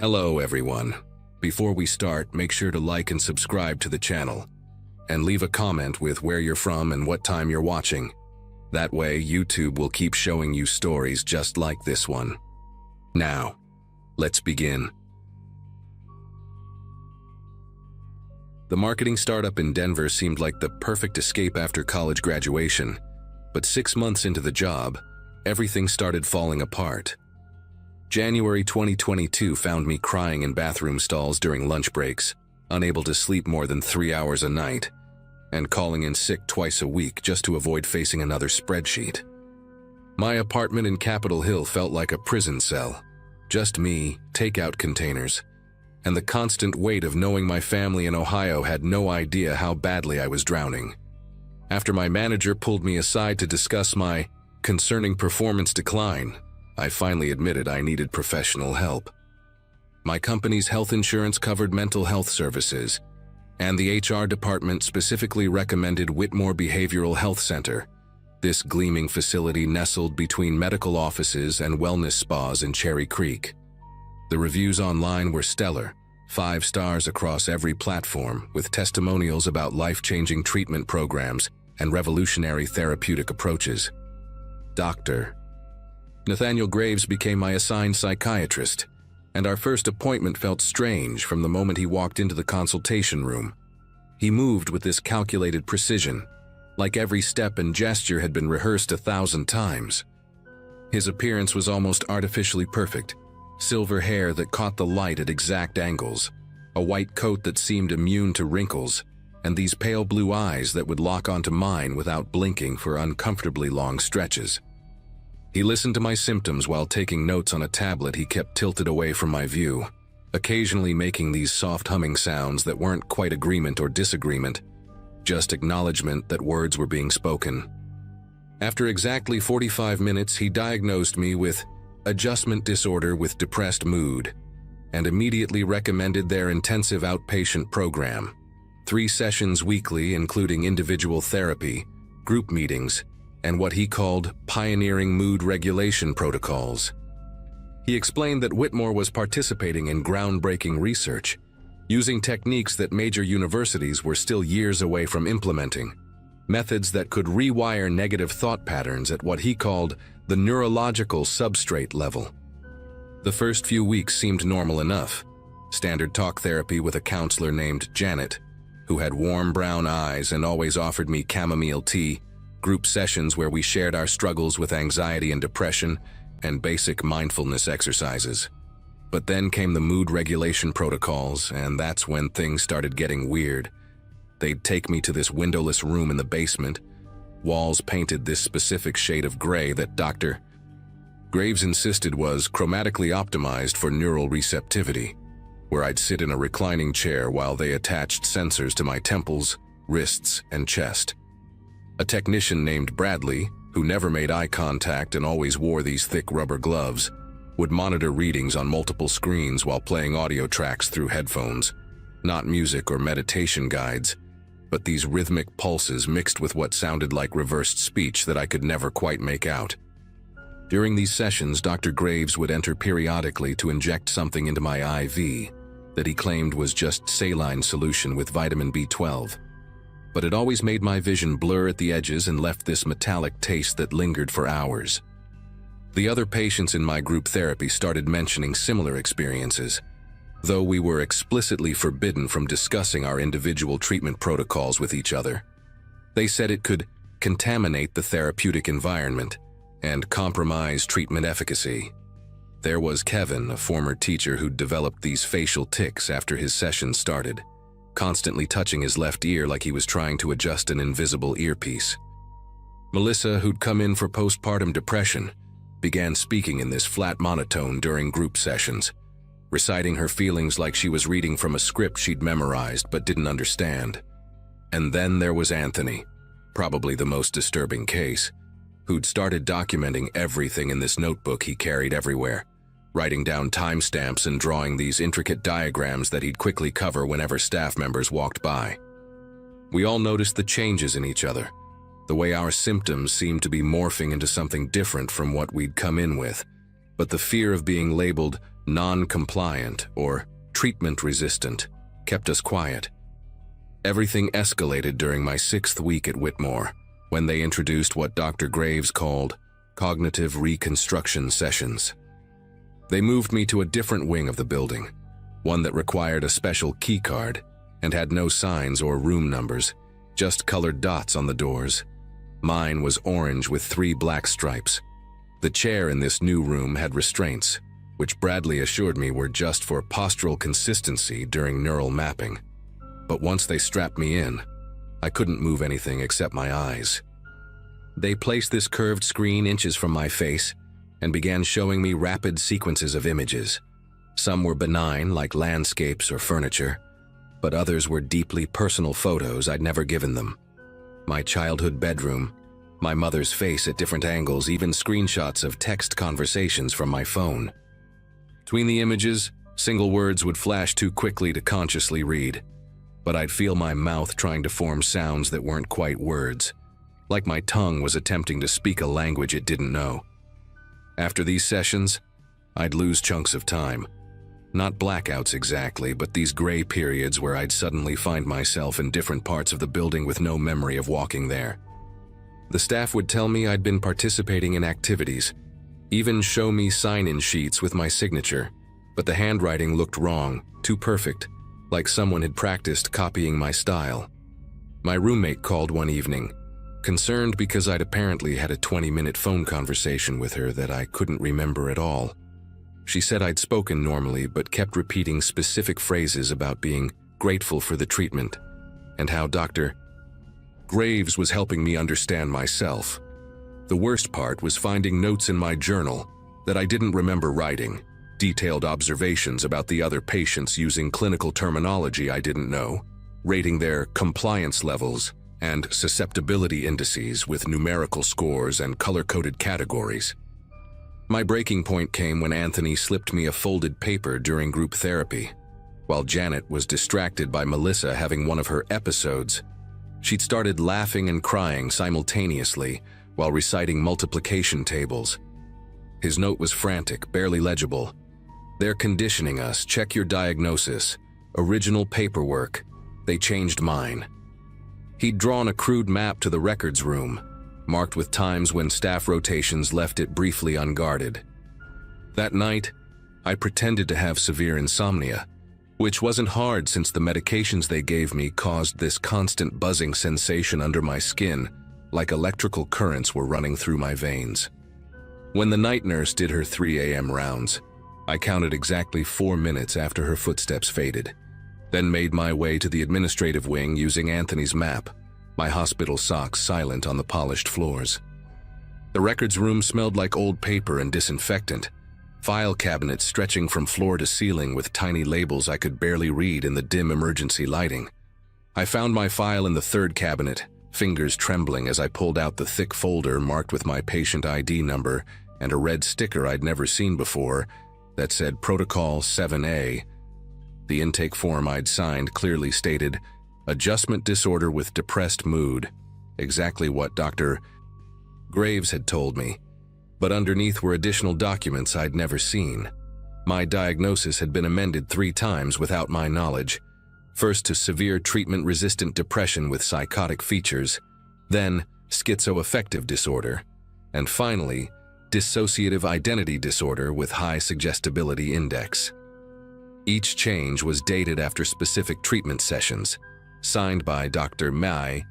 Hello everyone. Before we start, make sure to like and subscribe to the channel. And leave a comment with where you're from and what time you're watching. That way, YouTube will keep showing you stories just like this one. Now, let's begin. The marketing startup in Denver seemed like the perfect escape after college graduation, but 6 months into the job, everything started falling apart. January 2022 found me crying in bathroom stalls during lunch breaks, unable to sleep more than 3 hours a night, and calling in sick twice a week just to avoid facing another spreadsheet. My apartment in Capitol Hill felt like a prison cell. Just me, takeout containers, and the constant weight of knowing my family in Ohio had no idea how badly I was drowning. After my manager pulled me aside to discuss my concerning performance decline, I finally admitted I needed professional help. My company's health insurance covered mental health services, and the HR department specifically recommended Whitmore Behavioral Health Center, this gleaming facility nestled between medical offices and wellness spas in Cherry Creek. The reviews online were stellar, 5 stars across every platform, with testimonials about life-changing treatment programs and revolutionary therapeutic approaches. Dr. Nathaniel Graves became my assigned psychiatrist, and our first appointment felt strange from the moment he walked into the consultation room. He moved with this calculated precision, like every step and gesture had been rehearsed 1,000 times. His appearance was almost artificially perfect, silver hair that caught the light at exact angles, a white coat that seemed immune to wrinkles, and these pale blue eyes that would lock onto mine without blinking for uncomfortably long stretches. He listened to my symptoms while taking notes on a tablet he kept tilted away from my view, occasionally making these soft humming sounds that weren't quite agreement or disagreement, just acknowledgement that words were being spoken. After exactly 45 minutes, he diagnosed me with adjustment disorder with depressed mood, and immediately recommended their intensive outpatient program, 3 sessions weekly including individual therapy, group meetings, and what he called pioneering mood regulation protocols. He explained that Whitmore was participating in groundbreaking research, using techniques that major universities were still years away from implementing, methods that could rewire negative thought patterns at what he called the neurological substrate level. The first few weeks seemed normal enough. Standard talk therapy with a counselor named Janet, who had warm brown eyes and always offered me chamomile tea, group sessions where we shared our struggles with anxiety and depression, and basic mindfulness exercises. But then came the mood regulation protocols, and that's when things started getting weird. They'd take me to this windowless room in the basement, walls painted this specific shade of gray that Dr. Graves insisted was chromatically optimized for neural receptivity, where I'd sit in a reclining chair while they attached sensors to my temples, wrists, and chest. A technician named Bradley, who never made eye contact and always wore these thick rubber gloves, would monitor readings on multiple screens while playing audio tracks through headphones, not music or meditation guides, but these rhythmic pulses mixed with what sounded like reversed speech that I could never quite make out. During these sessions, Dr. Graves would enter periodically to inject something into my IV that he claimed was just saline solution with vitamin B12. But it always made my vision blur at the edges and left this metallic taste that lingered for hours. The other patients in my group therapy started mentioning similar experiences, though we were explicitly forbidden from discussing our individual treatment protocols with each other. They said it could contaminate the therapeutic environment and compromise treatment efficacy. There was Kevin, a former teacher who'd developed these facial tics after his session started, constantly touching his left ear like he was trying to adjust an invisible earpiece. Melissa, who'd come in for postpartum depression, began speaking in this flat monotone during group sessions, reciting her feelings like she was reading from a script she'd memorized but didn't understand. And then there was Anthony, probably the most disturbing case, who'd started documenting everything in this notebook he carried everywhere, writing down timestamps and drawing these intricate diagrams that he'd quickly cover whenever staff members walked by. We all noticed the changes in each other, the way our symptoms seemed to be morphing into something different from what we'd come in with, but the fear of being labeled non-compliant, or treatment-resistant, kept us quiet. Everything escalated during my 6th week at Whitmore, when they introduced what Dr. Graves called cognitive reconstruction sessions. They moved me to a different wing of the building, one that required a special key card and had no signs or room numbers, just colored dots on the doors. Mine was orange with 3 black stripes. The chair in this new room had restraints, which Bradley assured me were just for postural consistency during neural mapping. But once they strapped me in, I couldn't move anything except my eyes. They placed this curved screen inches from my face and began showing me rapid sequences of images. Some were benign, like landscapes or furniture, but others were deeply personal photos I'd never given them. My childhood bedroom, my mother's face at different angles, even screenshots of text conversations from my phone. Between the images, single words would flash too quickly to consciously read, but I'd feel my mouth trying to form sounds that weren't quite words, like my tongue was attempting to speak a language it didn't know. After these sessions, I'd lose chunks of time. Not blackouts exactly, but these gray periods where I'd suddenly find myself in different parts of the building with no memory of walking there. The staff would tell me I'd been participating in activities, even show me sign-in sheets with my signature, but the handwriting looked wrong, too perfect, like someone had practiced copying my style. My roommate called one evening, concerned because I'd apparently had a 20-minute phone conversation with her that I couldn't remember at all. She said I'd spoken normally but kept repeating specific phrases about being grateful for the treatment and how Dr. Graves was helping me understand myself. The worst part was finding notes in my journal that I didn't remember writing, detailed observations about the other patients using clinical terminology I didn't know, rating their compliance levels and susceptibility indices with numerical scores and color-coded categories. My breaking point came when Anthony slipped me a folded paper during group therapy. While Janet was distracted by Melissa having one of her episodes, she'd started laughing and crying simultaneously while reciting multiplication tables. His note was frantic, barely legible. "They're conditioning us. Check your diagnosis. Original paperwork. They changed mine." He'd drawn a crude map to the records room, marked with times when staff rotations left it briefly unguarded. That night, I pretended to have severe insomnia, which wasn't hard since the medications they gave me caused this constant buzzing sensation under my skin, like electrical currents were running through my veins. When the night nurse did her 3 a.m. rounds, I counted exactly 4 minutes after her footsteps faded, then made my way to the administrative wing using Anthony's map, my hospital socks silent on the polished floors. The records room smelled like old paper and disinfectant, file cabinets stretching from floor to ceiling with tiny labels I could barely read in the dim emergency lighting. I found my file in the 3rd cabinet, fingers trembling as I pulled out the thick folder marked with my patient ID number and a red sticker I'd never seen before that said Protocol 7A. The intake form I'd signed clearly stated, "Adjustment disorder with depressed mood," exactly what Dr. Graves had told me, but underneath were additional documents I'd never seen. My diagnosis had been amended 3 times without my knowledge, first to severe treatment-resistant depression with psychotic features, then schizoaffective disorder, and finally, dissociative identity disorder with high suggestibility index. Each change was dated after specific treatment sessions, signed by Dr. Mai,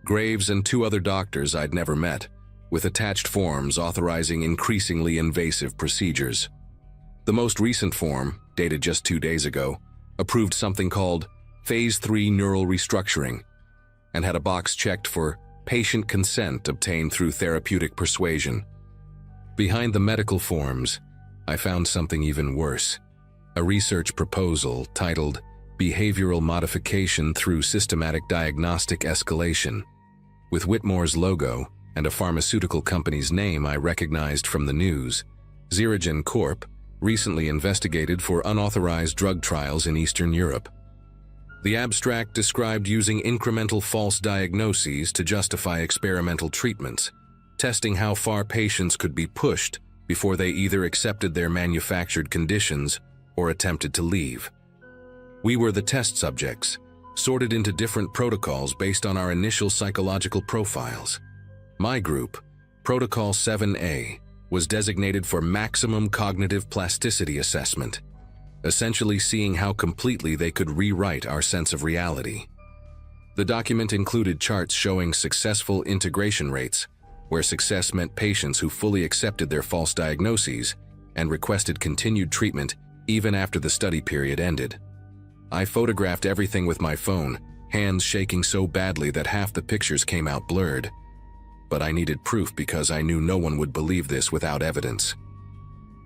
Graves, and 2 other doctors I'd never met, with attached forms authorizing increasingly invasive procedures. The most recent form, dated just 2 days ago, approved something called Phase 3 neural restructuring and had a box checked for patient consent obtained through therapeutic persuasion. Behind the medical forms, I found something even worse. A research proposal titled Behavioral Modification Through Systematic Diagnostic Escalation, with Whitmore's logo and a pharmaceutical company's name I recognized from the news. Xerogen Corp. Recently investigated for unauthorized drug trials in Eastern Europe. The abstract described using incremental false diagnoses to justify experimental treatments, testing how far patients could be pushed before they either accepted their manufactured conditions or attempted to leave. We were the test subjects, sorted into different protocols based on our initial psychological profiles. My group, Protocol 7A, was designated for maximum cognitive plasticity assessment, essentially seeing how completely they could rewrite our sense of reality. The document included charts showing successful integration rates, where success meant patients who fully accepted their false diagnoses and requested continued treatment even after the study period ended. I photographed everything with my phone, hands shaking so badly that half the pictures came out blurred. But I needed proof because I knew no one would believe this without evidence.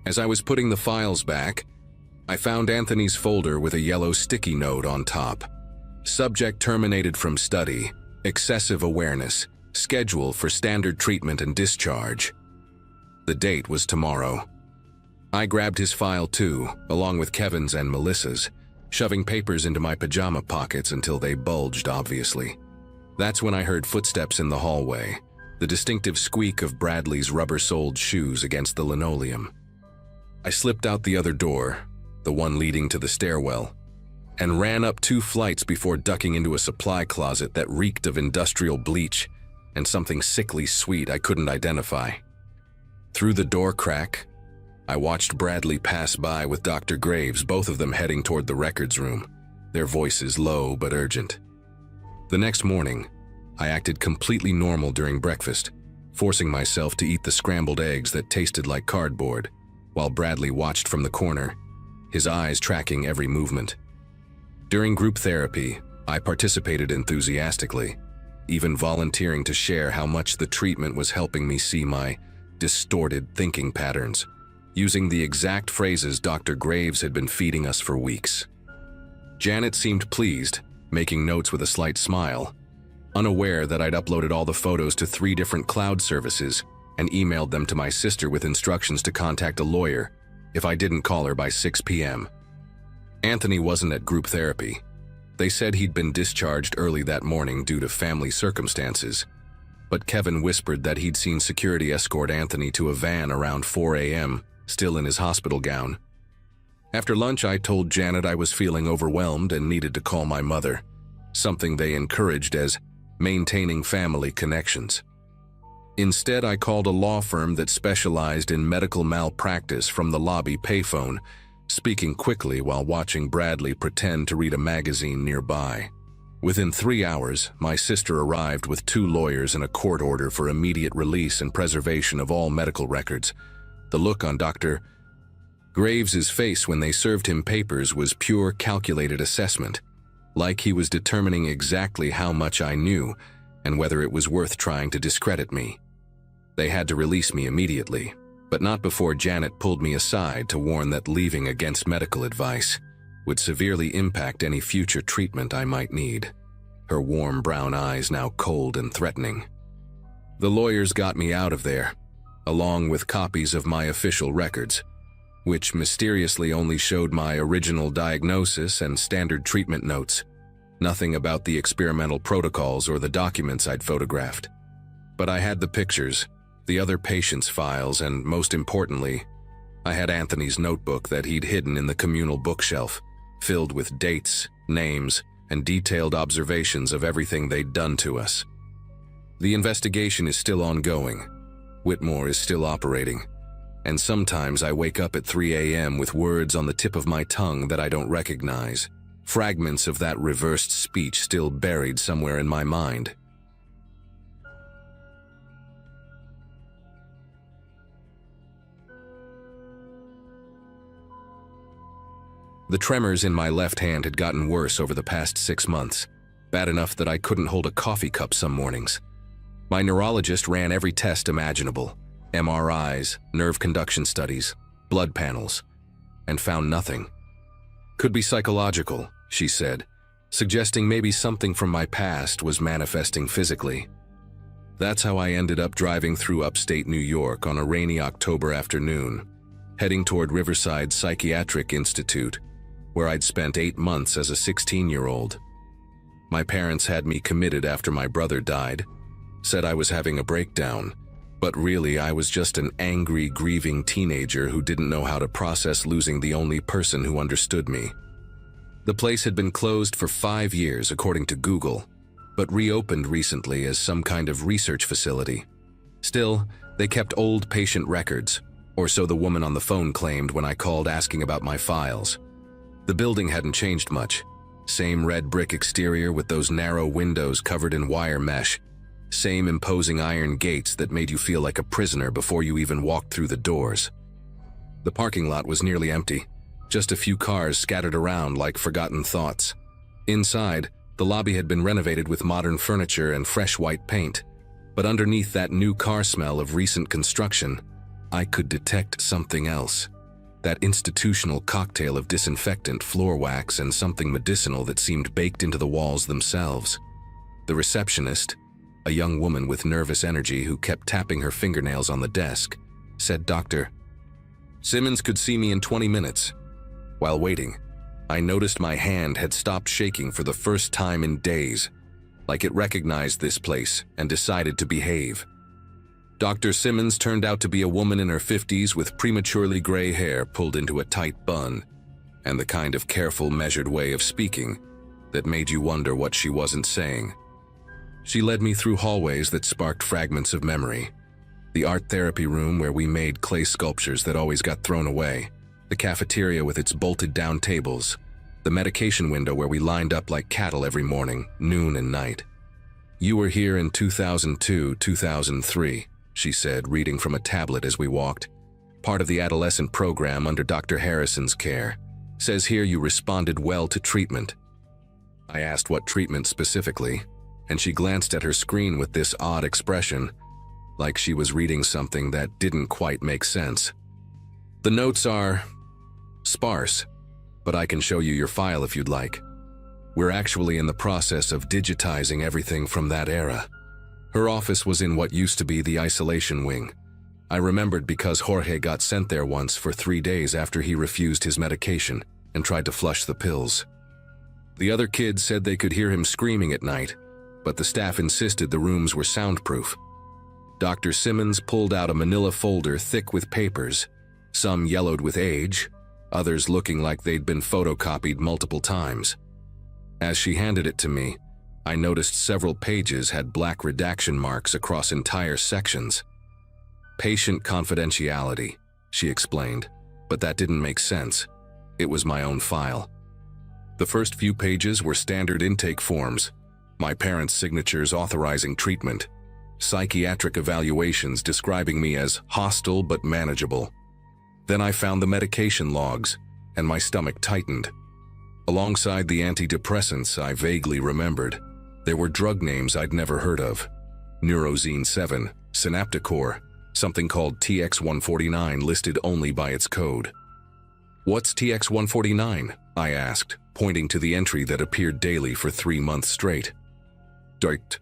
As I was putting the files back, I found Anthony's folder with a yellow sticky note on top. Subject terminated from study, excessive awareness, schedule for standard treatment and discharge. The date was tomorrow. I grabbed his file too, along with Kevin's and Melissa's, shoving papers into my pajama pockets until they bulged obviously. That's when I heard footsteps in the hallway, the distinctive squeak of Bradley's rubber-soled shoes against the linoleum. I slipped out the other door, the one leading to the stairwell, and ran up 2 flights before ducking into a supply closet that reeked of industrial bleach and something sickly sweet I couldn't identify. Through the door crack, I watched Bradley pass by with Dr. Graves, both of them heading toward the records room, their voices low but urgent. The next morning, I acted completely normal during breakfast, forcing myself to eat the scrambled eggs that tasted like cardboard, while Bradley watched from the corner, his eyes tracking every movement. During group therapy, I participated enthusiastically, even volunteering to share how much the treatment was helping me see my distorted thinking patterns, using the exact phrases Dr. Graves had been feeding us for weeks. Janet seemed pleased, making notes with a slight smile, unaware that I'd uploaded all the photos to 3 different cloud services and emailed them to my sister with instructions to contact a lawyer if I didn't call her by 6 p.m. Anthony wasn't at group therapy. They said he'd been discharged early that morning due to family circumstances, but Kevin whispered that he'd seen security escort Anthony to a van around 4 a.m., still in his hospital gown. After lunch, I told Janet I was feeling overwhelmed and needed to call my mother, something they encouraged as maintaining family connections. Instead, I called a law firm that specialized in medical malpractice from the lobby payphone, speaking quickly while watching Bradley pretend to read a magazine nearby. Within 3 hours, my sister arrived with 2 lawyers and a court order for immediate release and preservation of all medical records. The look on Dr. Graves's face when they served him papers was pure calculated assessment, like he was determining exactly how much I knew and whether it was worth trying to discredit me. They had to release me immediately, but not before Janet pulled me aside to warn that leaving against medical advice would severely impact any future treatment I might need, her warm brown eyes now cold and threatening. The lawyers got me out of there, along with copies of my official records, which mysteriously only showed my original diagnosis and standard treatment notes, nothing about the experimental protocols or the documents I'd photographed. But I had the pictures, the other patients' files, and most importantly, I had Anthony's notebook that he'd hidden in the communal bookshelf, filled with dates, names, and detailed observations of everything they'd done to us. The investigation is still ongoing. Whitmore is still operating, and sometimes I wake up at 3 a.m. with words on the tip of my tongue that I don't recognize, fragments of that reversed speech still buried somewhere in my mind. The tremors in my left hand had gotten worse over the past 6 months, bad enough that I couldn't hold a coffee cup some mornings. My neurologist ran every test imaginable, MRIs, nerve conduction studies, blood panels, and found nothing. Could be psychological, she said, suggesting maybe something from my past was manifesting physically. That's how I ended up driving through upstate New York on a rainy October afternoon, heading toward Riverside Psychiatric Institute, where I'd spent 8 months as a 16-year-old. My parents had me committed after my brother died, said I was having a breakdown, But really, I was just an angry, grieving teenager who didn't know how to process losing the only person who understood me. The place had been closed for 5 years, according to Google, but reopened recently as some kind of research facility. Still, they kept old patient records, or so the woman on the phone claimed when I called asking about my files. The building hadn't changed much. Same red brick exterior with those narrow windows covered in wire mesh. Same imposing iron gates that made you feel like a prisoner before you even walked through the doors. The parking lot was nearly empty, just a few cars scattered around like forgotten thoughts. Inside, the lobby had been renovated with modern furniture and fresh white paint, but underneath that new car smell of recent construction, I could detect something else. That institutional cocktail of disinfectant, floor wax, and something medicinal that seemed baked into the walls themselves. The receptionist, a young woman with nervous energy who kept tapping her fingernails on the desk, said Dr. Simmons could see me in 20 minutes. While waiting, I noticed my hand had stopped shaking for the first time in days, like it recognized this place and decided to behave. Dr. Simmons turned out to be a woman in her 50s with prematurely gray hair pulled into a tight bun, and the kind of careful, measured way of speaking that made you wonder what she wasn't saying. She led me through hallways that sparked fragments of memory. The art therapy room where we made clay sculptures that always got thrown away. The cafeteria with its bolted-down tables. The medication window where we lined up like cattle every morning, noon and night. "You were here in 2002, 2003, she said, reading from a tablet as we walked. "Part of the adolescent program under Dr. Harrison's care. Says here you responded well to treatment." I asked what treatment specifically, and she glanced at her screen with this odd expression, like she was reading something that didn't quite make sense. "The notes are sparse, but I can show you your file if you'd like. We're actually in the process of digitizing everything from that era." Her office was in what used to be the isolation wing. I remembered because Jorge got sent there once for 3 days after he refused his medication and tried to flush the pills. The other kids said they could hear him screaming at night, but the staff insisted the rooms were soundproof. Dr. Simmons pulled out a manila folder thick with papers, some yellowed with age, others looking like they'd been photocopied multiple times. As she handed it to me, I noticed several pages had black redaction marks across entire sections. "Patient confidentiality," she explained, but that didn't make sense. It was my own file. The first few pages were standard intake forms, my parents' signatures authorizing treatment, psychiatric evaluations describing me as hostile but manageable. Then I found the medication logs, and my stomach tightened. Alongside the antidepressants I vaguely remembered, there were drug names I'd never heard of. Neurozine 7, Synapticor, something called TX-149 listed only by its code. "What's TX-149?" I asked, pointing to the entry that appeared daily for 3 months straight. "Dirt."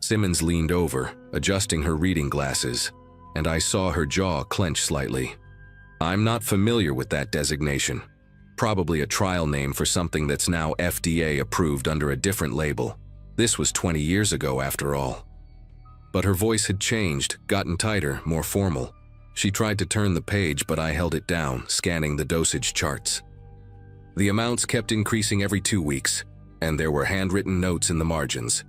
Simmons leaned over, adjusting her reading glasses, and I saw her jaw clench slightly. "I'm not familiar with that designation. Probably a trial name for something that's now FDA approved under a different label. This was 20 years ago, after all." But her voice had changed, gotten tighter, more formal. She tried to turn the page, but I held it down, scanning the dosage charts. The amounts kept increasing every 2 weeks, and there were handwritten notes in the margins.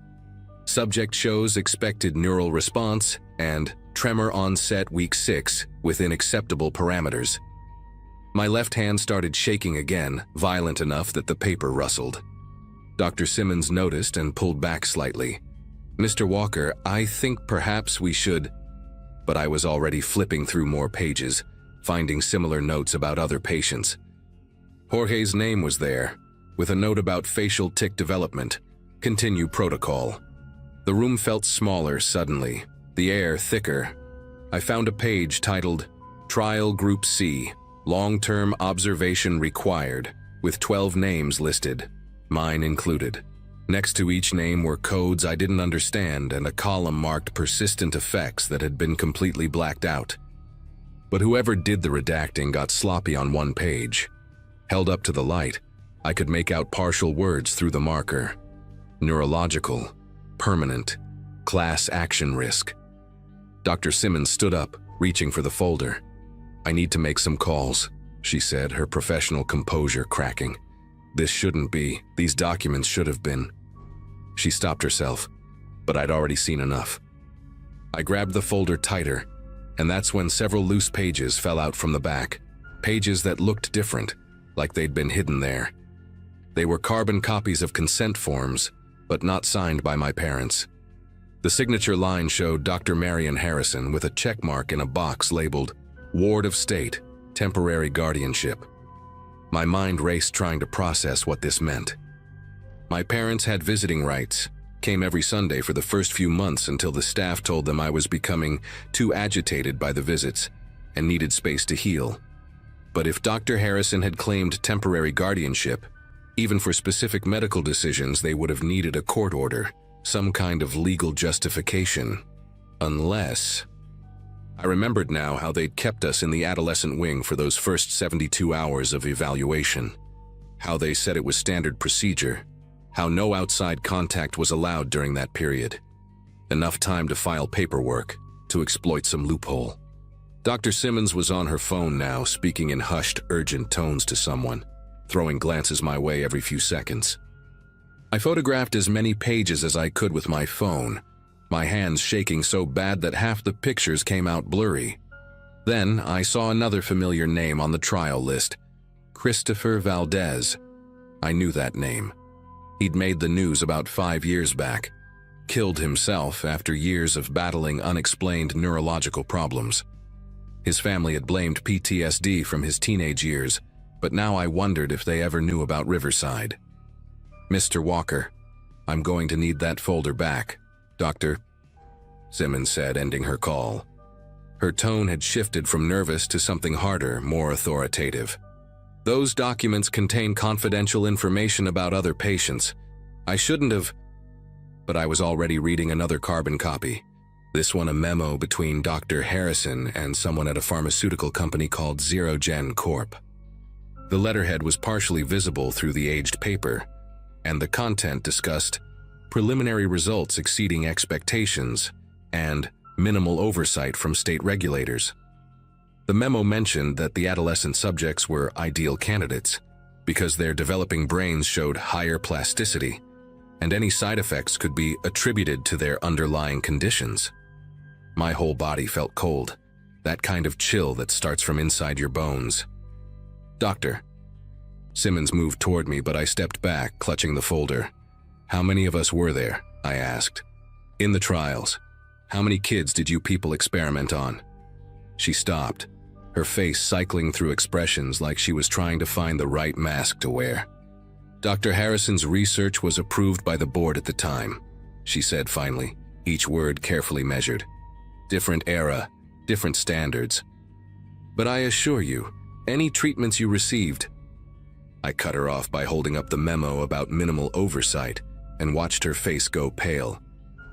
Subject shows expected neural response and tremor onset week 6 within acceptable parameters. My left hand started shaking again, violent enough that the paper rustled. Dr. Simmons noticed and pulled back slightly. "Mr. Walker, I think perhaps we should..." But I was already flipping through more pages, finding similar notes about other patients. Jorge's name was there, with a note about facial tic development. Continue protocol. The room felt smaller suddenly, the air thicker. I found a page titled Trial Group C, Long-Term Observation Required, with 12 names listed, mine included. Next to each name were codes I didn't understand and a column marked persistent effects that had been completely blacked out. But whoever did the redacting got sloppy on one page. Held up to the light, I could make out partial words through the marker. Neurological, permanent, class action risk. Dr. Simmons stood up, reaching for the folder. "I need to make some calls," she said, her professional composure cracking. "This shouldn't be. These documents should have been." She stopped herself, but I'd already seen enough. I grabbed the folder tighter, and that's when several loose pages fell out from the back. Pages that looked different, like they'd been hidden there. They were carbon copies of consent forms, but not signed by my parents. The signature line showed Dr. Marion Harrison with a check mark in a box labeled Ward of State, Temporary Guardianship. My mind raced trying to process what this meant. My parents had visiting rights, came every Sunday for the first few months until the staff told them I was becoming too agitated by the visits and needed space to heal. But if Dr. Harrison had claimed temporary guardianship, even for specific medical decisions, they would have needed a court order, some kind of legal justification. Unless... I remembered now how they'd kept us in the adolescent wing for those first 72 hours of evaluation. How they said it was standard procedure. How no outside contact was allowed during that period. Enough time to file paperwork, to exploit some loophole. Dr. Simmons was on her phone now, speaking in hushed, urgent tones to someone, throwing glances my way every few seconds. I photographed as many pages as I could with my phone, my hands shaking so bad that half the pictures came out blurry. Then I saw another familiar name on the trial list, Christopher Valdez. I knew that name. He'd made the news about 5 years back, killed himself after years of battling unexplained neurological problems. His family had blamed PTSD from his teenage years, but now I wondered if they ever knew about Riverside. "Mr. Walker, I'm going to need that folder back, Doctor," Simmons said, ending her call. Her tone had shifted from nervous to something harder, more authoritative. "Those documents contain confidential information about other patients. I shouldn't have..." But I was already reading another carbon copy. This one a memo between Dr. Harrison and someone at a pharmaceutical company called ZeroGen Corp. The letterhead was partially visible through the aged paper, and the content discussed preliminary results exceeding expectations and minimal oversight from state regulators. The memo mentioned that the adolescent subjects were ideal candidates because their developing brains showed higher plasticity, and any side effects could be attributed to their underlying conditions. My whole body felt cold, that kind of chill that starts from inside your bones. "Doctor." Simmons moved toward me, but I stepped back, clutching the folder. "How many of us were there?" I asked. "In the trials, how many kids did you people experiment on?" She stopped, her face cycling through expressions like she was trying to find the right mask to wear. "Dr. Harrison's research was approved by the board at the time," she said finally, each word carefully measured. "Different era, different standards. But I assure you, any treatments you received..." I cut her off by holding up the memo about minimal oversight and watched her face go pale.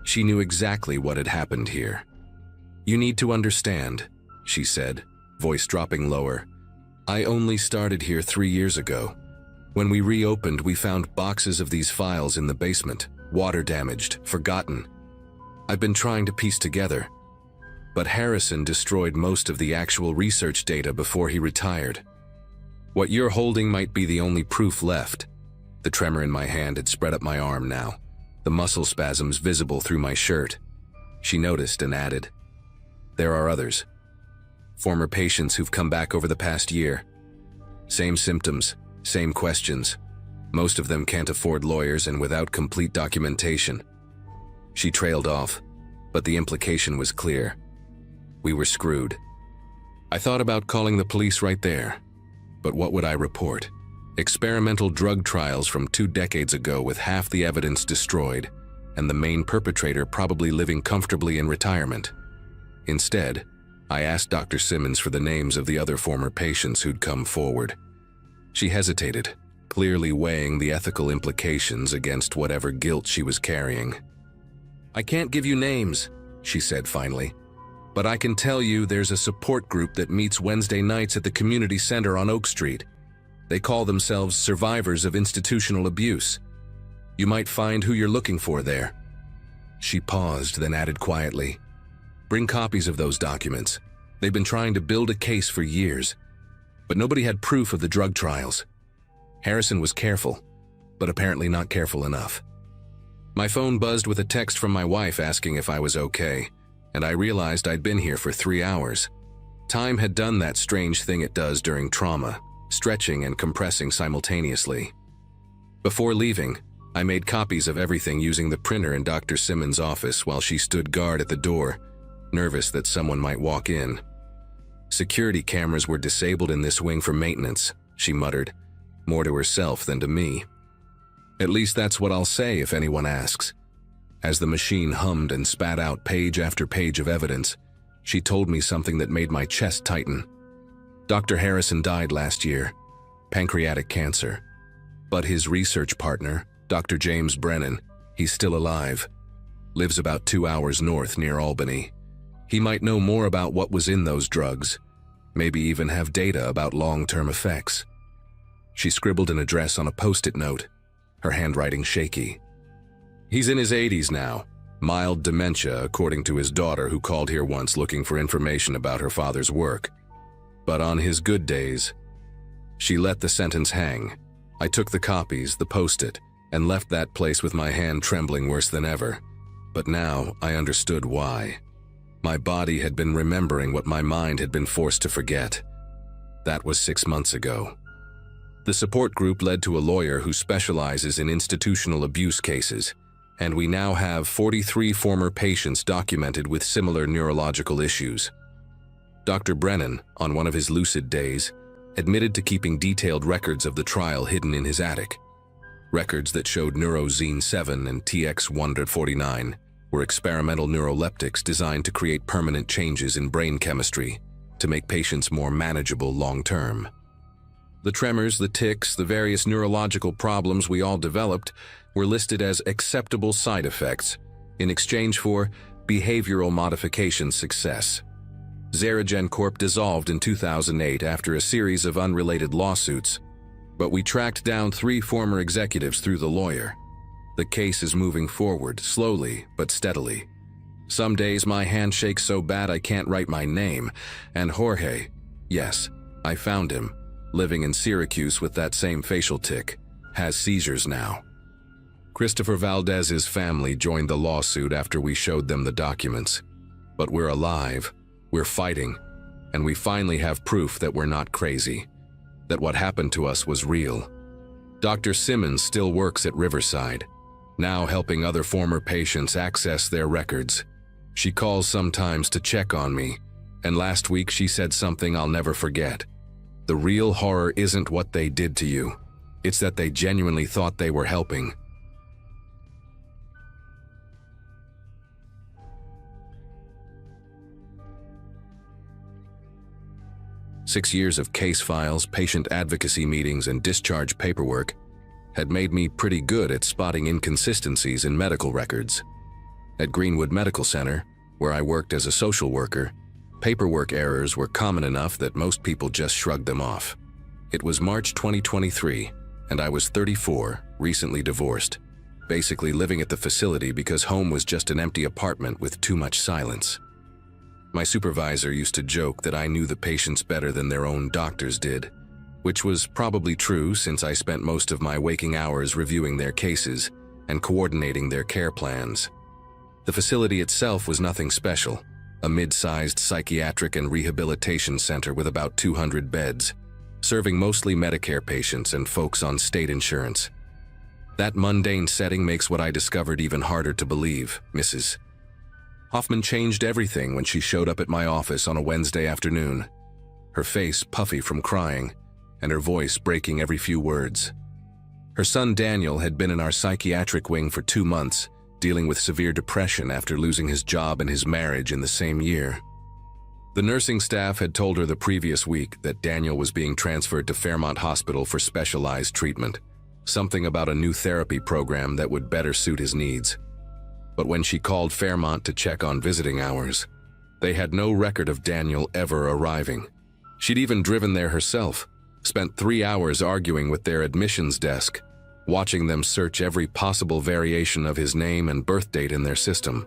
She knew exactly what had happened here. "You need to understand," she said, voice dropping lower. "I only started here 3 years ago. When we reopened, we found boxes of these files in the basement, water-damaged, forgotten. I've been trying to piece together. But Harrison destroyed most of the actual research data before he retired. What you're holding might be the only proof left." The tremor in my hand had spread up my arm now, the muscle spasms visible through my shirt. She noticed and added, "There are others. Former patients who've come back over the past year. Same symptoms, same questions. Most of them can't afford lawyers and without complete documentation." She trailed off, but the implication was clear. We were screwed. I thought about calling the police right there. But what would I report? Experimental drug trials from 2 decades ago with half the evidence destroyed, and the main perpetrator probably living comfortably in retirement. Instead, I asked Dr. Simmons for the names of the other former patients who'd come forward. She hesitated, clearly weighing the ethical implications against whatever guilt she was carrying. "I can't give you names," she said finally. "But I can tell you there's a support group that meets Wednesday nights at the community center on Oak Street. They call themselves Survivors of Institutional Abuse. You might find who you're looking for there." She paused, then added quietly, Bring copies of those documents. They've been trying to build a case for years, but nobody had proof of the drug trials. Harrison was careful, but apparently not careful enough. My phone buzzed with a text from my wife asking if I was okay, and I realized I'd been here for 3 hours. Time had done that strange thing it does during trauma, stretching and compressing simultaneously. Before leaving, I made copies of everything using the printer in Dr. Simmons' office while she stood guard at the door, nervous that someone might walk in. Security cameras were disabled in this wing for maintenance, she muttered, more to herself than to me. At least that's what I'll say if anyone asks. As the machine hummed and spat out page after page of evidence, she told me something that made my chest tighten. Dr. Harrison died last year, pancreatic cancer. But his research partner, Dr. James Brennan, he's still alive, lives about 2 hours north near Albany. He might know more about what was in those drugs, maybe even have data about long-term effects. She scribbled an address on a post-it note, her handwriting shaky. He's in his 80s now, mild dementia according to his daughter who called here once looking for information about her father's work. But on his good days, she let the sentence hang. I took the copies, the post-it, and left that place with my hand trembling worse than ever. But now I understood why. My body had been remembering what my mind had been forced to forget. That was 6 months ago. The support group led to a lawyer who specializes in institutional abuse cases, and we now have 43 former patients documented with similar neurological issues. Dr. Brennan, on one of his lucid days, admitted to keeping detailed records of the trial hidden in his attic. Records that showed Neurozine 7 and TX149 were experimental neuroleptics designed to create permanent changes in brain chemistry to make patients more manageable long-term. The tremors, the tics, the various neurological problems we all developed were listed as acceptable side effects in exchange for behavioral modification success. Xeragen Corp dissolved in 2008 after a series of unrelated lawsuits, but we tracked down 3 former executives through the lawyer. The case is moving forward, slowly but steadily. Some days my hand shakes so bad I can't write my name, and Jorge, yes, I found him, living in Syracuse with that same facial tic, has seizures now. Christopher Valdez's family joined the lawsuit after we showed them the documents. But we're alive. We're fighting, and we finally have proof that we're not crazy, that what happened to us was real. Dr. Simmons still works at Riverside, now helping other former patients access their records. She calls sometimes to check on me, and last week she said something I'll never forget. The real horror isn't what they did to you, it's that they genuinely thought they were helping. Six years of case files, patient advocacy meetings, and discharge paperwork had made me pretty good at spotting inconsistencies in medical records. At Greenwood Medical Center, where I worked as a social worker, paperwork errors were common enough that most people just shrugged them off. It was March 2023, and I was 34, recently divorced, basically living at the facility because home was just an empty apartment with too much silence. My supervisor used to joke that I knew the patients better than their own doctors did, which was probably true since I spent most of my waking hours reviewing their cases and coordinating their care plans. The facility itself was nothing special, a mid-sized psychiatric and rehabilitation center with about 200 beds, serving mostly Medicare patients and folks on state insurance. That mundane setting makes what I discovered even harder to believe, Mrs. Hoffman changed everything when she showed up at my office on a Wednesday afternoon, her face puffy from crying, and her voice breaking every few words. Her son Daniel had been in our psychiatric wing for 2 months, dealing with severe depression after losing his job and his marriage in the same year. The nursing staff had told her the previous week that Daniel was being transferred to Fairmont Hospital for specialized treatment, something about a new therapy program that would better suit his needs. But when she called Fairmont to check on visiting hours, they had no record of Daniel ever arriving. She'd even driven there herself, spent 3 hours arguing with their admissions desk, watching them search every possible variation of his name and birth date in their system.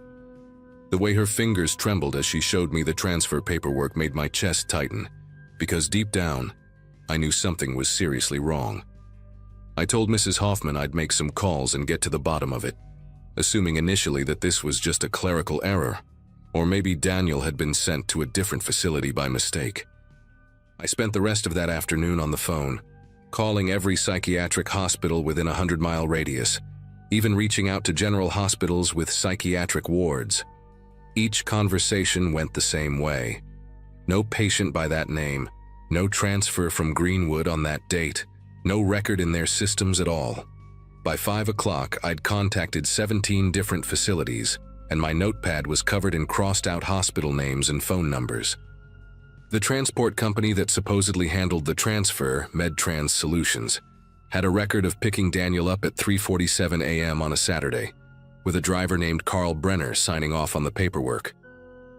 The way her fingers trembled as she showed me the transfer paperwork made my chest tighten, because deep down, I knew something was seriously wrong. I told Mrs. Hoffman I'd make some calls and get to the bottom of it, assuming initially that this was just a clerical error, or maybe Daniel had been sent to a different facility by mistake. I spent the rest of that afternoon on the phone, calling every psychiatric hospital within a 100-mile radius, even reaching out to general hospitals with psychiatric wards. Each conversation went the same way. No patient by that name, no transfer from Greenwood on that date, no record in their systems at all. By 5 o'clock, I'd contacted 17 different facilities, and my notepad was covered in crossed-out hospital names and phone numbers. The transport company that supposedly handled the transfer, MedTrans Solutions, had a record of picking Daniel up at 3:47 a.m. on a Saturday, with a driver named Carl Brenner signing off on the paperwork.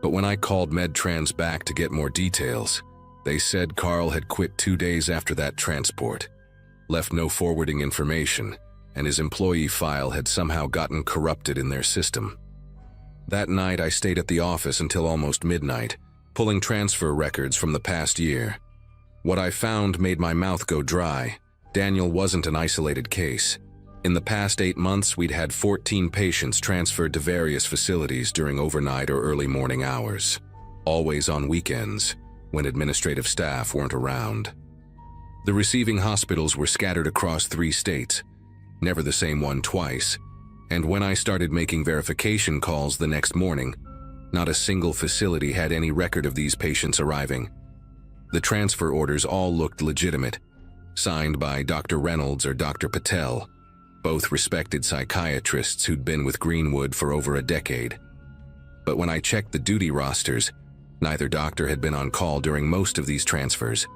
But when I called MedTrans back to get more details, they said Carl had quit 2 days after that transport, left no forwarding information, and his employee file had somehow gotten corrupted in their system. That night, I stayed at the office until almost midnight, pulling transfer records from the past year. What I found made my mouth go dry. Daniel wasn't an isolated case. In the past 8 months, we'd had 14 patients transferred to various facilities during overnight or early morning hours, always on weekends, when administrative staff weren't around. The receiving hospitals were scattered across 3 states, never the same one twice, and when I started making verification calls the next morning, not a single facility had any record of these patients arriving. The transfer orders all looked legitimate, signed by Dr. Reynolds or Dr. Patel, both respected psychiatrists who'd been with Greenwood for over a decade. But when I checked the duty rosters, neither doctor had been on call during most of these transfers.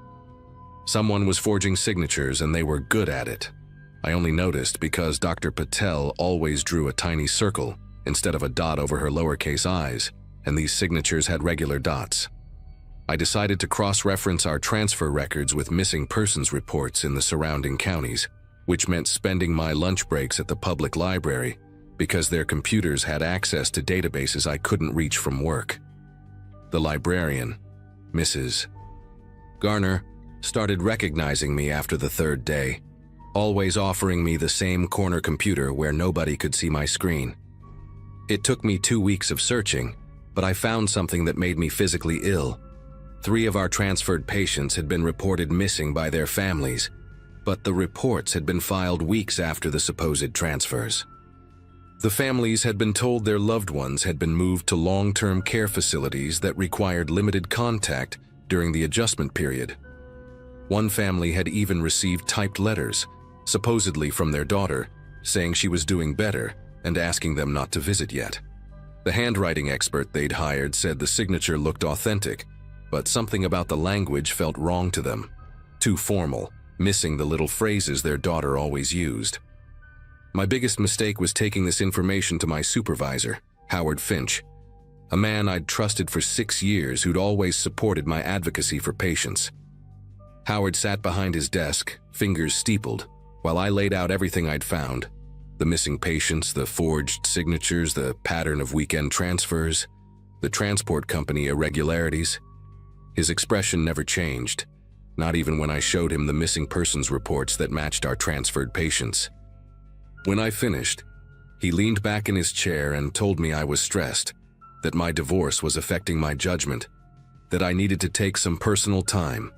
Someone was forging signatures, and they were good at it. I only noticed because Dr. Patel always drew a tiny circle instead of a dot over her lowercase i's, and these signatures had regular dots. I decided to cross-reference our transfer records with missing persons reports in the surrounding counties, which meant spending my lunch breaks at the public library because their computers had access to databases I couldn't reach from work. The librarian, Mrs. Garner, started recognizing me after the 3rd day, always offering me the same corner computer where nobody could see my screen. It took me 2 weeks of searching, but I found something that made me physically ill. 3 of our transferred patients had been reported missing by their families, but the reports had been filed weeks after the supposed transfers. The families had been told their loved ones had been moved to long-term care facilities that required limited contact during the adjustment period. One family had even received typed letters, supposedly from their daughter, saying she was doing better and asking them not to visit yet. The handwriting expert they'd hired said the signature looked authentic, but something about the language felt wrong to them, too formal, missing the little phrases their daughter always used. My biggest mistake was taking this information to my supervisor, Howard Finch, a man I'd trusted for 6 years who'd always supported my advocacy for patients. Howard sat behind his desk, fingers steepled, while I laid out everything I'd found: the missing patients, the forged signatures, the pattern of weekend transfers, the transport company irregularities. His expression never changed, not even when I showed him the missing persons reports that matched our transferred patients. When I finished, he leaned back in his chair and told me I was stressed, that my divorce was affecting my judgment, that I needed to take some personal time.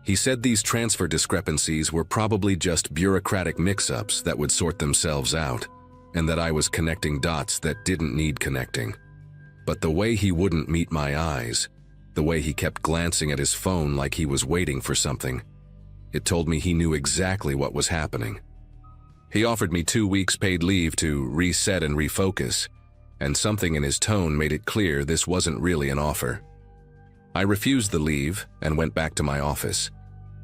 He said these transfer discrepancies were probably just bureaucratic mix-ups that would sort themselves out, and that I was connecting dots that didn't need connecting. But the way he wouldn't meet my eyes, the way he kept glancing at his phone like he was waiting for something, it told me he knew exactly what was happening. He offered me 2 weeks paid leave to reset and refocus, and something in his tone made it clear this wasn't really an offer. I refused the leave and went back to my office.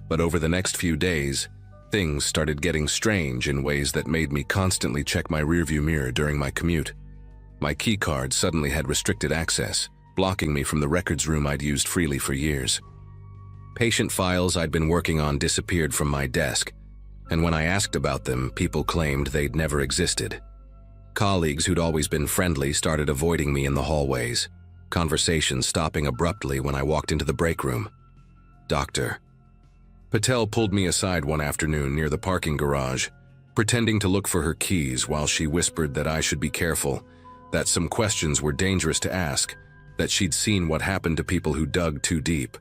But over the next few days, things started getting strange in ways that made me constantly check my rearview mirror during my commute. My key card suddenly had restricted access, blocking me from the records room I'd used freely for years. Patient files I'd been working on disappeared from my desk, and when I asked about them, people claimed they'd never existed. Colleagues who'd always been friendly started avoiding me in the hallways, conversations stopping abruptly when I walked into the break room. Doctor. Patel pulled me aside one afternoon near the parking garage, pretending to look for her keys while she whispered that I should be careful, that some questions were dangerous to ask, that she'd seen what happened to people who dug too deep.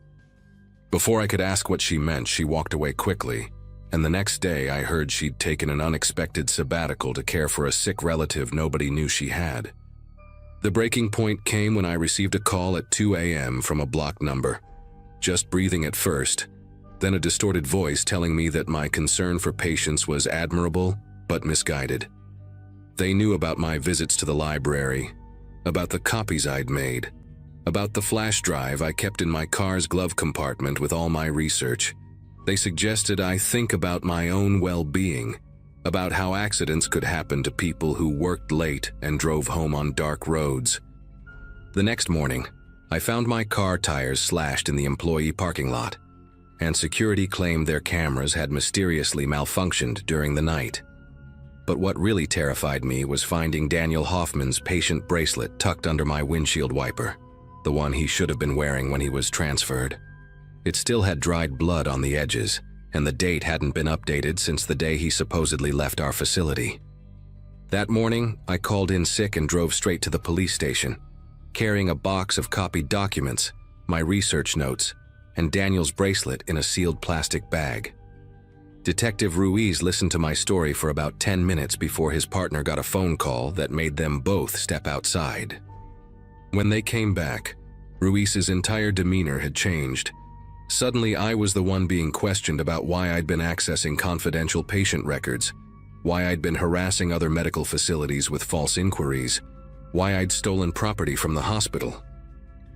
Before I could ask what she meant, she walked away quickly, and the next day I heard she'd taken an unexpected sabbatical to care for a sick relative nobody knew she had. The breaking point came when I received a call at 2 a.m. from a blocked number. Just breathing at first, then a distorted voice telling me that my concern for patients was admirable but misguided. They knew about my visits to the library, about the copies I'd made, about the flash drive I kept in my car's glove compartment with all my research. They suggested I think about my own well-being, about how accidents could happen to people who worked late and drove home on dark roads. The next morning, I found my car tires slashed in the employee parking lot, and security claimed their cameras had mysteriously malfunctioned during the night. But what really terrified me was finding Daniel Hoffman's patient bracelet tucked under my windshield wiper, the one he should have been wearing when he was transferred. It still had dried blood on the edges, and the date hadn't been updated since the day he supposedly left our facility. That morning, I called in sick and drove straight to the police station, carrying a box of copied documents, my research notes, and Daniel's bracelet in a sealed plastic bag. Detective Ruiz listened to my story for about 10 minutes before his partner got a phone call that made them both step outside. When they came back, Ruiz's entire demeanor had changed. Suddenly, I was the one being questioned about why I'd been accessing confidential patient records, why I'd been harassing other medical facilities with false inquiries, why I'd stolen property from the hospital.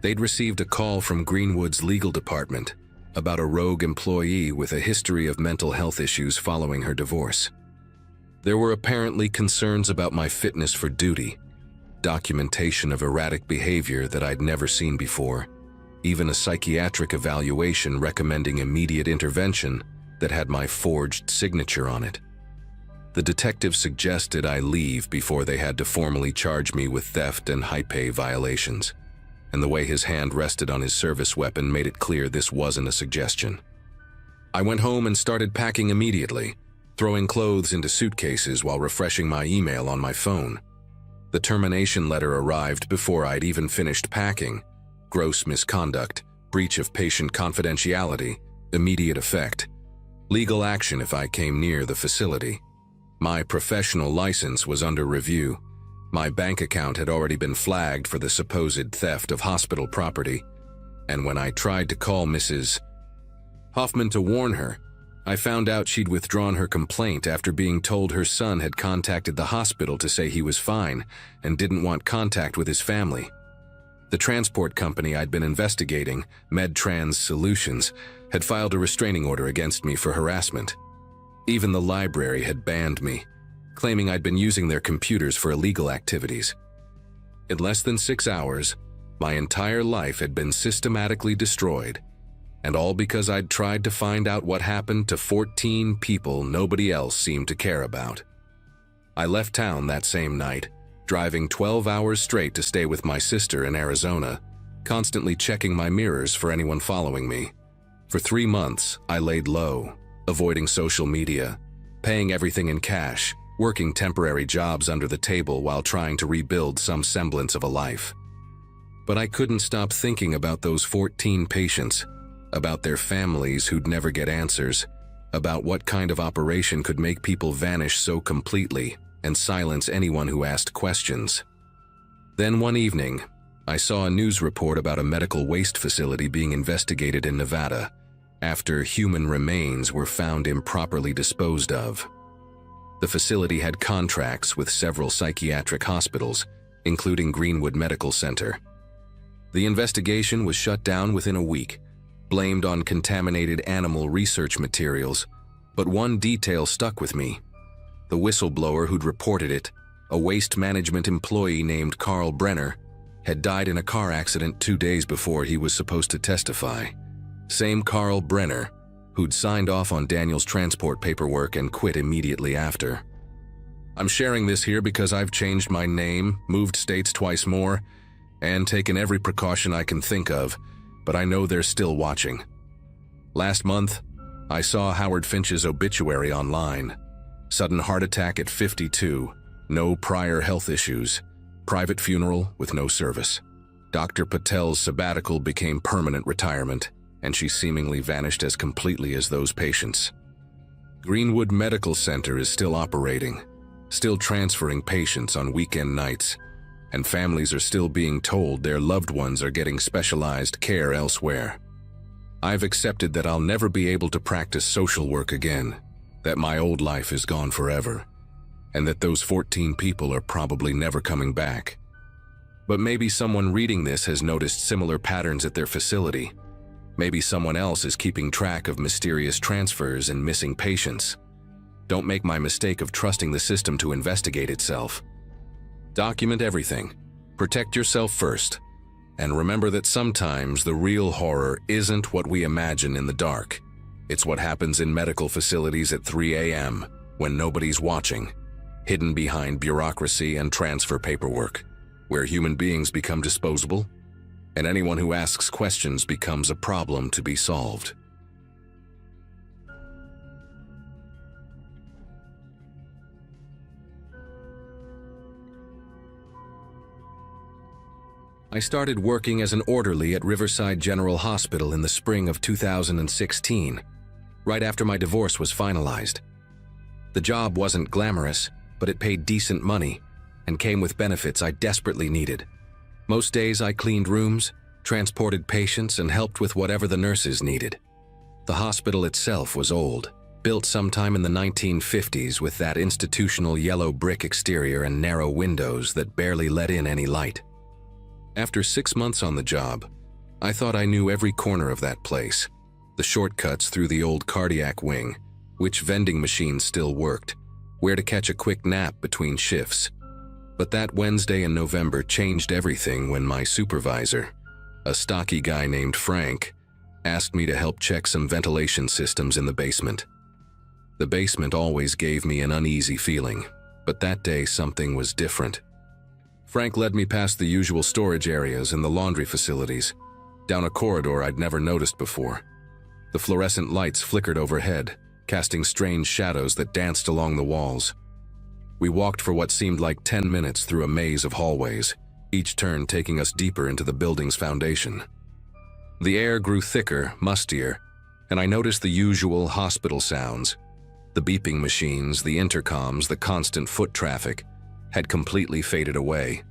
They'd received a call from Greenwood's legal department about a rogue employee with a history of mental health issues following her divorce. There were apparently concerns about my fitness for duty, documentation of erratic behavior that I'd never seen before, even a psychiatric evaluation recommending immediate intervention that had my forged signature on it. The detective suggested I leave before they had to formally charge me with theft and high pay violations, and the way his hand rested on his service weapon made it clear this wasn't a suggestion. I went home and started packing immediately, throwing clothes into suitcases while refreshing my email on my phone. The termination letter arrived before I'd even finished packing. Gross misconduct, breach of patient confidentiality, immediate effect. Legal action if I came near the facility. My professional license was under review. My bank account had already been flagged for the supposed theft of hospital property, and when I tried to call Mrs. Hoffman to warn her, I found out she'd withdrawn her complaint after being told her son had contacted the hospital to say he was fine and didn't want contact with his family. The transport company I'd been investigating, MedTrans Solutions, had filed a restraining order against me for harassment. Even the library had banned me, claiming I'd been using their computers for illegal activities. In less than 6 hours, my entire life had been systematically destroyed, and all because I'd tried to find out what happened to 14 people nobody else seemed to care about. I left town that same night, driving 12 hours straight to stay with my sister in Arizona, constantly checking my mirrors for anyone following me. For 3 months, I laid low, avoiding social media, paying everything in cash, working temporary jobs under the table while trying to rebuild some semblance of a life. But I couldn't stop thinking about those 14 patients, about their families who'd never get answers, about what kind of operation could make people vanish so completely and silence anyone who asked questions. Then one evening, I saw a news report about a medical waste facility being investigated in Nevada after human remains were found improperly disposed of. The facility had contracts with several psychiatric hospitals, including Greenwood Medical Center. The investigation was shut down within a week, blamed on contaminated animal research materials, but one detail stuck with me. The whistleblower who'd reported it, a waste management employee named Carl Brenner, had died in a car accident 2 days before he was supposed to testify. Same Carl Brenner, who'd signed off on Daniel's transport paperwork and quit immediately after. I'm sharing this here because I've changed my name, moved states twice more, and taken every precaution I can think of, but I know they're still watching. Last month, I saw Howard Finch's obituary online. Sudden heart attack at 52, no prior health issues, private funeral with no service. Dr. Patel's sabbatical became permanent retirement, and she seemingly vanished as completely as those patients. Greenwood Medical Center is still operating, still transferring patients on weekend nights, and families are still being told their loved ones are getting specialized care elsewhere. I've accepted that I'll never be able to practice social work again, that my old life is gone forever, and that those 14 people are probably never coming back. But maybe someone reading this has noticed similar patterns at their facility. Maybe someone else is keeping track of mysterious transfers and missing patients. Don't make my mistake of trusting the system to investigate itself. Document everything. Protect yourself first. And remember that sometimes the real horror isn't what we imagine in the dark. It's what happens in medical facilities at 3 a.m. when nobody's watching, hidden behind bureaucracy and transfer paperwork, where human beings become disposable, and anyone who asks questions becomes a problem to be solved. I started working as an orderly at Riverside General Hospital in the spring of 2016, right after my divorce was finalized. The job wasn't glamorous, but it paid decent money and came with benefits I desperately needed. Most days I cleaned rooms, transported patients, and helped with whatever the nurses needed. The hospital itself was old, built sometime in the 1950s with that institutional yellow brick exterior and narrow windows that barely let in any light. After 6 months on the job, I thought I knew every corner of that place, the shortcuts through the old cardiac wing, which vending machines still worked, where to catch a quick nap between shifts. But that Wednesday in November changed everything when my supervisor, a stocky guy named Frank, asked me to help check some ventilation systems in the basement. The basement always gave me an uneasy feeling, but that day something was different. Frank led me past the usual storage areas and the laundry facilities, down a corridor I'd never noticed before. The fluorescent lights flickered overhead, casting strange shadows that danced along the walls. We walked for what seemed like 10 minutes through a maze of hallways, each turn taking us deeper into the building's foundation. The air grew thicker, mustier, and I noticed the usual hospital sounds. The beeping machines, the intercoms, the constant foot traffic had completely faded away.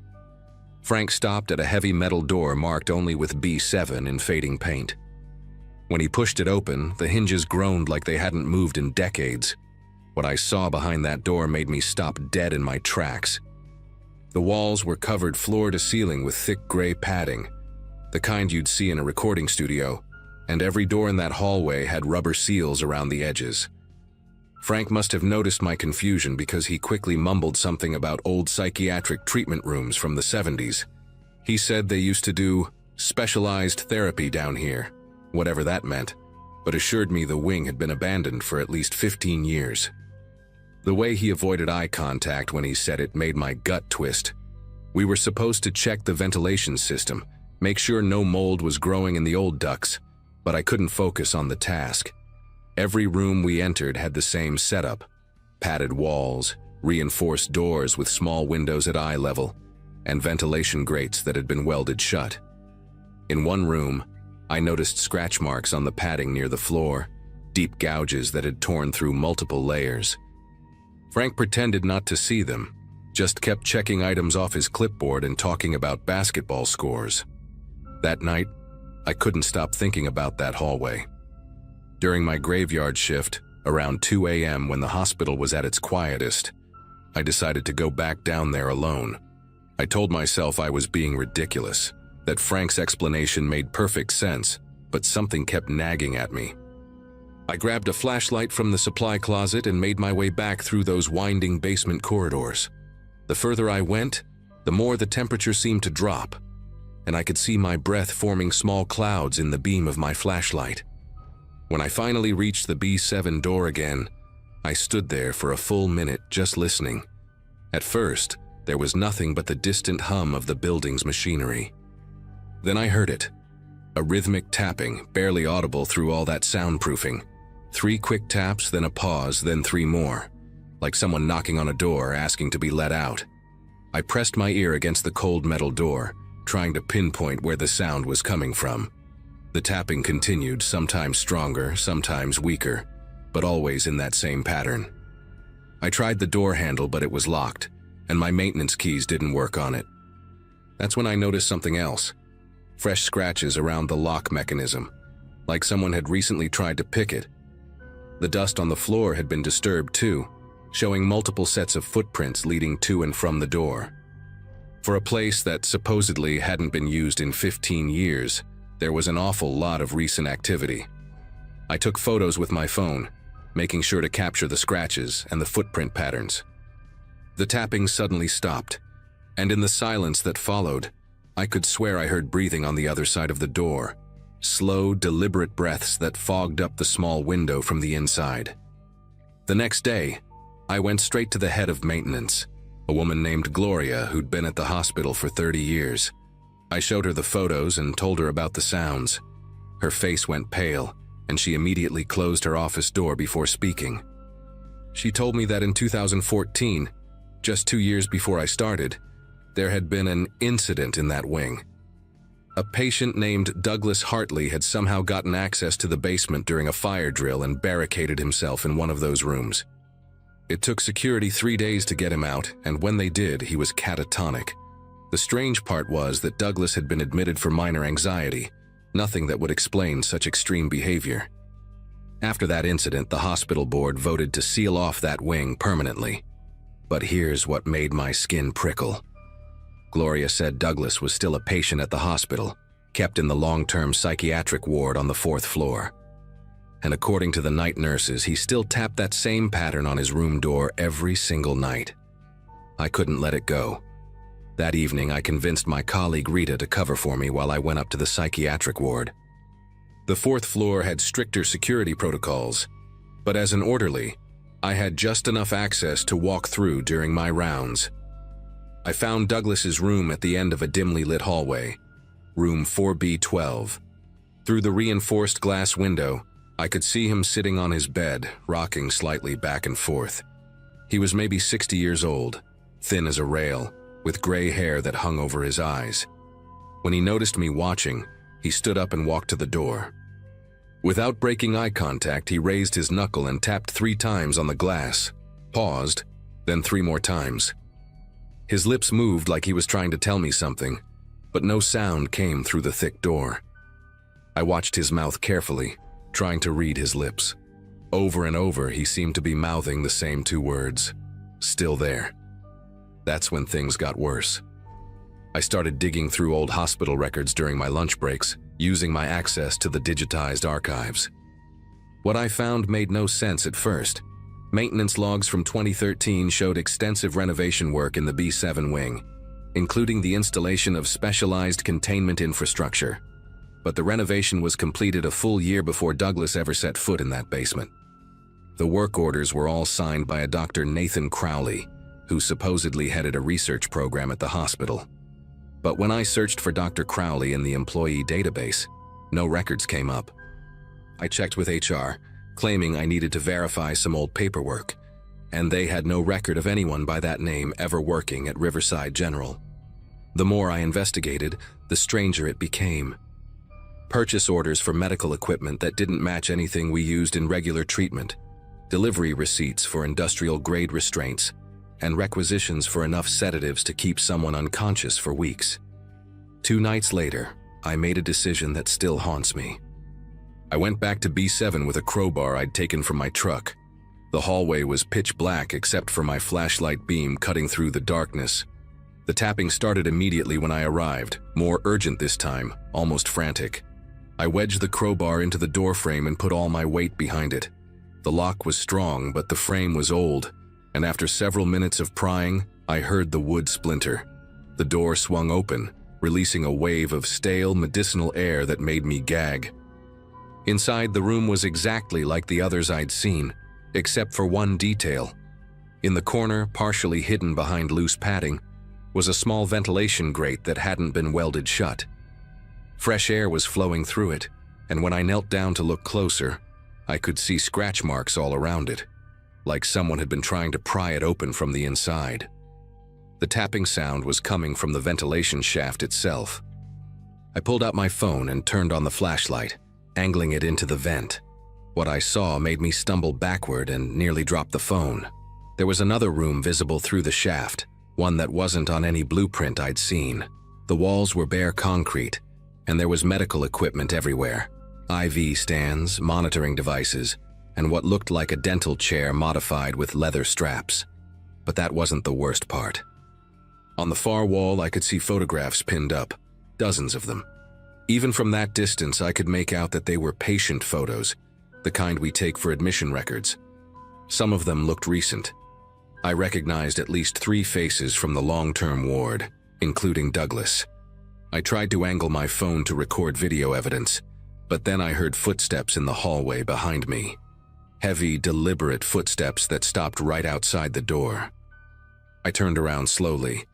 Frank stopped at a heavy metal door marked only with B7 in fading paint. When he pushed it open, the hinges groaned like they hadn't moved in decades. What I saw behind that door made me stop dead in my tracks. The walls were covered floor to ceiling with thick gray padding, the kind you'd see in a recording studio, and every door in that hallway had rubber seals around the edges. Frank must have noticed my confusion because he quickly mumbled something about old psychiatric treatment rooms from the 70s. He said they used to do specialized therapy down here, whatever that meant, but assured me the wing had been abandoned for at least 15 years. The way he avoided eye contact when he said it made my gut twist. We were supposed to check the ventilation system, make sure no mold was growing in the old ducts, but I couldn't focus on the task. Every room we entered had the same setup: padded walls, reinforced doors with small windows at eye level, and ventilation grates that had been welded shut. In one room, I noticed scratch marks on the padding near the floor, deep gouges that had torn through multiple layers. Frank pretended not to see them, just kept checking items off his clipboard and talking about basketball scores. That night, I couldn't stop thinking about that hallway. During my graveyard shift, around 2 a.m. when the hospital was at its quietest, I decided to go back down there alone. I told myself I was being ridiculous, that Frank's explanation made perfect sense, but something kept nagging at me. I grabbed a flashlight from the supply closet and made my way back through those winding basement corridors. The further I went, the more the temperature seemed to drop, and I could see my breath forming small clouds in the beam of my flashlight. When I finally reached the B7 door again, I stood there for a full minute just listening, At first, there was nothing but the distant hum of the building's machinery. Then I heard it. A rhythmic tapping, barely audible through all that soundproofing. 3 quick taps, then a pause, then 3 more. Like someone knocking on a door, asking to be let out. I pressed my ear against the cold metal door, trying to pinpoint where the sound was coming from. The tapping continued, sometimes stronger, sometimes weaker, but always in that same pattern. I tried the door handle, but it was locked, and my maintenance keys didn't work on it. That's when I noticed something else. Fresh scratches around the lock mechanism, like someone had recently tried to pick it. The dust on the floor had been disturbed too, showing multiple sets of footprints leading to and from the door. For a place that supposedly hadn't been used in 15 years, there was an awful lot of recent activity. I took photos with my phone, making sure to capture the scratches and the footprint patterns. The tapping suddenly stopped, and in the silence that followed, I could swear I heard breathing on the other side of the door, slow, deliberate breaths that fogged up the small window from the inside. The next day, I went straight to the head of maintenance, a woman named Gloria who'd been at the hospital for 30 years. I showed her the photos and told her about the sounds. Her face went pale, and she immediately closed her office door before speaking. She told me that in 2014, just 2 years before I started, there had been an incident in that wing. A patient named Douglas Hartley had somehow gotten access to the basement during a fire drill and barricaded himself in one of those rooms. It took security 3 days to get him out, and when they did, he was catatonic. The strange part was that Douglas had been admitted for minor anxiety, nothing that would explain such extreme behavior. After that incident, the hospital board voted to seal off that wing permanently. But here's what made my skin prickle. Gloria said Douglas was still a patient at the hospital, kept in the long-term psychiatric ward on the 4th floor. And according to the night nurses, he still tapped that same pattern on his room door every single night. I couldn't let it go. That evening, I convinced my colleague Rita to cover for me while I went up to the psychiatric ward. The 4th floor had stricter security protocols, but as an orderly, I had just enough access to walk through during my rounds. I found Douglas's room at the end of a dimly lit hallway, room 4B12. Through the reinforced glass window, I could see him sitting on his bed, rocking slightly back and forth. He was maybe 60 years old, thin as a rail, with gray hair that hung over his eyes. When he noticed me watching, he stood up and walked to the door. Without breaking eye contact, he raised his knuckle and tapped 3 times on the glass, paused, then 3 more times. His lips moved like he was trying to tell me something, but no sound came through the thick door. I watched his mouth carefully, trying to read his lips. Over and over, he seemed to be mouthing the same 2 words, "Still there." That's when things got worse. I started digging through old hospital records during my lunch breaks, using my access to the digitized archives. What I found made no sense at first. Maintenance logs from 2013 showed extensive renovation work in the B7 wing, including the installation of specialized containment infrastructure. But the renovation was completed a full year before Douglas ever set foot in that basement. The work orders were all signed by a Dr. Nathan Crowley, who supposedly headed a research program at the hospital. But when I searched for Dr. Crowley in the employee database, no records came up. I checked with HR, claiming I needed to verify some old paperwork, and they had no record of anyone by that name ever working at Riverside General. The more I investigated, the stranger it became. Purchase orders for medical equipment that didn't match anything we used in regular treatment, delivery receipts for industrial-grade restraints, and requisitions for enough sedatives to keep someone unconscious for weeks. 2 nights later, I made a decision that still haunts me. I went back to B7 with a crowbar I'd taken from my truck. The hallway was pitch black except for my flashlight beam cutting through the darkness. The tapping started immediately when I arrived, more urgent this time, almost frantic. I wedged the crowbar into the door frame and put all my weight behind it. The lock was strong, but the frame was old, and after several minutes of prying, I heard the wood splinter. The door swung open, releasing a wave of stale, medicinal air that made me gag. Inside, the room was exactly like the others I'd seen, except for one detail. In the corner, partially hidden behind loose padding, was a small ventilation grate that hadn't been welded shut. Fresh air was flowing through it, and when I knelt down to look closer, I could see scratch marks all around it, like someone had been trying to pry it open from the inside. The tapping sound was coming from the ventilation shaft itself. I pulled out my phone and turned on the flashlight, angling it into the vent. What I saw made me stumble backward and nearly drop the phone. There was another room visible through the shaft, one that wasn't on any blueprint I'd seen. The walls were bare concrete, and there was medical equipment everywhere. IV stands, monitoring devices, and what looked like a dental chair modified with leather straps. But that wasn't the worst part. On the far wall, I could see photographs pinned up, dozens of them. Even from that distance, I could make out that they were patient photos, the kind we take for admission records. Some of them looked recent. I recognized at least 3 faces from the long-term ward, including Douglas. I tried to angle my phone to record video evidence, but then I heard footsteps in the hallway behind me. Heavy, deliberate footsteps that stopped right outside the door. I turned around slowly,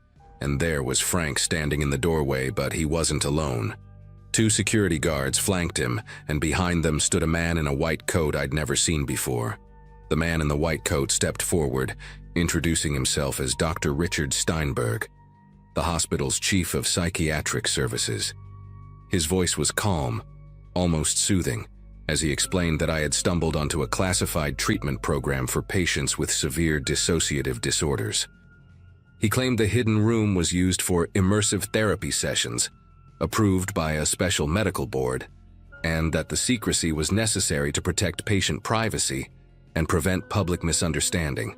and there was Frank standing in the doorway, but he wasn't alone. 2 security guards flanked him, and behind them stood a man in a white coat I'd never seen before. The man in the white coat stepped forward, introducing himself as Dr. Richard Steinberg, the hospital's chief of psychiatric services. His voice was calm, almost soothing, as he explained that I had stumbled onto a classified treatment program for patients with severe dissociative disorders. He claimed the hidden room was used for immersive therapy sessions, approved by a special medical board, and that the secrecy was necessary to protect patient privacy and prevent public misunderstanding.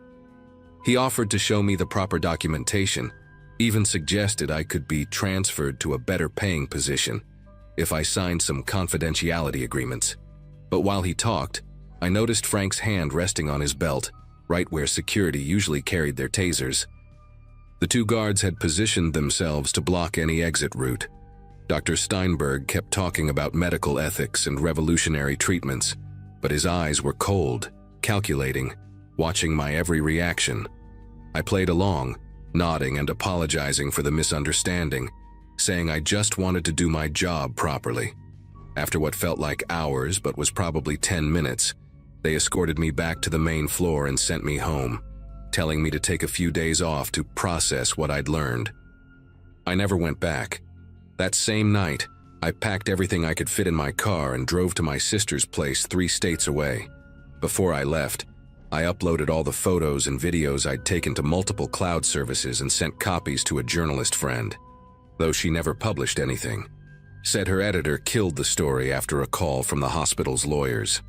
He offered to show me the proper documentation, even suggested I could be transferred to a better paying position if I signed some confidentiality agreements. But while he talked, I noticed Frank's hand resting on his belt, right where security usually carried their tasers. The 2 guards had positioned themselves to block any exit route. Dr. Steinberg kept talking about medical ethics and revolutionary treatments, but his eyes were cold, calculating, watching my every reaction. I played along, nodding and apologizing for the misunderstanding, saying I just wanted to do my job properly. After what felt like hours but was probably 10 minutes, they escorted me back to the main floor and sent me home, telling me to take a few days off to process what I'd learned. I never went back. That same night, I packed everything I could fit in my car and drove to my sister's place 3 states away. Before I left, I uploaded all the photos and videos I'd taken to multiple cloud services and sent copies to a journalist friend, though she never published anything. Said her editor killed the story after a call from the hospital's lawyers.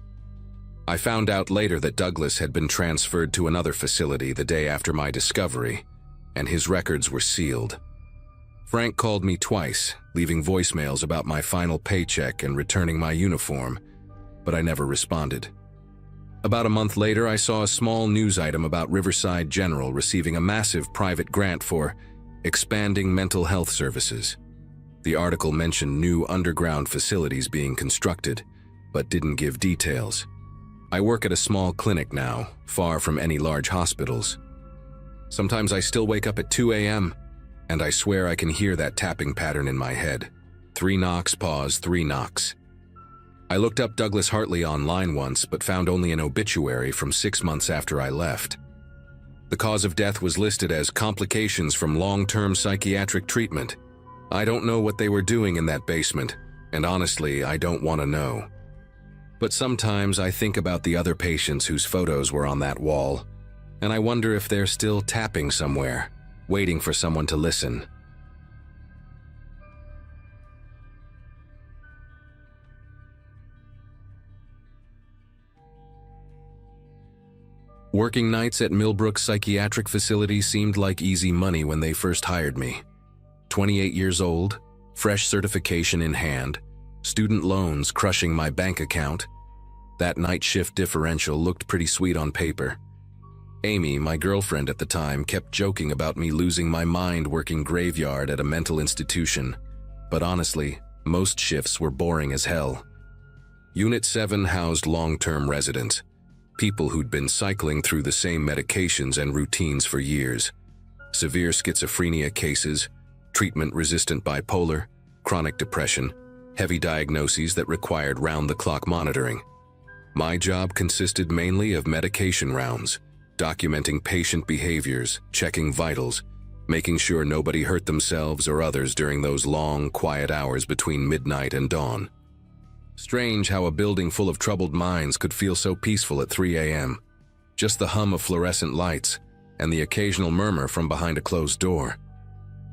I found out later that Douglas had been transferred to another facility the day after my discovery, and his records were sealed. Frank called me twice, leaving voicemails about my final paycheck and returning my uniform, but I never responded. About a month later, I saw a small news item about Riverside General receiving a massive private grant for expanding mental health services. The article mentioned new underground facilities being constructed, but didn't give details. I work at a small clinic now, far from any large hospitals. Sometimes I still wake up at 2 a.m., and I swear I can hear that tapping pattern in my head. 3 knocks, pause, 3 knocks. I looked up Douglas Hartley online once, but found only an obituary from 6 months after I left. The cause of death was listed as complications from long-term psychiatric treatment. I don't know what they were doing in that basement, and honestly, I don't want to know. But sometimes I think about the other patients whose photos were on that wall, and I wonder if they're still tapping somewhere, waiting for someone to listen. Working nights at Millbrook Psychiatric Facility seemed like easy money when they first hired me. 28 years old, fresh certification in hand, student loans crushing my bank account. That night shift differential looked pretty sweet on paper. Amy, my girlfriend at the time, kept joking about me losing my mind working graveyard at a mental institution, but honestly, most shifts were boring as hell. Unit 7 housed long-term residents, People who'd been cycling through the same medications and routines for years. Severe schizophrenia cases, treatment-resistant bipolar, chronic depression, heavy diagnoses that required round-the-clock monitoring. My job consisted mainly of medication rounds, documenting patient behaviors, checking vitals, making sure nobody hurt themselves or others during those long, quiet hours between midnight and dawn. Strange how a building full of troubled minds could feel so peaceful at 3 a.m. Just the hum of fluorescent lights and the occasional murmur from behind a closed door.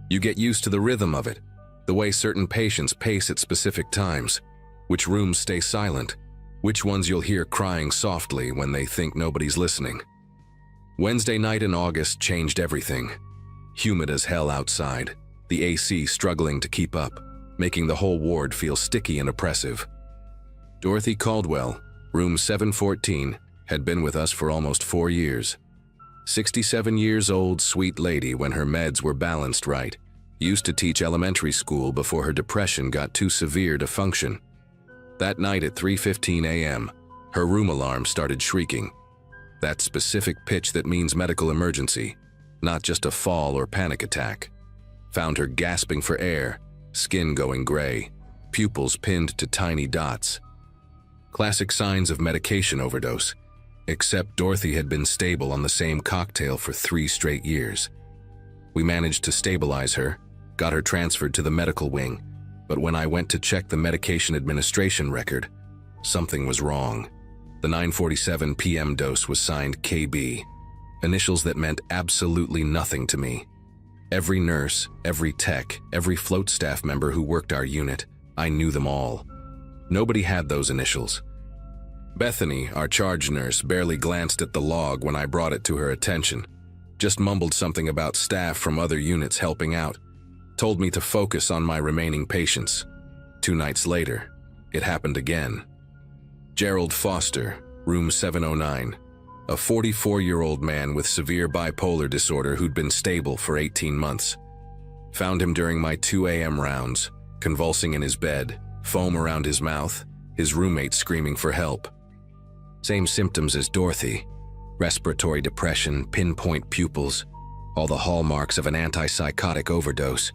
You get used to the rhythm of it, the way certain patients pace at specific times, which rooms stay silent, which ones you'll hear crying softly when they think nobody's listening. Wednesday night in August changed everything. Humid as hell outside, the AC struggling to keep up, making the whole ward feel sticky and oppressive. Dorothy Caldwell, room 714, had been with us for almost 4 years. 67 years old, sweet lady when her meds were balanced right. Used to teach elementary school before her depression got too severe to function. That night at 3:15 a.m., her room alarm started shrieking. That specific pitch that means medical emergency, not just a fall or panic attack. Found her gasping for air, skin going gray, pupils pinned to tiny dots. Classic signs of medication overdose, except Dorothy had been stable on the same cocktail for 3 straight years. We managed to stabilize her, got her transferred to the medical wing, but when I went to check the medication administration record, something was wrong. The 9:47 p.m. dose was signed KB, initials that meant absolutely nothing to me. Every nurse, every tech, every float staff member who worked our unit, I knew them all. Nobody had those initials. Bethany, our charge nurse, barely glanced at the log when I brought it to her attention, just mumbled something about staff from other units helping out, told me to focus on my remaining patients. 2 nights later, it happened again. Gerald Foster, room 709, a 44-year-old man with severe bipolar disorder who'd been stable for 18 months. Found him during my 2 a.m. rounds, convulsing in his bed, foam around his mouth, his roommate screaming for help. Same symptoms as Dorothy: respiratory depression, pinpoint pupils, all the hallmarks of an antipsychotic overdose.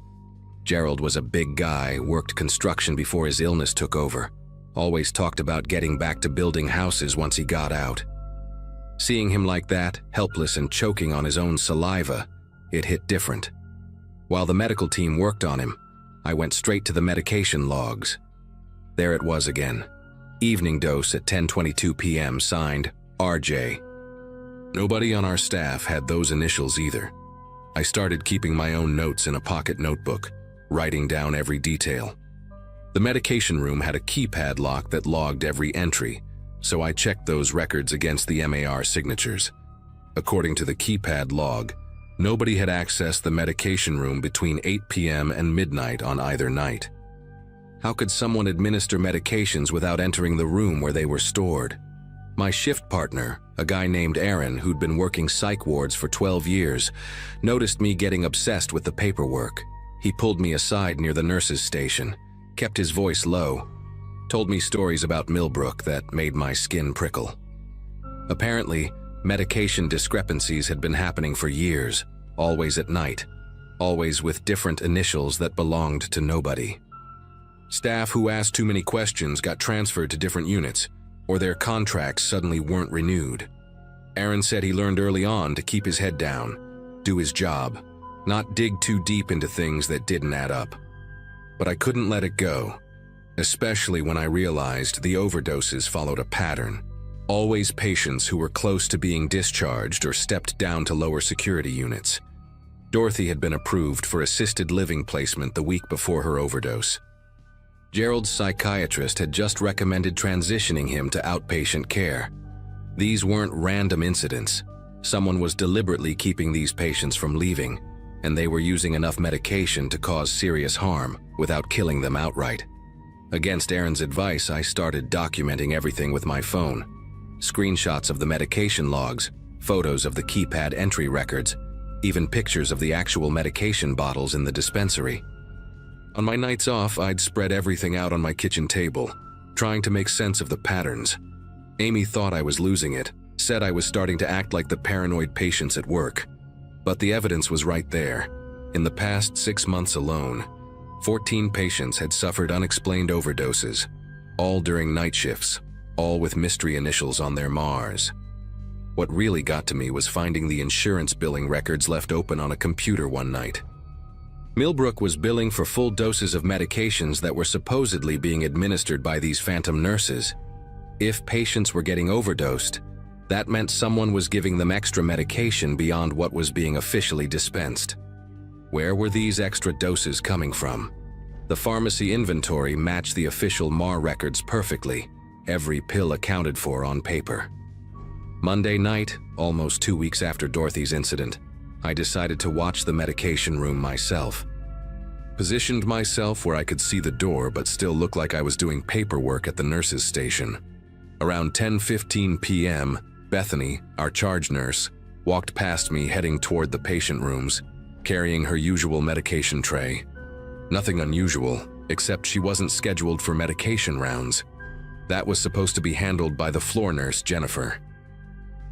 Gerald was a big guy, worked construction before his illness took over, always talked about getting back to building houses once he got out. Seeing him like that, helpless and choking on his own saliva, it hit different. While the medical team worked on him, I went straight to the medication logs. There it was again. Evening dose at 10:22 p.m. signed RJ. Nobody on our staff had those initials either. I started keeping my own notes in a pocket notebook, writing down every detail. The medication room had a keypad lock that logged every entry, so I checked those records against the MAR signatures. According to the keypad log, nobody had accessed the medication room between 8 p.m. and midnight on either night. How could someone administer medications without entering the room where they were stored? My shift partner, a guy named Aaron who'd been working psych wards for 12 years, noticed me getting obsessed with the paperwork. He pulled me aside near the nurse's station, kept his voice low, told me stories about Millbrook that made my skin prickle. Apparently, medication discrepancies had been happening for years, always at night, always with different initials that belonged to nobody. Staff who asked too many questions got transferred to different units, or their contracts suddenly weren't renewed. Aaron said he learned early on to keep his head down, do his job, not dig too deep into things that didn't add up. But I couldn't let it go, especially when I realized the overdoses followed a pattern. Always patients who were close to being discharged or stepped down to lower security units. Dorothy had been approved for assisted living placement the week before her overdose. Gerald's psychiatrist had just recommended transitioning him to outpatient care. These weren't random incidents. Someone was deliberately keeping these patients from leaving, and they were using enough medication to cause serious harm without killing them outright. Against Aaron's advice, I started documenting everything with my phone. Screenshots of the medication logs, photos of the keypad entry records, even pictures of the actual medication bottles in the dispensary. On my nights off, I'd spread everything out on my kitchen table, trying to make sense of the patterns. Amy thought I was losing it, Said I was starting to act like the paranoid patients at work. But the evidence was right there. In the past 6 months alone, 14 patients had suffered unexplained overdoses, all during night shifts, all with mystery initials on their MARs. What really got to me was finding the insurance billing records left open on a computer one night. Millbrook was billing for full doses of medications that were supposedly being administered by these phantom nurses. If patients were getting overdosed, that meant someone was giving them extra medication beyond what was being officially dispensed. Where were these extra doses coming from? The pharmacy inventory matched the official MAR records perfectly, every pill accounted for on paper. Monday night, almost 2 weeks after Dorothy's incident, I decided to watch the medication room myself. Positioned myself where I could see the door but still look like I was doing paperwork at the nurse's station. Around 10:15 p.m., Bethany, our charge nurse, walked past me heading toward the patient rooms, carrying her usual medication tray. Nothing unusual, except she wasn't scheduled for medication rounds. That was supposed to be handled by the floor nurse, Jennifer.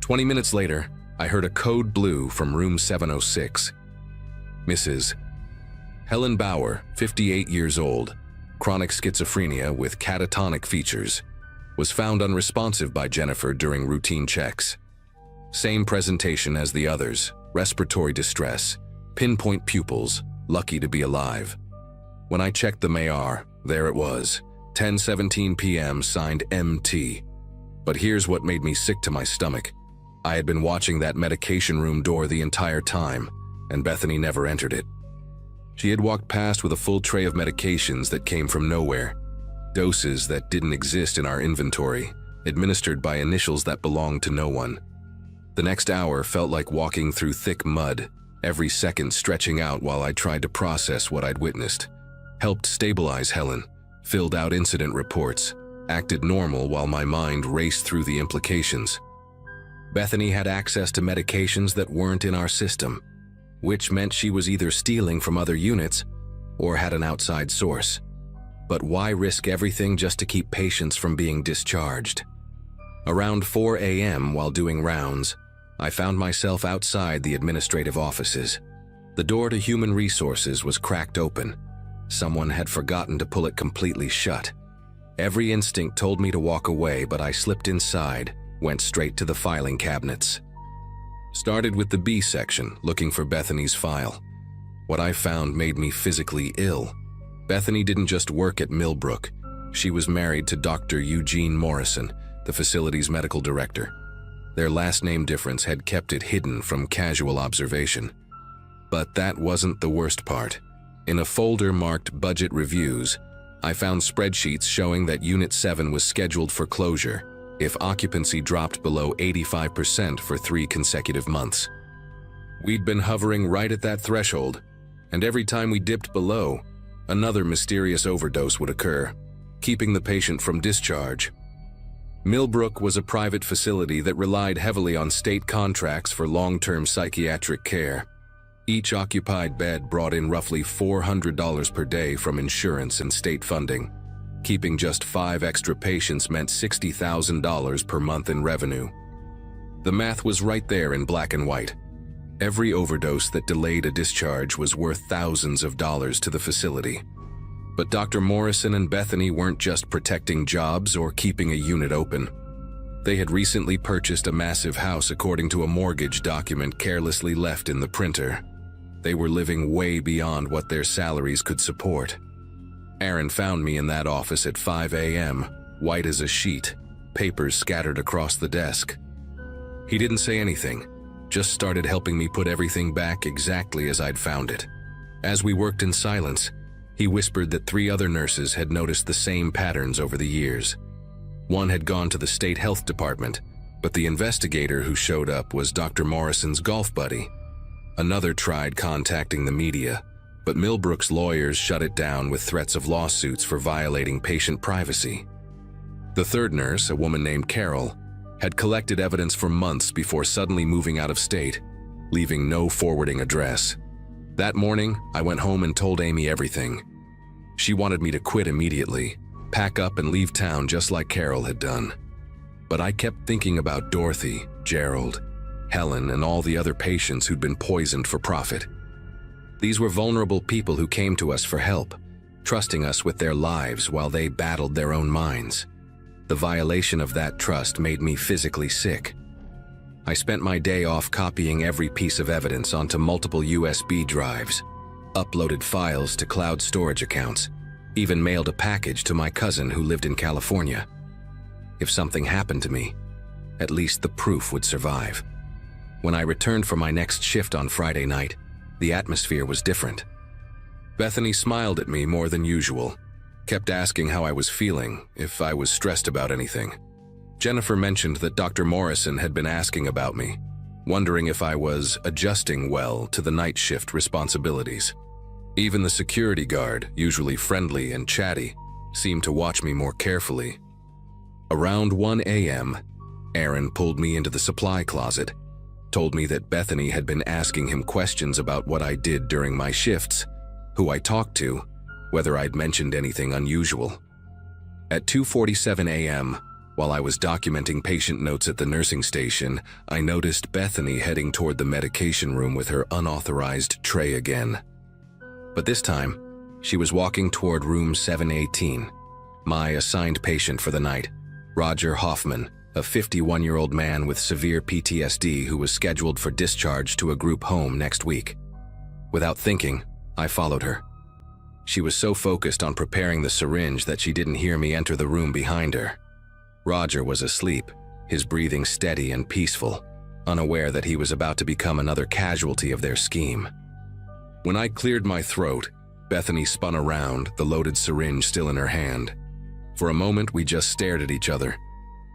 20 minutes later, I heard a code blue from room 706. Mrs. Helen Bauer, 58 years old, chronic schizophrenia with catatonic features, was found unresponsive by Jennifer during routine checks. Same presentation as the others, respiratory distress, pinpoint pupils, lucky to be alive. When I checked the MAR, there it was, 10:17 p.m. signed MT. But here's what made me sick to my stomach. I had been watching that medication room door the entire time, and Bethany never entered it. She had walked past with a full tray of medications that came from nowhere, doses that didn't exist in our inventory, administered by initials that belonged to no one. The next hour felt like walking through thick mud, every second stretching out while I tried to process what I'd witnessed, helped stabilize Helen, filled out incident reports, acted normal while my mind raced through the implications. Bethany had access to medications that weren't in our system, which meant she was either stealing from other units or had an outside source. But why risk everything just to keep patients from being discharged? Around 4 a.m. while doing rounds, I found myself outside the administrative offices. The door to human resources was cracked open. Someone had forgotten to pull it completely shut. Every instinct told me to walk away, but I slipped inside, went straight to the filing cabinets. Started with the B section, looking for Bethany's file. What I found made me physically ill. Bethany didn't just work at Millbrook. She was married to Dr. Eugene Morrison, the facility's medical director. Their last name difference had kept it hidden from casual observation. But that wasn't the worst part. In a folder marked Budget Reviews, I found spreadsheets showing that Unit 7 was scheduled for closure if occupancy dropped below 85% for 3 consecutive months. We'd been hovering right at that threshold, and every time we dipped below, another mysterious overdose would occur, keeping the patient from discharge. Millbrook was a private facility that relied heavily on state contracts for long-term psychiatric care. Each occupied bed brought in roughly $400 per day from insurance and state funding. Keeping just 5 extra patients meant $60,000 per month in revenue. The math was right there in black and white. Every overdose that delayed a discharge was worth thousands of dollars to the facility. But Dr. Morrison and Bethany weren't just protecting jobs or keeping a unit open. They had recently purchased a massive house according to a mortgage document carelessly left in the printer. They were living way beyond what their salaries could support. Aaron found me in that office at 5 a.m., white as a sheet, papers scattered across the desk. He didn't say anything, just started helping me put everything back exactly as I'd found it. As we worked in silence, he whispered that 3 other nurses had noticed the same patterns over the years. One had gone to the state health department, but the investigator who showed up was Dr. Morrison's golf buddy. Another tried contacting the media, but Millbrook's lawyers shut it down with threats of lawsuits for violating patient privacy. The third nurse, a woman named Carol, had collected evidence for months before suddenly moving out of state, leaving no forwarding address. That morning, I went home and told Amy everything. She wanted me to quit immediately, pack up and leave town just like Carol had done. But I kept thinking about Dorothy, Gerald, Helen, and all the other patients who'd been poisoned for profit. These were vulnerable people who came to us for help, trusting us with their lives while they battled their own minds. The violation of that trust made me physically sick. I spent my day off copying every piece of evidence onto multiple USB drives, uploaded files to cloud storage accounts, even mailed a package to my cousin who lived in California. If something happened to me, at least the proof would survive. When I returned for my next shift on Friday night, the atmosphere was different. Bethany smiled at me more than usual, kept asking how I was feeling, if I was stressed about anything. Jennifer mentioned that Dr. Morrison had been asking about me, wondering if I was adjusting well to the night shift responsibilities. Even the security guard, usually friendly and chatty, seemed to watch me more carefully. Around 1 a.m., Aaron pulled me into the supply closet, told me that Bethany had been asking him questions about what I did during my shifts, who I talked to, whether I'd mentioned anything unusual. At 2:47 a.m., while I was documenting patient notes at the nursing station, I noticed Bethany heading toward the medication room with her unauthorized tray again. But this time, she was walking toward room 718. My assigned patient for the night, Roger Hoffman, a 51-year-old man with severe PTSD who was scheduled for discharge to a group home next week. Without thinking, I followed her. She was so focused on preparing the syringe that she didn't hear me enter the room behind her. Roger was asleep, his breathing steady and peaceful, unaware that he was about to become another casualty of their scheme. When I cleared my throat, Bethany spun around, the loaded syringe still in her hand. For a moment, we just stared at each other.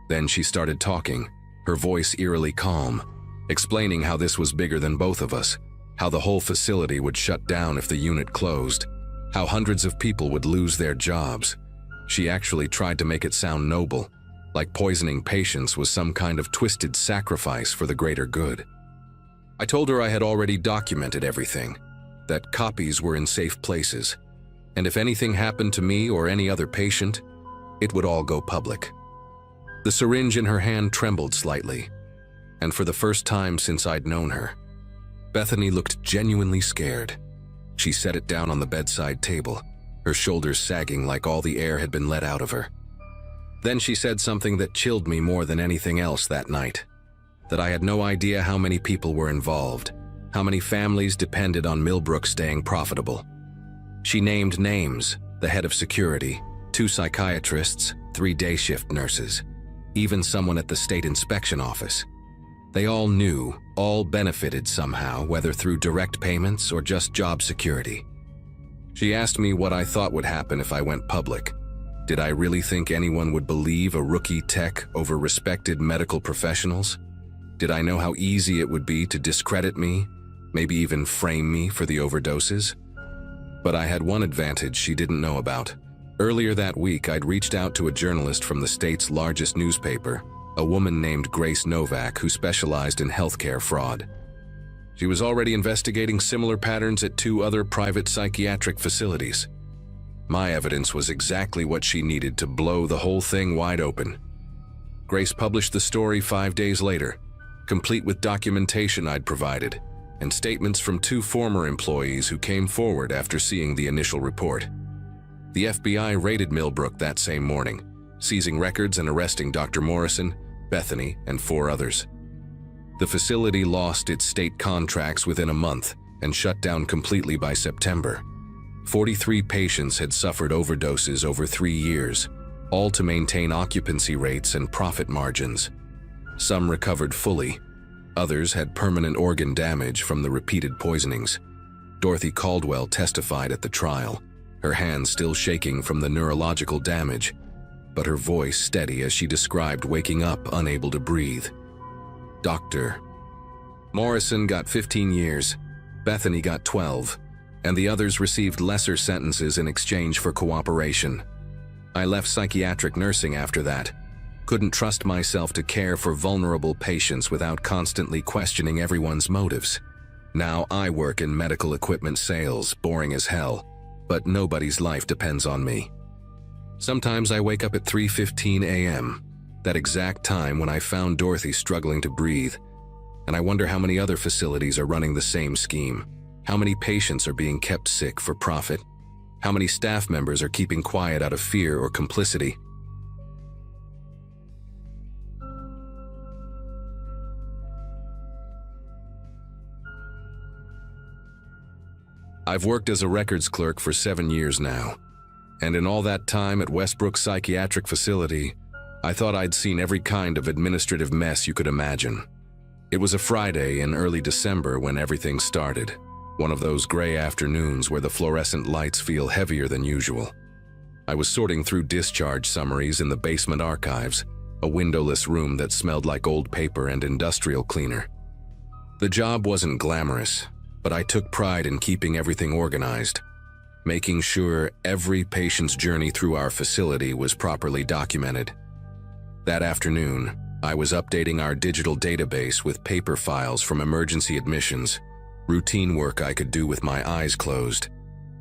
Then she started talking, her voice eerily calm, explaining how this was bigger than both of us, how the whole facility would shut down if the unit closed, how hundreds of people would lose their jobs. She actually tried to make it sound noble, like poisoning patients was some kind of twisted sacrifice for the greater good. I told her I had already documented everything, that copies were in safe places, and if anything happened to me or any other patient, it would all go public. The syringe in her hand trembled slightly, and for the first time since I'd known her, Bethany looked genuinely scared. She set it down on the bedside table, her shoulders sagging like all the air had been let out of her. Then she said something that chilled me more than anything else that night, that I had no idea how many people were involved, how many families depended on Millbrook staying profitable. She named names, the head of security, 2 psychiatrists, 3 day shift nurses, even someone at the state inspection office. They all knew, all benefited somehow, whether through direct payments or just job security. She asked me what I thought would happen if I went public. Did I really think anyone would believe a rookie tech over respected medical professionals? Did I know how easy it would be to discredit me, maybe even frame me for the overdoses? But I had one advantage she didn't know about. Earlier that week, I'd reached out to a journalist from the state's largest newspaper, a woman named Grace Novak who specialized in healthcare fraud. She was already investigating similar patterns at 2 other private psychiatric facilities. My evidence was exactly what she needed to blow the whole thing wide open. Grace published the story 5 days later, complete with documentation I'd provided, and statements from 2 former employees who came forward after seeing the initial report. The FBI raided Millbrook that same morning, seizing records and arresting Dr. Morrison, Bethany, and 4 others. The facility lost its state contracts within a month and shut down completely by September. 43 patients had suffered overdoses over 3 years, all to maintain occupancy rates and profit margins. Some recovered fully. Others had permanent organ damage from the repeated poisonings. Dorothy Caldwell testified at the trial, her hands still shaking from the neurological damage, but her voice steady as she described waking up unable to breathe. Dr. Morrison got 15 years, Bethany got 12, and the others received lesser sentences in exchange for cooperation. I left psychiatric nursing after that. Couldn't trust myself to care for vulnerable patients without constantly questioning everyone's motives. Now I work in medical equipment sales, boring as hell, but nobody's life depends on me. Sometimes I wake up at 3:15 a.m., That exact time when I found Dorothy struggling to breathe. And I wonder how many other facilities are running the same scheme. How many patients are being kept sick for profit? How many staff members are keeping quiet out of fear or complicity? I've worked as a records clerk for 7 years now, and in all that time at Westbrook Psychiatric Facility, I thought I'd seen every kind of administrative mess you could imagine. It was a Friday in early December when everything started, one of those gray afternoons where the fluorescent lights feel heavier than usual. I was sorting through discharge summaries in the basement archives, a windowless room that smelled like old paper and industrial cleaner. The job wasn't glamorous, but I took pride in keeping everything organized, making sure every patient's journey through our facility was properly documented. That afternoon, I was updating our digital database with paper files from emergency admissions, routine work I could do with my eyes closed.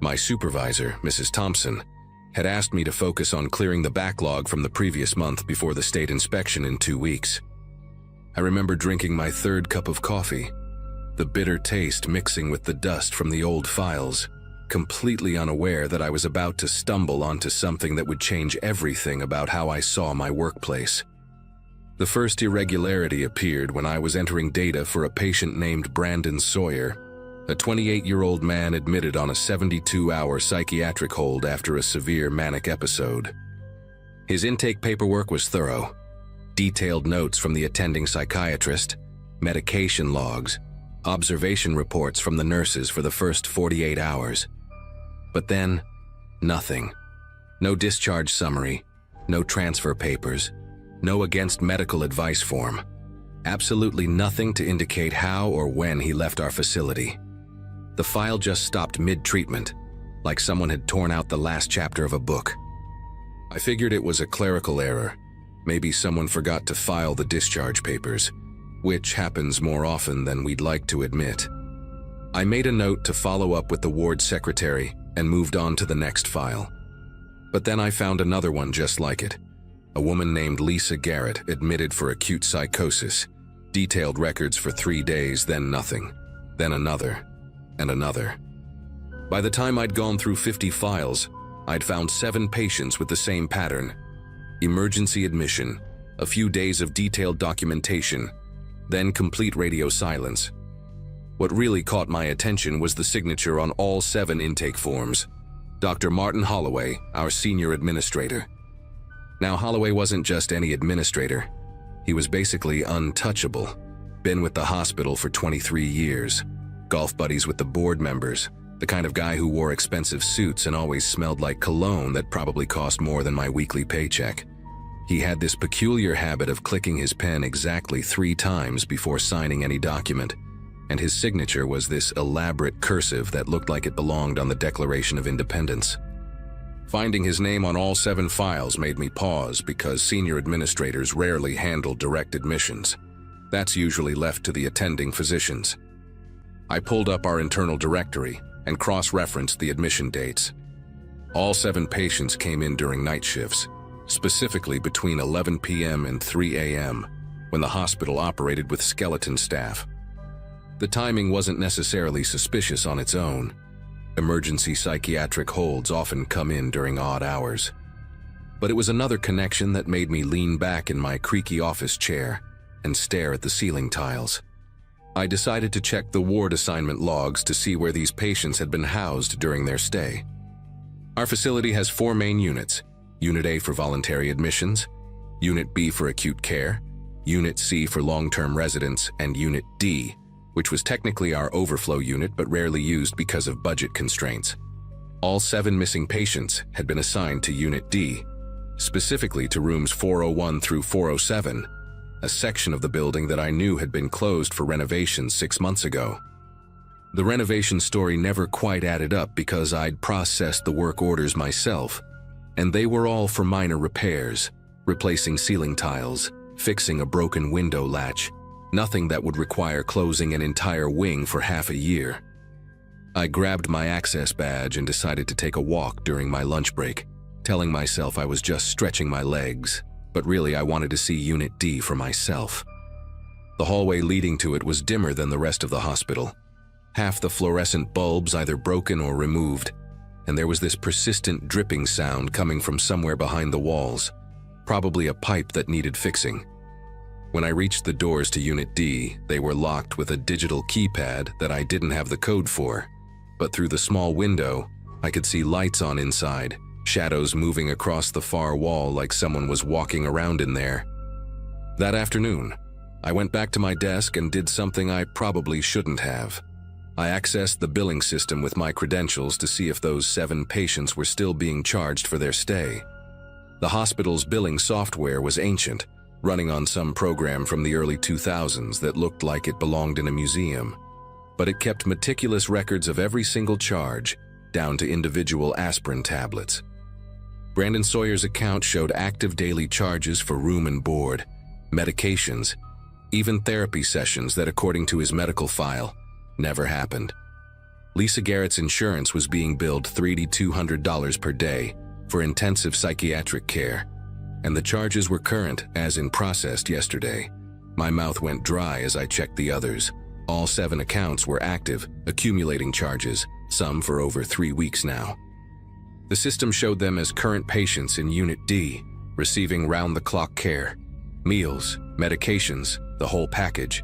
My supervisor, Mrs. Thompson, had asked me to focus on clearing the backlog from the previous month before the state inspection in 2 weeks. I remember drinking my third cup of coffee, the bitter taste mixing with the dust from the old files, completely unaware that I was about to stumble onto something that would change everything about how I saw my workplace. The first irregularity appeared when I was entering data for a patient named Brandon Sawyer, a 28-year-old man admitted on a 72-hour psychiatric hold after a severe manic episode. His intake paperwork was thorough. Detailed notes from the attending psychiatrist, medication logs, observation reports from the nurses for the first 48 hours. But then, nothing. No discharge summary, no transfer papers, no against medical advice form. Absolutely nothing to indicate how or when he left our facility. The file just stopped mid-treatment, like someone had torn out the last chapter of a book. I figured it was a clerical error. Maybe someone forgot to file the discharge papers, which happens more often than we'd like to admit. I made a note to follow up with the ward secretary and moved on to the next file. But then I found another one just like it. A woman named Lisa Garrett admitted for acute psychosis, detailed records for 3 days, then nothing, then another, and another. By the time I'd gone through 50 files, I'd found 7 patients with the same pattern: emergency admission, a few days of detailed documentation, then complete radio silence. What really caught my attention was the signature on all 7 intake forms: Dr. Martin Holloway, our senior administrator. Now, Holloway wasn't just any administrator. He was basically untouchable. Been with the hospital for 23 years. Golf buddies with the board members. The kind of guy who wore expensive suits and always smelled like cologne that probably cost more than my weekly paycheck. He had this peculiar habit of clicking his pen exactly 3 times before signing any document, and his signature was this elaborate cursive that looked like it belonged on the Declaration of Independence. Finding his name on all 7 files made me pause because senior administrators rarely handle direct admissions. That's usually left to the attending physicians. I pulled up our internal directory and cross-referenced the admission dates. All 7 patients came in during night shifts, specifically between 11 p.m. and 3 a.m., when the hospital operated with skeleton staff. The timing wasn't necessarily suspicious on its own. Emergency psychiatric holds often come in during odd hours. But it was another connection that made me lean back in my creaky office chair and stare at the ceiling tiles. I decided to check the ward assignment logs to see where these patients had been housed during their stay. Our facility has 4 main units: Unit A for voluntary admissions, Unit B for acute care, Unit C for long-term residents, and Unit D, which was technically our overflow unit but rarely used because of budget constraints. All 7 missing patients had been assigned to Unit D, specifically to rooms 401 through 407, a section of the building that I knew had been closed for renovations 6 months ago. The renovation story never quite added up because I'd processed the work orders myself, and they were all for minor repairs, replacing ceiling tiles, fixing a broken window latch, nothing that would require closing an entire wing for half a year. I grabbed my access badge and decided to take a walk during my lunch break, telling myself I was just stretching my legs, but really I wanted to see Unit D for myself. The hallway leading to it was dimmer than the rest of the hospital. Half the fluorescent bulbs either broken or removed, and there was this persistent dripping sound coming from somewhere behind the walls, probably a pipe that needed fixing. When I reached the doors to Unit D, they were locked with a digital keypad that I didn't have the code for, but through the small window, I could see lights on inside, shadows moving across the far wall like someone was walking around in there. That afternoon, I went back to my desk and did something I probably shouldn't have. I accessed the billing system with my credentials to see if those 7 patients were still being charged for their stay. The hospital's billing software was ancient, running on some program from the early 2000s that looked like it belonged in a museum. But it kept meticulous records of every single charge, down to individual aspirin tablets. Brandon Sawyer's account showed active daily charges for room and board, medications, even therapy sessions that, according to his medical file, never happened. Lisa Garrett's insurance was being billed $3,200 per day for intensive psychiatric care, and the charges were current, as in processed yesterday. My mouth went dry as I checked the others. All 7 accounts were active, accumulating charges, some for over 3 weeks now. The system showed them as current patients in Unit D, receiving round-the-clock care, meals, medications, the whole package.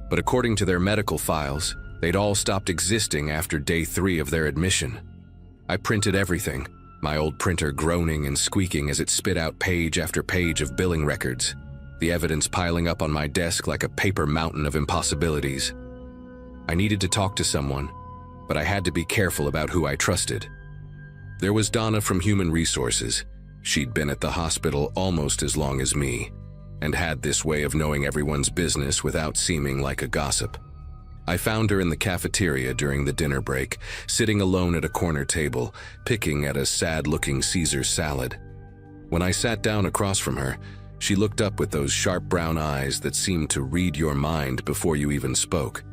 But according to their medical files, they'd all stopped existing after day 3 of their admission. I printed everything, my old printer groaning and squeaking as it spit out page after page of billing records, the evidence piling up on my desk like a paper mountain of impossibilities. I needed to talk to someone, but I had to be careful about who I trusted. There was Donna from Human Resources. She'd been at the hospital almost as long as me, and had this way of knowing everyone's business without seeming like a gossip. I found her in the cafeteria during the dinner break, sitting alone at a corner table, picking at a sad-looking Caesar salad. When I sat down across from her, she looked up with those sharp brown eyes that seemed to read your mind before you even spoke.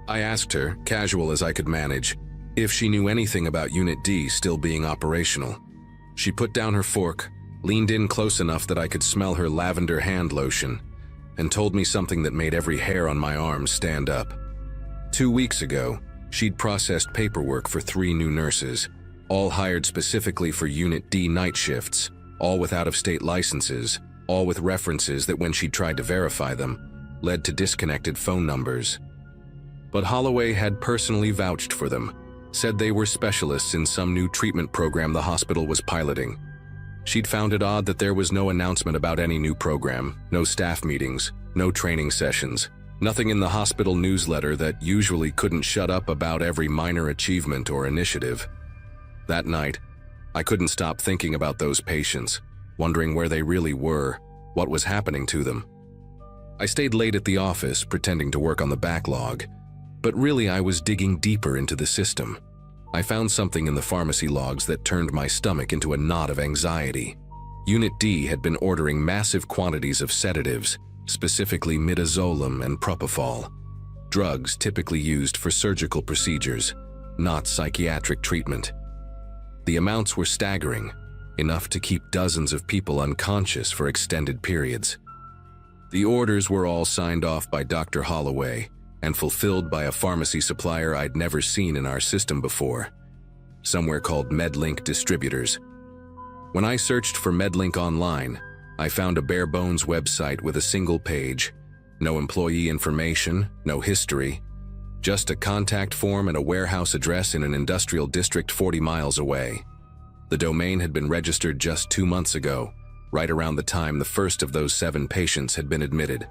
I asked her, casual as I could manage, if she knew anything about Unit D still being operational. She put down her fork, leaned in close enough that I could smell her lavender hand lotion, and told me something that made every hair on my arm stand up. 2 weeks ago, she'd processed paperwork for 3 new nurses, all hired specifically for Unit D night shifts, all with out-of-state licenses, all with references that when she tried to verify them, led to disconnected phone numbers. But Holloway had personally vouched for them, said they were specialists in some new treatment program the hospital was piloting. She'd found it odd that there was no announcement about any new program, no staff meetings, no training sessions, nothing in the hospital newsletter that usually couldn't shut up about every minor achievement or initiative. That night, I couldn't stop thinking about those patients, wondering where they really were, what was happening to them. I stayed late at the office, pretending to work on the backlog, but really I was digging deeper into the system. I found something in the pharmacy logs that turned my stomach into a knot of anxiety. Unit D had been ordering massive quantities of sedatives, specifically midazolam and propofol, drugs typically used for surgical procedures, not psychiatric treatment. The amounts were staggering, enough to keep dozens of people unconscious for extended periods. The orders were all signed off by Dr. Holloway and fulfilled by a pharmacy supplier I'd never seen in our system before, somewhere called MedLink Distributors. When I searched for MedLink online, I found a bare-bones website with a single page, no employee information, no history, just a contact form and a warehouse address in an industrial district 40 miles away. The domain had been registered just 2 months ago, right around the time the first of those 7 patients had been admitted.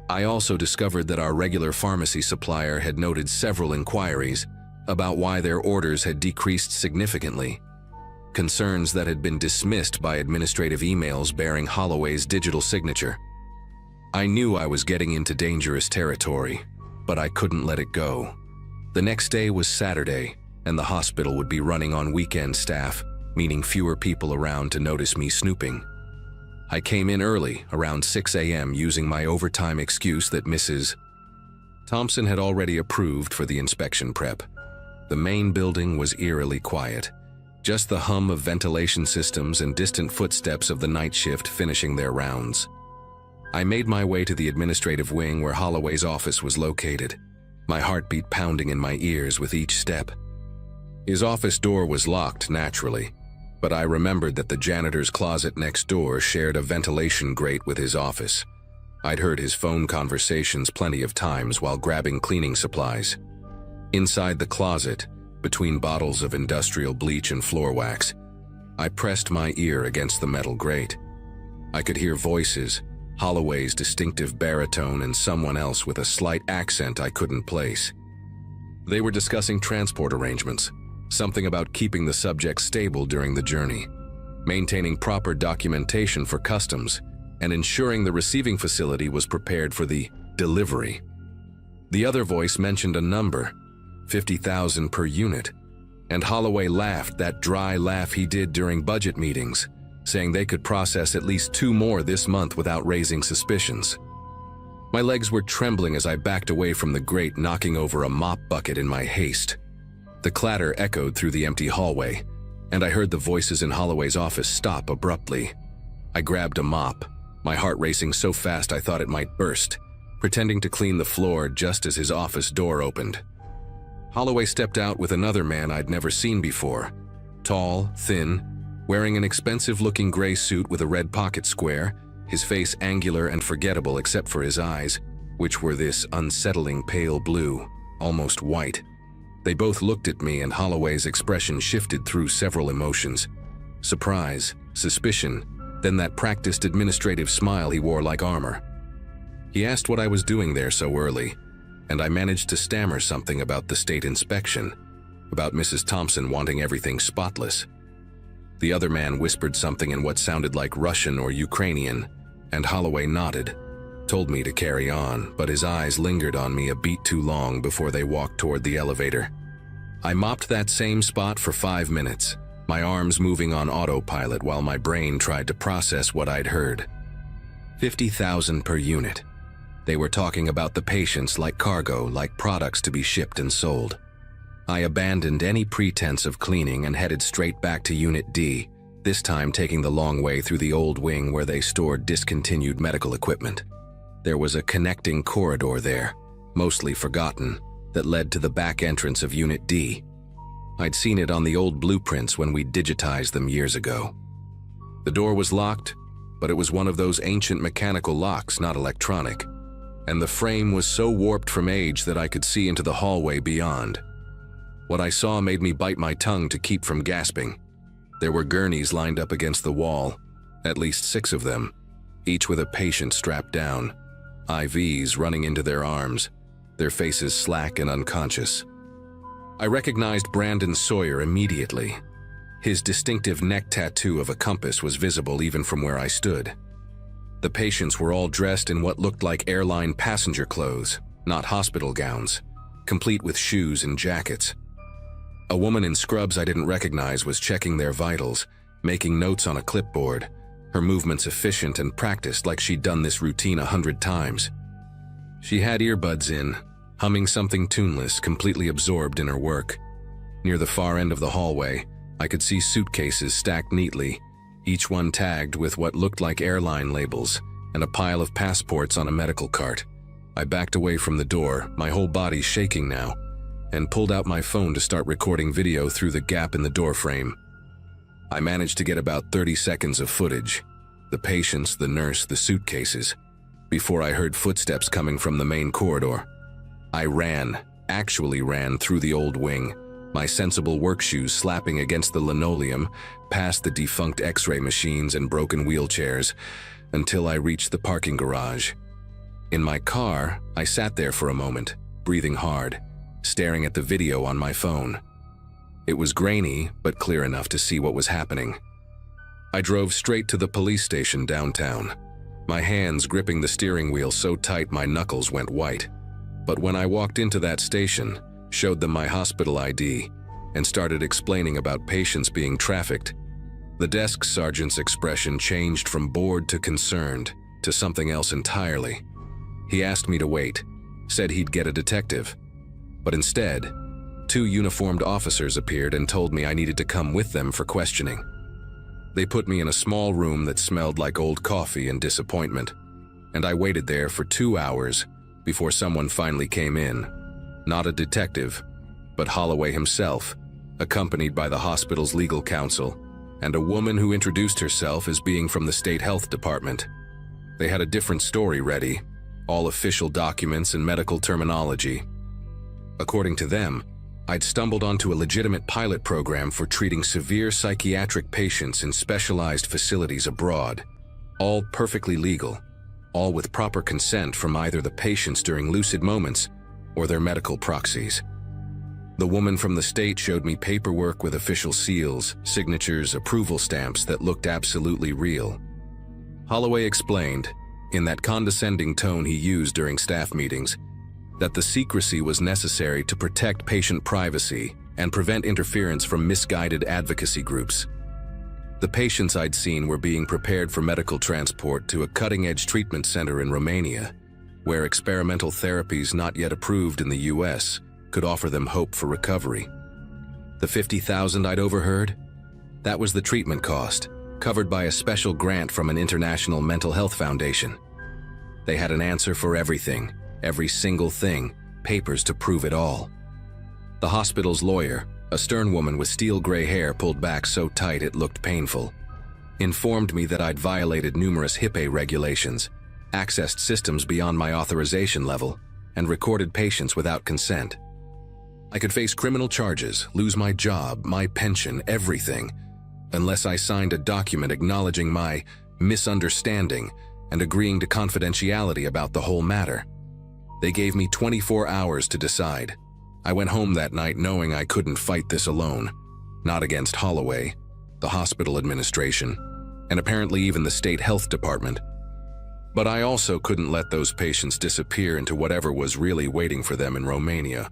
I also discovered that our regular pharmacy supplier had noted several inquiries about why their orders had decreased significantly, concerns that had been dismissed by administrative emails bearing Holloway's digital signature. I knew I was getting into dangerous territory, but I couldn't let it go. The next day was Saturday, and the hospital would be running on weekend staff, meaning fewer people around to notice me snooping. I came in early, around 6 a.m., using my overtime excuse that Mrs. Thompson had already approved for the inspection prep. The main building was eerily quiet. just the hum of ventilation systems and distant footsteps of the night shift finishing their rounds. I made my way to the administrative wing where Holloway's office was located, my heartbeat pounding in my ears with each step. His office door was locked, naturally, but I remembered that the janitor's closet next door shared a ventilation grate with his office. I'd heard his phone conversations plenty of times while grabbing cleaning supplies. Inside the closet, between bottles of industrial bleach and floor wax, I pressed my ear against the metal grate. I could hear voices, Holloway's distinctive baritone and someone else with a slight accent I couldn't place. They were discussing transport arrangements, something about keeping the subject stable during the journey, maintaining proper documentation for customs, and ensuring the receiving facility was prepared for the delivery. The other voice mentioned a number, 50,000 per unit, and Holloway laughed that dry laugh he did during budget meetings, saying they could process at least 2 more this month without raising suspicions. My legs were trembling as I backed away from the grate, knocking over a mop bucket in my haste. The clatter echoed through the empty hallway, and I heard the voices in Holloway's office stop abruptly. I grabbed a mop, my heart racing so fast I thought it might burst, pretending to clean the floor just as his office door opened. Holloway stepped out with another man I'd never seen before, tall, thin, wearing an expensive-looking gray suit with a red pocket square, his face angular and forgettable except for his eyes, which were this unsettling pale blue, almost white. They both looked at me, and Holloway's expression shifted through several emotions. Surprise, suspicion, then that practiced administrative smile he wore like armor. He asked what I was doing there so early, and I managed to stammer something about the state inspection, about Mrs. Thompson wanting everything spotless. The other man whispered something in what sounded like Russian or Ukrainian, and Holloway nodded, told me to carry on, but his eyes lingered on me a beat too long before they walked toward the elevator. I mopped that same spot for 5 minutes, my arms moving on autopilot while my brain tried to process what I'd heard. 50,000 per unit. They were talking about the patients like cargo, like products to be shipped and sold. I abandoned any pretense of cleaning and headed straight back to Unit D, this time taking the long way through the old wing where they stored discontinued medical equipment. There was a connecting corridor there, mostly forgotten, that led to the back entrance of Unit D. I'd seen it on the old blueprints when we digitized them years ago. The door was locked, but it was one of those ancient mechanical locks, not electronic, and the frame was so warped from age that I could see into the hallway beyond. What I saw made me bite my tongue to keep from gasping. There were gurneys lined up against the wall, at least 6 of them, each with a patient strapped down, IVs running into their arms, their faces slack and unconscious. I recognized Brandon Sawyer immediately. His distinctive neck tattoo of a compass was visible even from where I stood. The patients were all dressed in what looked like airline passenger clothes, not hospital gowns, complete with shoes and jackets. A woman in scrubs I didn't recognize was checking their vitals, making notes on a clipboard, her movements efficient and practiced like she'd done this routine 100 times. She had earbuds in, humming something tuneless, completely absorbed in her work. Near the far end of the hallway, I could see suitcases stacked neatly, each one tagged with what looked like airline labels, and a pile of passports on a medical cart. I backed away from the door, my whole body shaking now, and pulled out my phone to start recording video through the gap in the door frame. I managed to get about 30 seconds of footage, the patients, the nurse, the suitcases, before I heard footsteps coming from the main corridor. I actually ran through the old wing, my sensible work shoes slapping against the linoleum, past the defunct X-ray machines and broken wheelchairs, until I reached the parking garage. In my car, I sat there for a moment, breathing hard, staring at the video on my phone. It was grainy, but clear enough to see what was happening. I drove straight to the police station downtown, my hands gripping the steering wheel so tight my knuckles went white. But when I walked into that station, showed them my hospital ID, and started explaining about patients being trafficked, the desk sergeant's expression changed from bored to concerned to something else entirely. He asked me to wait, said he'd get a detective, but instead, 2 uniformed officers appeared and told me I needed to come with them for questioning. They put me in a small room that smelled like old coffee and disappointment, and I waited there for 2 hours before someone finally came in. Not a detective, but Holloway himself, accompanied by the hospital's legal counsel, and a woman who introduced herself as being from the state health department. They had a different story ready, all official documents and medical terminology. According to them, I'd stumbled onto a legitimate pilot program for treating severe psychiatric patients in specialized facilities abroad, all perfectly legal, all with proper consent from either the patients during lucid moments or their medical proxies. The woman from the state showed me paperwork with official seals, signatures, approval stamps that looked absolutely real. Holloway explained, in that condescending tone he used during staff meetings, that the secrecy was necessary to protect patient privacy and prevent interference from misguided advocacy groups. The patients I'd seen were being prepared for medical transport to a cutting-edge treatment center in Romania, where experimental therapies not yet approved in the US could offer them hope for recovery. The $50,000 I'd overheard? That was the treatment cost, covered by a special grant from an international mental health foundation. They had an answer for everything, every single thing, papers to prove it all. The hospital's lawyer, a stern woman with steel gray hair pulled back so tight it looked painful, informed me that I'd violated numerous HIPAA regulations, accessed systems beyond my authorization level, and recorded patients without consent. I could face criminal charges, lose my job, my pension, everything, unless I signed a document acknowledging my misunderstanding and agreeing to confidentiality about the whole matter. They gave me 24 hours to decide. I went home that night knowing I couldn't fight this alone, not against Holloway, the hospital administration, and apparently even the state health department. But I also couldn't let those patients disappear into whatever was really waiting for them in Romania,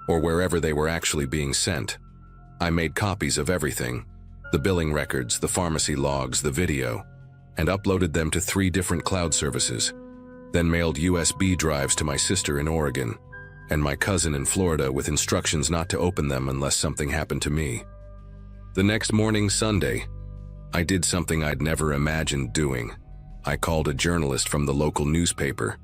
or wherever they were actually being sent. I made copies of everything, the billing records, the pharmacy logs, the video, and uploaded them to 3 different cloud services, then mailed USB drives to my sister in Oregon and my cousin in Florida with instructions not to open them unless something happened to me. The next morning, Sunday, I did something I'd never imagined doing. I called a journalist from the local newspaper,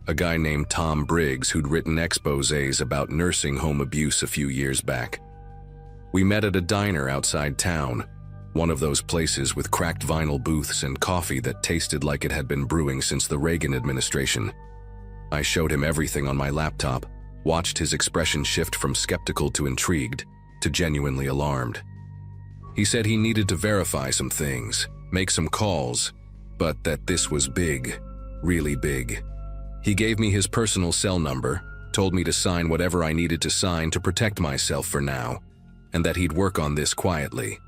a guy named Tom Briggs who'd written exposés about nursing home abuse a few years back. We met at a diner outside town, one of those places with cracked vinyl booths and coffee that tasted like it had been brewing since the Reagan administration. I showed him everything on my laptop, watched his expression shift from skeptical to intrigued to genuinely alarmed. He said he needed to verify some things, make some calls, but that this was big, really big. He gave me his personal cell number, told me to sign whatever I needed to sign to protect myself for now, and that he'd work on this quietly.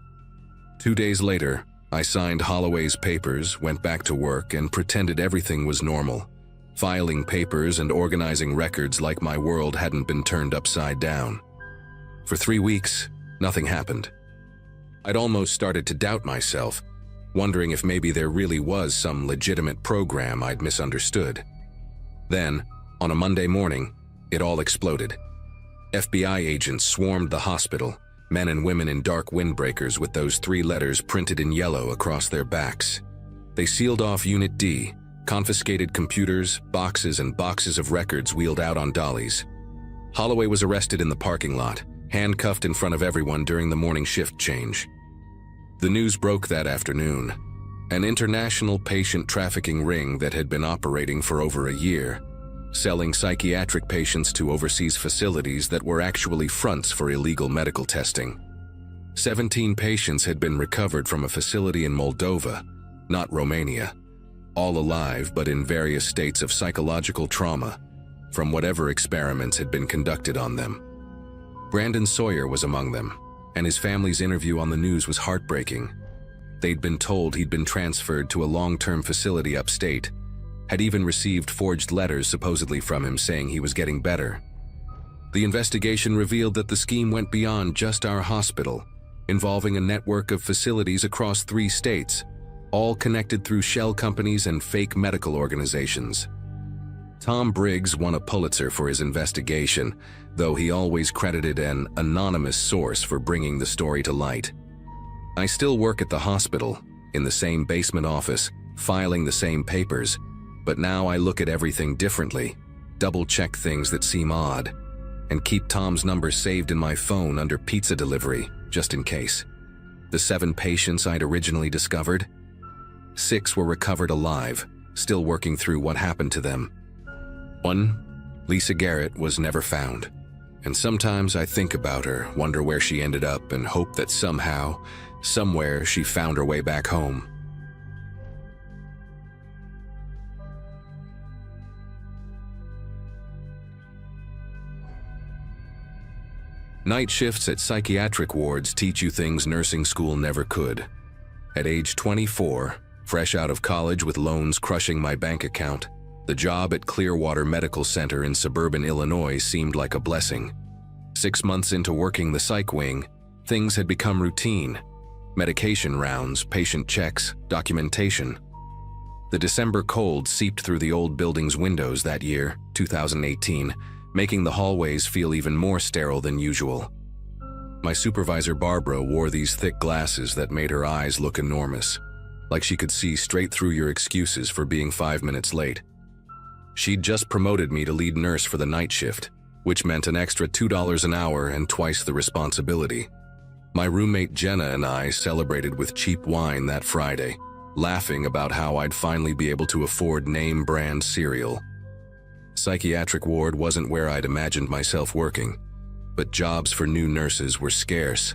2 days later, I signed Holloway's papers, went back to work, and pretended everything was normal, filing papers and organizing records like my world hadn't been turned upside down. For 3 weeks, nothing happened. I'd almost started to doubt myself, wondering if maybe there really was some legitimate program I'd misunderstood. Then, on a Monday morning, it all exploded. FBI agents swarmed the hospital, men and women in dark windbreakers with those 3 letters printed in yellow across their backs. They sealed off Unit D, confiscated computers, boxes and boxes of records wheeled out on dollies. Holloway was arrested in the parking lot, handcuffed in front of everyone during the morning shift change. The news broke that afternoon. An international patient trafficking ring that had been operating for over a year, selling psychiatric patients to overseas facilities that were actually fronts for illegal medical testing. 17 patients had been recovered from a facility in Moldova, not Romania, all alive but in various states of psychological trauma from whatever experiments had been conducted on them. Brandon Sawyer was among them, and his family's interview on the news was heartbreaking. They'd been told he'd been transferred to a long-term facility upstate, had even received forged letters supposedly from him saying he was getting better. The investigation revealed that the scheme went beyond just our hospital, involving a network of facilities across 3 states, all connected through shell companies and fake medical organizations. Tom Briggs won a Pulitzer for his investigation, though he always credited an anonymous source for bringing the story to light. I still work at the hospital, in the same basement office, filing the same papers, but now I look at everything differently, double-check things that seem odd, and keep Tom's number saved in my phone under pizza delivery, just in case. The 7 patients I'd originally discovered, 6 were recovered alive, still working through what happened to them. 1, Lisa Garrett, was never found. And sometimes I think about her, wonder where she ended up, and hope that somehow, somewhere, she found her way back home. Night shifts at psychiatric wards teach you things nursing school never could. At age 24, fresh out of college with loans crushing my bank account, the job at Clearwater Medical Center in suburban Illinois seemed like a blessing. 6 months into working the psych wing, things had become routine. Medication rounds, patient checks, documentation. The December cold seeped through the old building's windows that year, 2018, making the hallways feel even more sterile than usual. My supervisor Barbara wore these thick glasses that made her eyes look enormous, like she could see straight through your excuses for being 5 minutes late. She'd just promoted me to lead nurse for the night shift, which meant an extra $2 an hour and twice the responsibility. My roommate Jenna and I celebrated with cheap wine that Friday, laughing about how I'd finally be able to afford name-brand cereal. Psychiatric ward wasn't where I'd imagined myself working, but jobs for new nurses were scarce,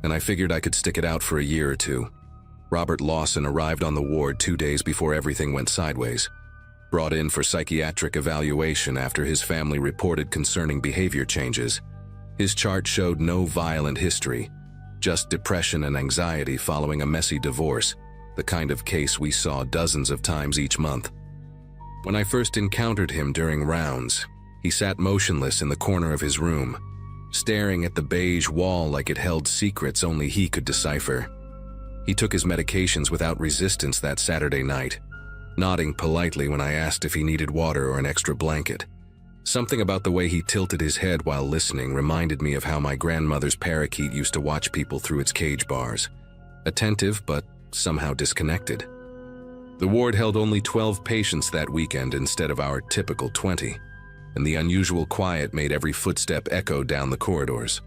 and I figured I could stick it out for a year or two. Robert Lawson arrived on the ward 2 days before everything went sideways, brought in for psychiatric evaluation after his family reported concerning behavior changes. His chart showed no violent history, just depression and anxiety following a messy divorce, the kind of case we saw dozens of times each month. When I first encountered him during rounds, he sat motionless in the corner of his room, staring at the beige wall like it held secrets only he could decipher. He took his medications without resistance that Saturday night, nodding politely when I asked if he needed water or an extra blanket. Something about the way he tilted his head while listening reminded me of how my grandmother's parakeet used to watch people through its cage bars, attentive but somehow disconnected. The ward held only 12 patients that weekend instead of our typical 20, and the unusual quiet made every footstep echo down the corridors.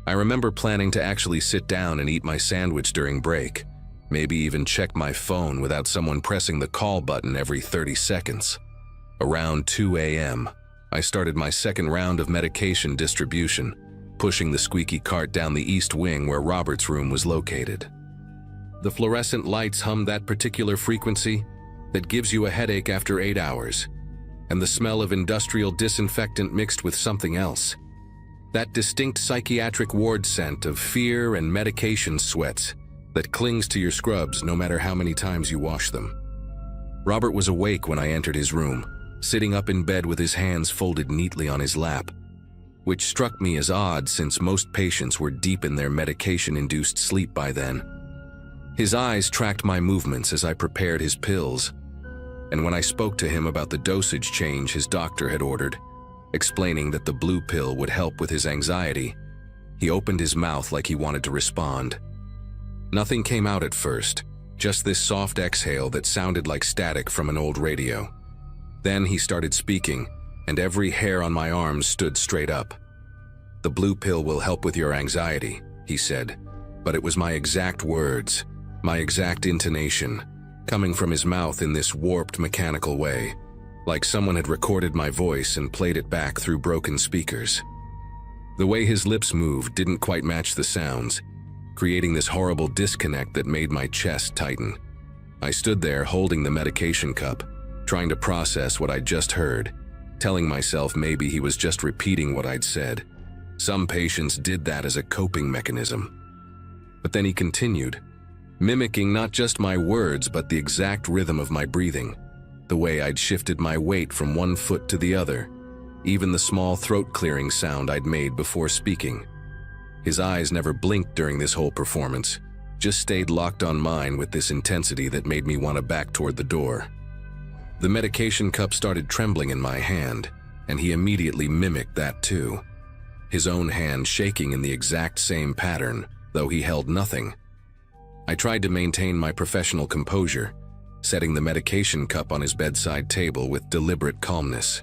I remember planning to actually sit down and eat my sandwich during break, maybe even check my phone without someone pressing the call button every 30 seconds. Around 2 a.m., I started my second round of medication distribution, pushing the squeaky cart down the east wing where Robert's room was located. The fluorescent lights hummed that particular frequency that gives you a headache after 8 hours, and the smell of industrial disinfectant mixed with something else. That distinct psychiatric ward scent of fear and medication sweats that clings to your scrubs no matter how many times you wash them. Robert was awake when I entered his room, sitting up in bed with his hands folded neatly on his lap, which struck me as odd since most patients were deep in their medication-induced sleep by then. His eyes tracked my movements as I prepared his pills, and when I spoke to him about the dosage change his doctor had ordered, explaining that the blue pill would help with his anxiety, he opened his mouth like he wanted to respond. Nothing came out at first, just this soft exhale that sounded like static from an old radio. Then he started speaking, and every hair on my arms stood straight up. "The blue pill will help with your anxiety," he said, but it was my exact words, my exact intonation, coming from his mouth in this warped mechanical way, like someone had recorded my voice and played it back through broken speakers. The way his lips moved didn't quite match the sounds, creating this horrible disconnect that made my chest tighten. I stood there holding the medication cup, trying to process what I'd just heard, telling myself maybe he was just repeating what I'd said. Some patients did that as a coping mechanism. But then he continued, mimicking not just my words but the exact rhythm of my breathing, the way I'd shifted my weight from one foot to the other, even the small throat-clearing sound I'd made before speaking. His eyes never blinked during this whole performance, just stayed locked on mine with this intensity that made me want to back toward the door. The medication cup started trembling in my hand, and he immediately mimicked that too. His own hand shaking in the exact same pattern, though he held nothing. I tried to maintain my professional composure, setting the medication cup on his bedside table with deliberate calmness.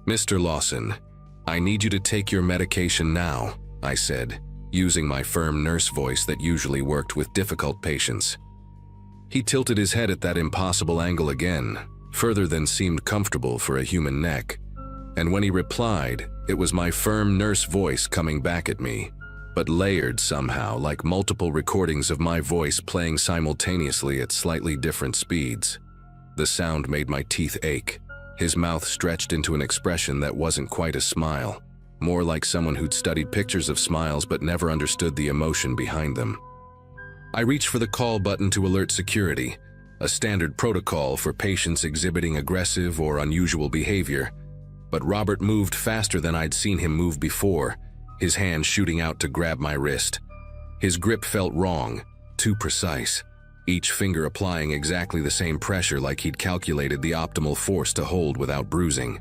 "Mr. Lawson, I need you to take your medication now," I said, using my firm nurse voice that usually worked with difficult patients. He tilted his head at that impossible angle again, further than seemed comfortable for a human neck. And when he replied, it was my firm nurse voice coming back at me, but layered somehow, like multiple recordings of my voice playing simultaneously at slightly different speeds. The sound made my teeth ache. His mouth stretched into an expression that wasn't quite a smile, more like someone who'd studied pictures of smiles but never understood the emotion behind them. I reached for the call button to alert security, a standard protocol for patients exhibiting aggressive or unusual behavior. But Robert moved faster than I'd seen him move before, his hand shooting out to grab my wrist. His grip felt wrong, too precise, each finger applying exactly the same pressure like he'd calculated the optimal force to hold without bruising.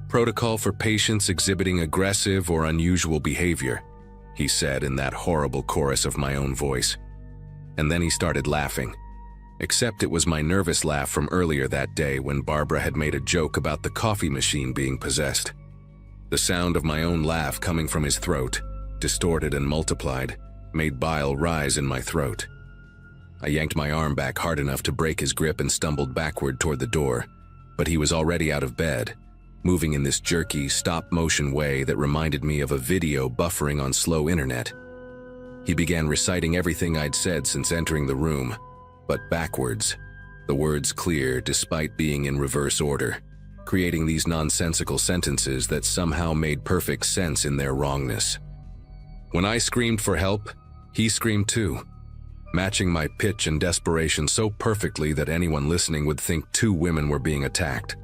"Protocol for patients exhibiting aggressive or unusual behavior," he said in that horrible chorus of my own voice. And then he started laughing. Except it was my nervous laugh from earlier that day when Barbara had made a joke about the coffee machine being possessed. The sound of my own laugh coming from his throat, distorted and multiplied, made bile rise in my throat. I yanked my arm back hard enough to break his grip and stumbled backward toward the door, but he was already out of bed, moving in this jerky, stop-motion way that reminded me of a video buffering on slow internet. He began reciting everything I'd said since entering the room, but backwards, the words clear despite being in reverse order, creating these nonsensical sentences that somehow made perfect sense in their wrongness. When I screamed for help, he screamed too, matching my pitch and desperation so perfectly that anyone listening would think two women were being attacked.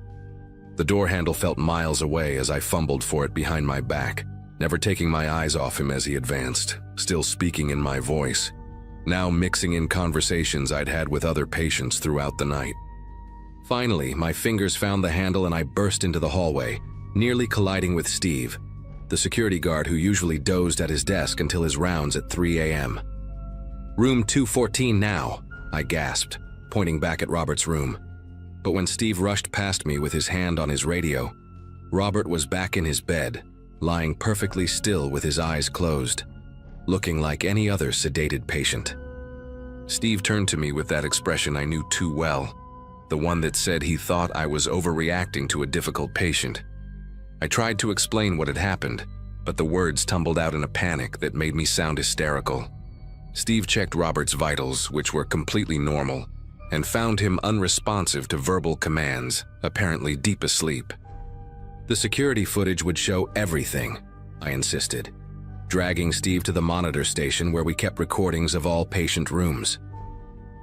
The door handle felt miles away as I fumbled for it behind my back, never taking my eyes off him as he advanced, still speaking in my voice, now mixing in conversations I'd had with other patients throughout the night. Finally, my fingers found the handle and I burst into the hallway, nearly colliding with Steve, the security guard who usually dozed at his desk until his rounds at 3 a.m. "Room 214 now," I gasped, pointing back at Robert's room. But when Steve rushed past me with his hand on his radio, Robert was back in his bed, lying perfectly still with his eyes closed, looking like any other sedated patient. Steve turned to me with that expression I knew too well, the one that said he thought I was overreacting to a difficult patient. I tried to explain what had happened, but the words tumbled out in a panic that made me sound hysterical. Steve checked Robert's vitals, which were completely normal, and found him unresponsive to verbal commands, apparently deep asleep. The security footage would show everything, I insisted, dragging Steve to the monitor station where we kept recordings of all patient rooms.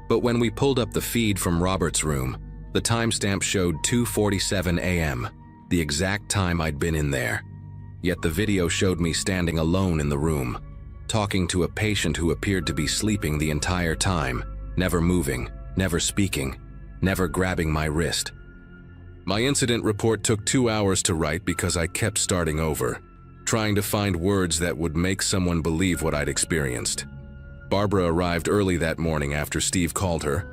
But when we pulled up the feed from Robert's room, the timestamp showed 2:47 a.m., the exact time I'd been in there. Yet the video showed me standing alone in the room, talking to a patient who appeared to be sleeping the entire time, never moving, never speaking, never grabbing my wrist. My incident report took 2 hours to write because I kept starting over, trying to find words that would make someone believe what I'd experienced. Barbara arrived early that morning after Steve called her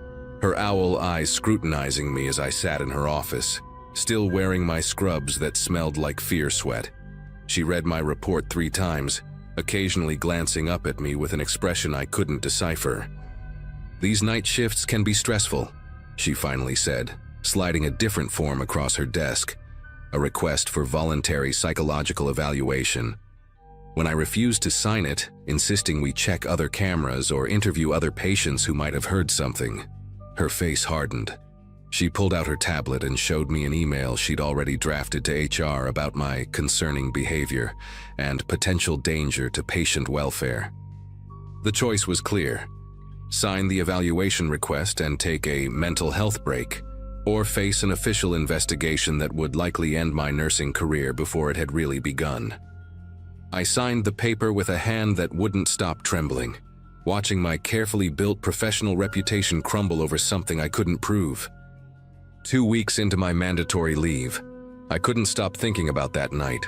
owl eyes scrutinizing me as I sat in her office, still wearing my scrubs that smelled like fear sweat. She read my report 3 times, occasionally glancing up at me with an expression I couldn't decipher. "These night shifts can be stressful," she finally said, sliding a different form across her desk, a request for voluntary psychological evaluation. When I refused to sign it, insisting we check other cameras or interview other patients who might have heard something, her face hardened. She pulled out her tablet and showed me an email she'd already drafted to HR about my concerning behavior and potential danger to patient welfare. The choice was clear: sign the evaluation request and take a mental health break, or face an official investigation that would likely end my nursing career before it had really begun. I signed the paper with a hand that wouldn't stop trembling, watching my carefully built professional reputation crumble over something I couldn't prove. 2 weeks into my mandatory leave, I couldn't stop thinking about that night,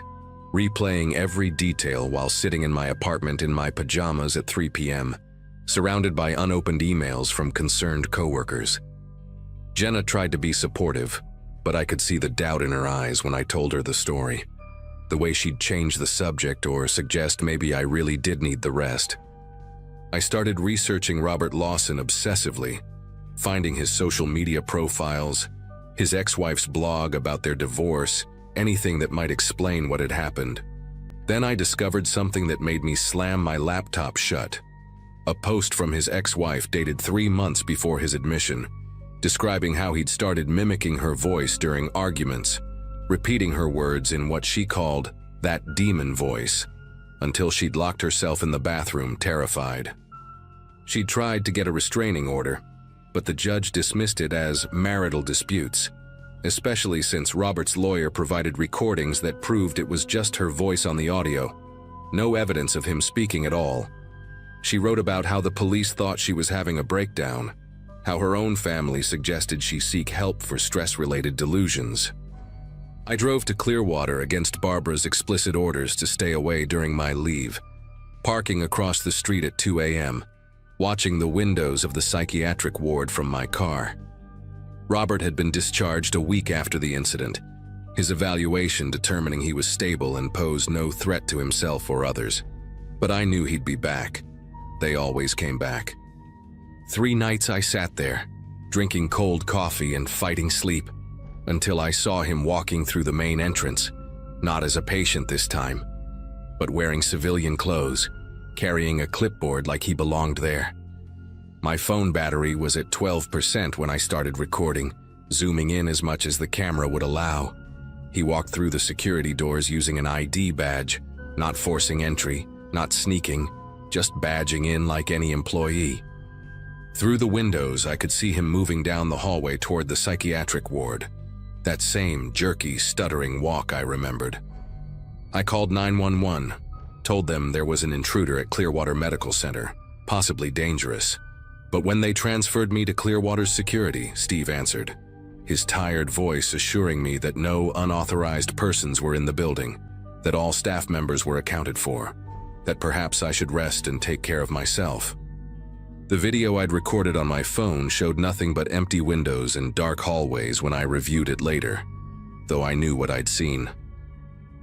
replaying every detail while sitting in my apartment in my pajamas at 3 p.m., surrounded by unopened emails from concerned coworkers. Jenna tried to be supportive, but I could see the doubt in her eyes when I told her the story. The way she'd change the subject or suggest maybe I really did need the rest. I started researching Robert Lawson obsessively, finding his social media profiles, his ex-wife's blog about their divorce, anything that might explain what had happened. Then I discovered something that made me slam my laptop shut. A post from his ex-wife dated 3 months before his admission, describing how he'd started mimicking her voice during arguments, repeating her words in what she called that demon voice, until she'd locked herself in the bathroom terrified. She tried to get a restraining order, but the judge dismissed it as marital disputes, especially since Robert's lawyer provided recordings that proved it was just her voice on the audio, no evidence of him speaking at all. She wrote about how the police thought she was having a breakdown, how her own family suggested she seek help for stress-related delusions. I drove to Clearwater against Barbara's explicit orders to stay away during my leave, parking across the street at 2 a.m., watching the windows of the psychiatric ward from my car. Robert had been discharged a week after the incident, his evaluation determining he was stable and posed no threat to himself or others. But I knew he'd be back. They always came back. 3 nights I sat there, drinking cold coffee and fighting sleep, until I saw him walking through the main entrance, not as a patient this time, but wearing civilian clothes, carrying a clipboard like he belonged there. My phone battery was at 12% when I started recording, zooming in as much as the camera would allow. He walked through the security doors using an ID badge, not forcing entry, not sneaking, just badging in like any employee. Through the windows, I could see him moving down the hallway toward the psychiatric ward. That same jerky, stuttering walk I remembered. I called 911, told them there was an intruder at Clearwater Medical Center, possibly dangerous. But when they transferred me to Clearwater's security, Steve answered, his tired voice assuring me that no unauthorized persons were in the building, that all staff members were accounted for, that perhaps I should rest and take care of myself. The video I'd recorded on my phone showed nothing but empty windows and dark hallways when I reviewed it later, though I knew what I'd seen.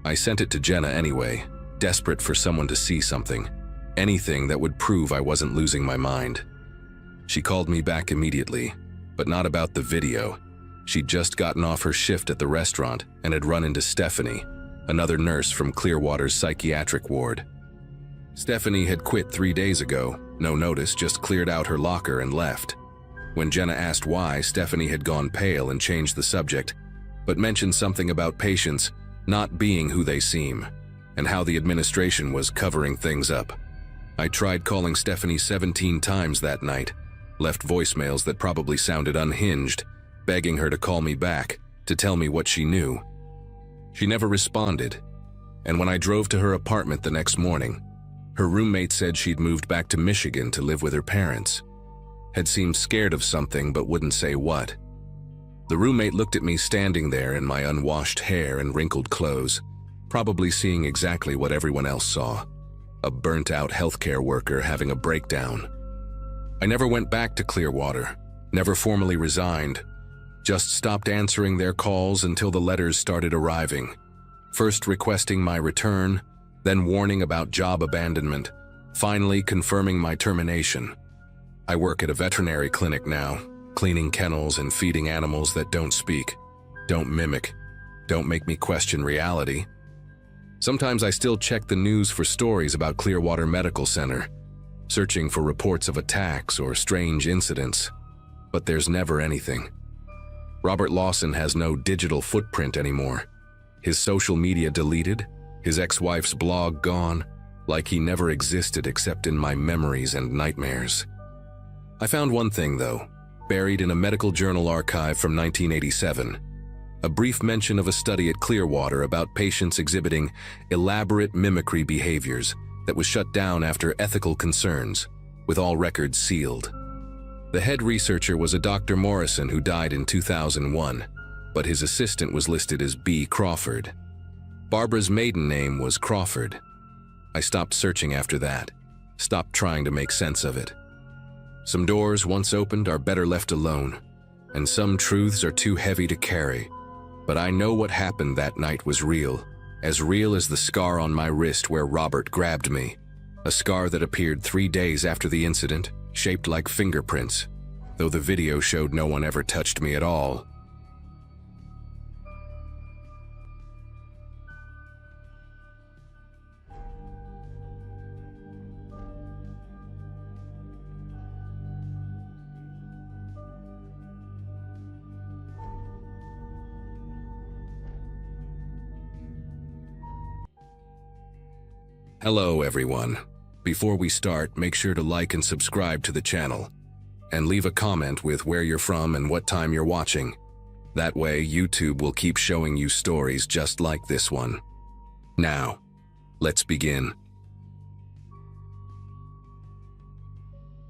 I sent it to Jenna anyway, desperate for someone to see something, anything that would prove I wasn't losing my mind. She called me back immediately, but not about the video. She'd just gotten off her shift at the restaurant and had run into Stephanie, another nurse from Clearwater's psychiatric ward. Stephanie had quit 3 days ago, no notice, just cleared out her locker and left. When Jenna asked why, Stephanie had gone pale and changed the subject, but mentioned something about patients not being who they seem, and how the administration was covering things up. I tried calling Stephanie 17 times that night, left voicemails that probably sounded unhinged, begging her to call me back, to tell me what she knew. She never responded, and when I drove to her apartment the next morning, her roommate said she'd moved back to Michigan to live with her parents, had seemed scared of something but wouldn't say what. The roommate looked at me standing there in my unwashed hair and wrinkled clothes, probably seeing exactly what everyone else saw, a burnt-out healthcare worker having a breakdown. I never went back to Clearwater, never formally resigned, just stopped answering their calls until the letters started arriving, first requesting my return, then warning about job abandonment, finally confirming my termination. I work at a veterinary clinic now, cleaning kennels and feeding animals that don't speak, don't mimic, don't make me question reality. Sometimes I still check the news for stories about Clearwater Medical Center, searching for reports of attacks or strange incidents, but there's never anything. Robert Lawson has no digital footprint anymore. His social media deleted, his ex-wife's blog gone, like he never existed except in my memories and nightmares. I found one thing, though, buried in a medical journal archive from 1987, a brief mention of a study at Clearwater about patients exhibiting elaborate mimicry behaviors that was shut down after ethical concerns, with all records sealed. The head researcher was a Dr. Morrison who died in 2001, but his assistant was listed as B. Crawford. Barbara's maiden name was Crawford. I stopped searching after that, stopped trying to make sense of it. Some doors, once opened, are better left alone, and some truths are too heavy to carry. But I know what happened that night was real as the scar on my wrist where Robert grabbed me. A scar that appeared 3 days after the incident, shaped like fingerprints, though the video showed no one ever touched me at all. Hello everyone. Before we start, make sure to like and subscribe to the channel, and leave a comment with where you're from and what time you're watching. That way, YouTube will keep showing you stories just like this one. Now, let's begin.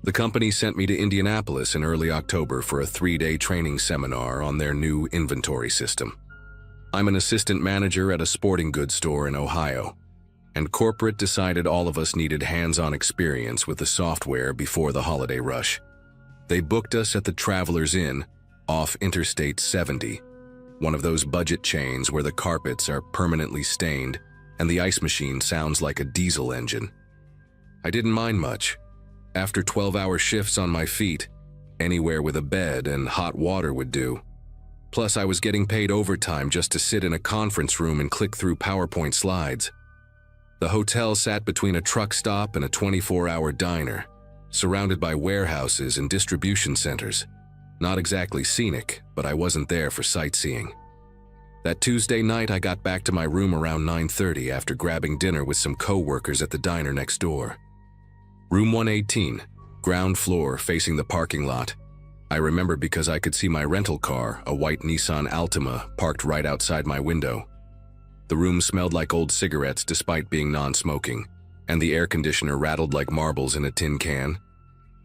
The company sent me to Indianapolis in early October for a 3-day training seminar on their new inventory system. I'm an assistant manager at a sporting goods store in Ohio, and corporate decided all of us needed hands-on experience with the software before the holiday rush. They booked us at the Travelers Inn off Interstate 70, one of those budget chains where the carpets are permanently stained and the ice machine sounds like a diesel engine. I didn't mind much. After 12-hour shifts on my feet, anywhere with a bed and hot water would do. Plus, I was getting paid overtime just to sit in a conference room and click through PowerPoint slides. The hotel sat between a truck stop and a 24-hour diner, surrounded by warehouses and distribution centers. Not exactly scenic, but I wasn't there for sightseeing. That Tuesday night, I got back to my room around 9:30 after grabbing dinner with some co-workers at the diner next door. Room 118, ground floor facing the parking lot. I remember because I could see my rental car, a white Nissan Altima, parked right outside my window. The room smelled like old cigarettes despite being non-smoking, and the air conditioner rattled like marbles in a tin can.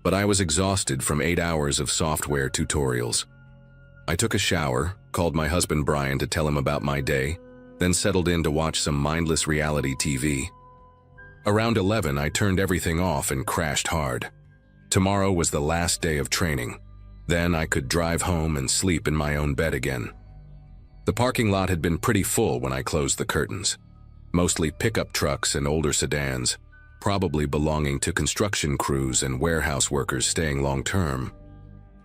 But I was exhausted from 8 hours of software tutorials. I took a shower, called my husband Brian to tell him about my day, then settled in to watch some mindless reality TV. Around 11, I turned everything off and crashed hard. Tomorrow was the last day of training. Then I could drive home and sleep in my own bed again. The parking lot had been pretty full when I closed the curtains. Mostly pickup trucks and older sedans, probably belonging to construction crews and warehouse workers staying long-term.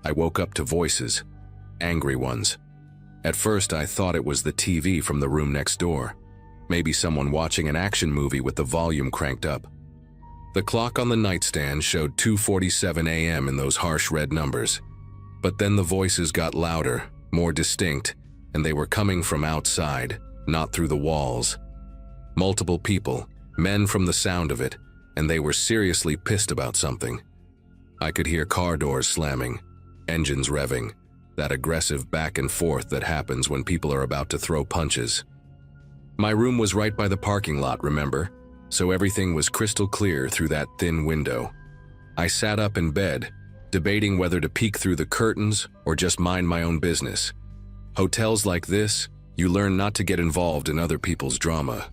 I woke up to voices, angry ones. At first, I thought it was the TV from the room next door. Maybe someone watching an action movie with the volume cranked up. The clock on the nightstand showed 2:47 a.m. in those harsh red numbers. But then the voices got louder, more distinct, and they were coming from outside, not through the walls. Multiple people, men from the sound of it, and they were seriously pissed about something. I could hear car doors slamming, engines revving, that aggressive back and forth that happens when people are about to throw punches. My room was right by the parking lot, remember? So everything was crystal clear through that thin window. I sat up in bed, debating whether to peek through the curtains or just mind my own business. Hotels like this, you learn not to get involved in other people's drama.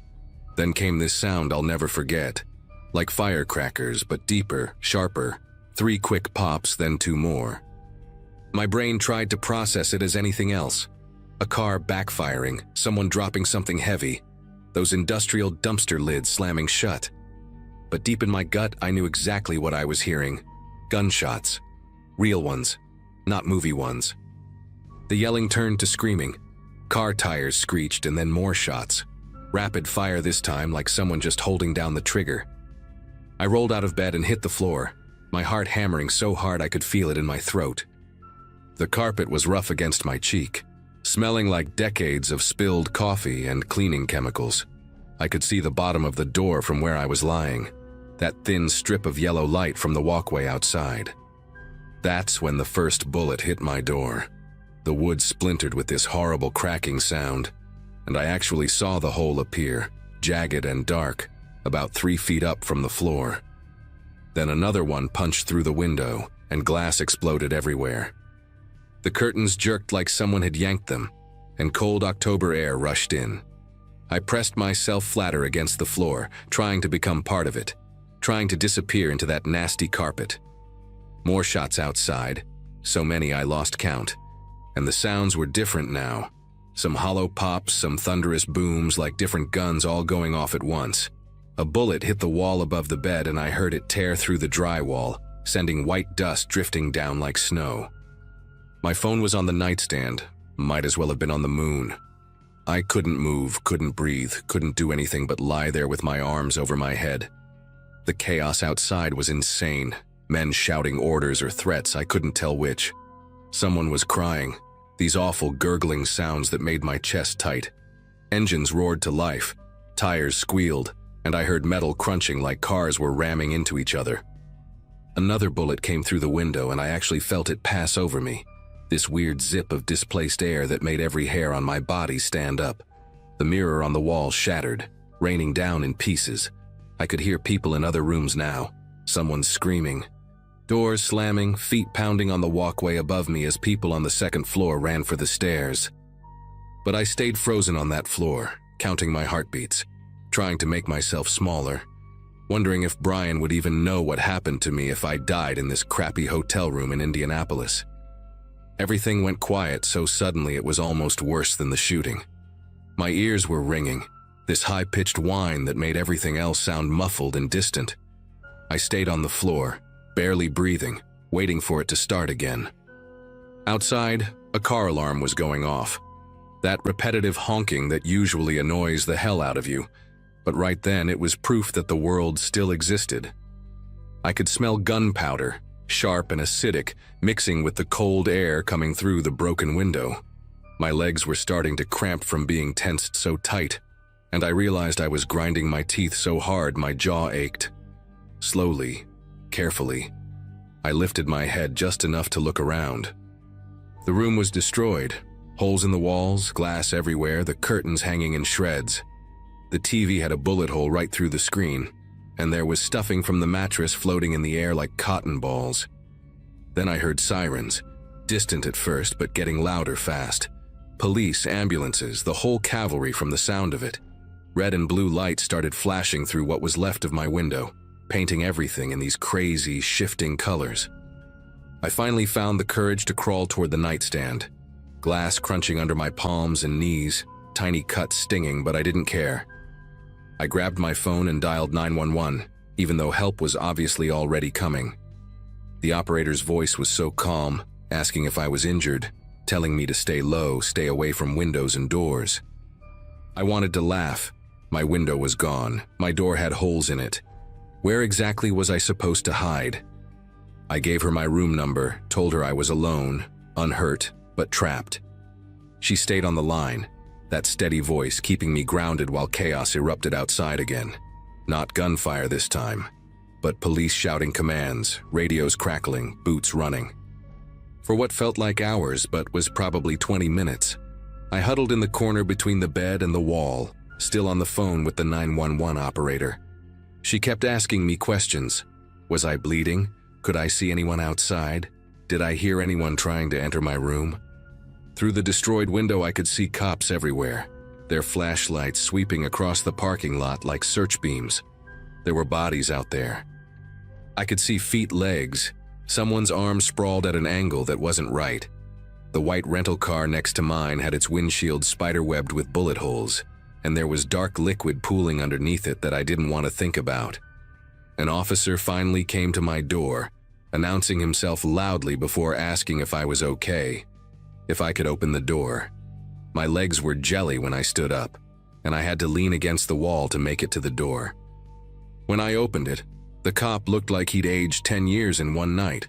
Then came this sound I'll never forget. Like firecrackers, but deeper, sharper. 3 quick pops, then 2 more. My brain tried to process it as anything else. A car backfiring, someone dropping something heavy, those industrial dumpster lids slamming shut. But deep in my gut, I knew exactly what I was hearing. Gunshots. Real ones, not movie ones. The yelling turned to screaming. Car tires screeched and then more shots. Rapid fire this time, like someone just holding down the trigger. I rolled out of bed and hit the floor, my heart hammering so hard I could feel it in my throat. The carpet was rough against my cheek, smelling like decades of spilled coffee and cleaning chemicals. I could see the bottom of the door from where I was lying, that thin strip of yellow light from the walkway outside. That's when the first bullet hit my door. The wood splintered with this horrible cracking sound, and I actually saw the hole appear, jagged and dark, about 3 feet up from the floor. Then another one punched through the window, and glass exploded everywhere. The curtains jerked like someone had yanked them, and cold October air rushed in. I pressed myself flatter against the floor, trying to become part of it, trying to disappear into that nasty carpet. More shots outside, so many I lost count, and the sounds were different now. Some hollow pops, some thunderous booms like different guns all going off at once. A bullet hit the wall above the bed and I heard it tear through the drywall, sending white dust drifting down like snow. My phone was on the nightstand, might as well have been on the moon. I couldn't move, couldn't breathe, couldn't do anything but lie there with my arms over my head. The chaos outside was insane, men shouting orders or threats, I couldn't tell which. Someone was crying, these awful gurgling sounds that made my chest tight. Engines roared to life, tires squealed, and I heard metal crunching like cars were ramming into each other. Another bullet came through the window and I actually felt it pass over me. This weird zip of displaced air that made every hair on my body stand up. The mirror on the wall shattered, raining down in pieces. I could hear people in other rooms now, someone screaming. Doors slamming, feet pounding on the walkway above me as people on the second floor ran for the stairs. But I stayed frozen on that floor, counting my heartbeats, trying to make myself smaller, wondering if Brian would even know what happened to me if I died in this crappy hotel room in Indianapolis. Everything went quiet so suddenly it was almost worse than the shooting. My ears were ringing, this high-pitched whine that made everything else sound muffled and distant. I stayed on the floor, barely breathing, waiting for it to start again. Outside, a car alarm was going off. That repetitive honking that usually annoys the hell out of you, but right then it was proof that the world still existed. I could smell gunpowder, sharp and acidic, mixing with the cold air coming through the broken window. My legs were starting to cramp from being tensed so tight, and I realized I was grinding my teeth so hard my jaw ached. Slowly, carefully, I lifted my head just enough to look around. The room was destroyed, holes in the walls, glass everywhere, the curtains hanging in shreds. The TV had a bullet hole right through the screen, and there was stuffing from the mattress floating in the air like cotton balls. Then I heard sirens, distant at first but getting louder fast. Police, ambulances, the whole cavalry from the sound of it. Red and blue lights started flashing through what was left of my window, painting everything in these crazy, shifting colors. I finally found the courage to crawl toward the nightstand. Glass crunching under my palms and knees, tiny cuts stinging, but I didn't care. I grabbed my phone and dialed 911, even though help was obviously already coming. The operator's voice was so calm, asking if I was injured, telling me to stay low, stay away from windows and doors. I wanted to laugh. My window was gone. My door had holes in it. Where exactly was I supposed to hide? I gave her my room number, told her I was alone, unhurt, but trapped. She stayed on the line, that steady voice keeping me grounded while chaos erupted outside again. Not gunfire this time, but police shouting commands, radios crackling, boots running. For what felt like hours but was probably 20 minutes, I huddled in the corner between the bed and the wall, still on the phone with the 911 operator. She kept asking me questions. Was I bleeding? Could I see anyone outside? Did I hear anyone trying to enter my room? Through the destroyed window I could see cops everywhere, their flashlights sweeping across the parking lot like search beams. There were bodies out there. I could see feet, legs, someone's arm sprawled at an angle that wasn't right. The white rental car next to mine had its windshield spiderwebbed with bullet holes, and there was dark liquid pooling underneath it that I didn't want to think about. An officer finally came to my door, announcing himself loudly before asking if I was okay, if I could open the door. My legs were jelly when I stood up, and I had to lean against the wall to make it to the door. When I opened it, the cop looked like he'd aged 10 years in one night,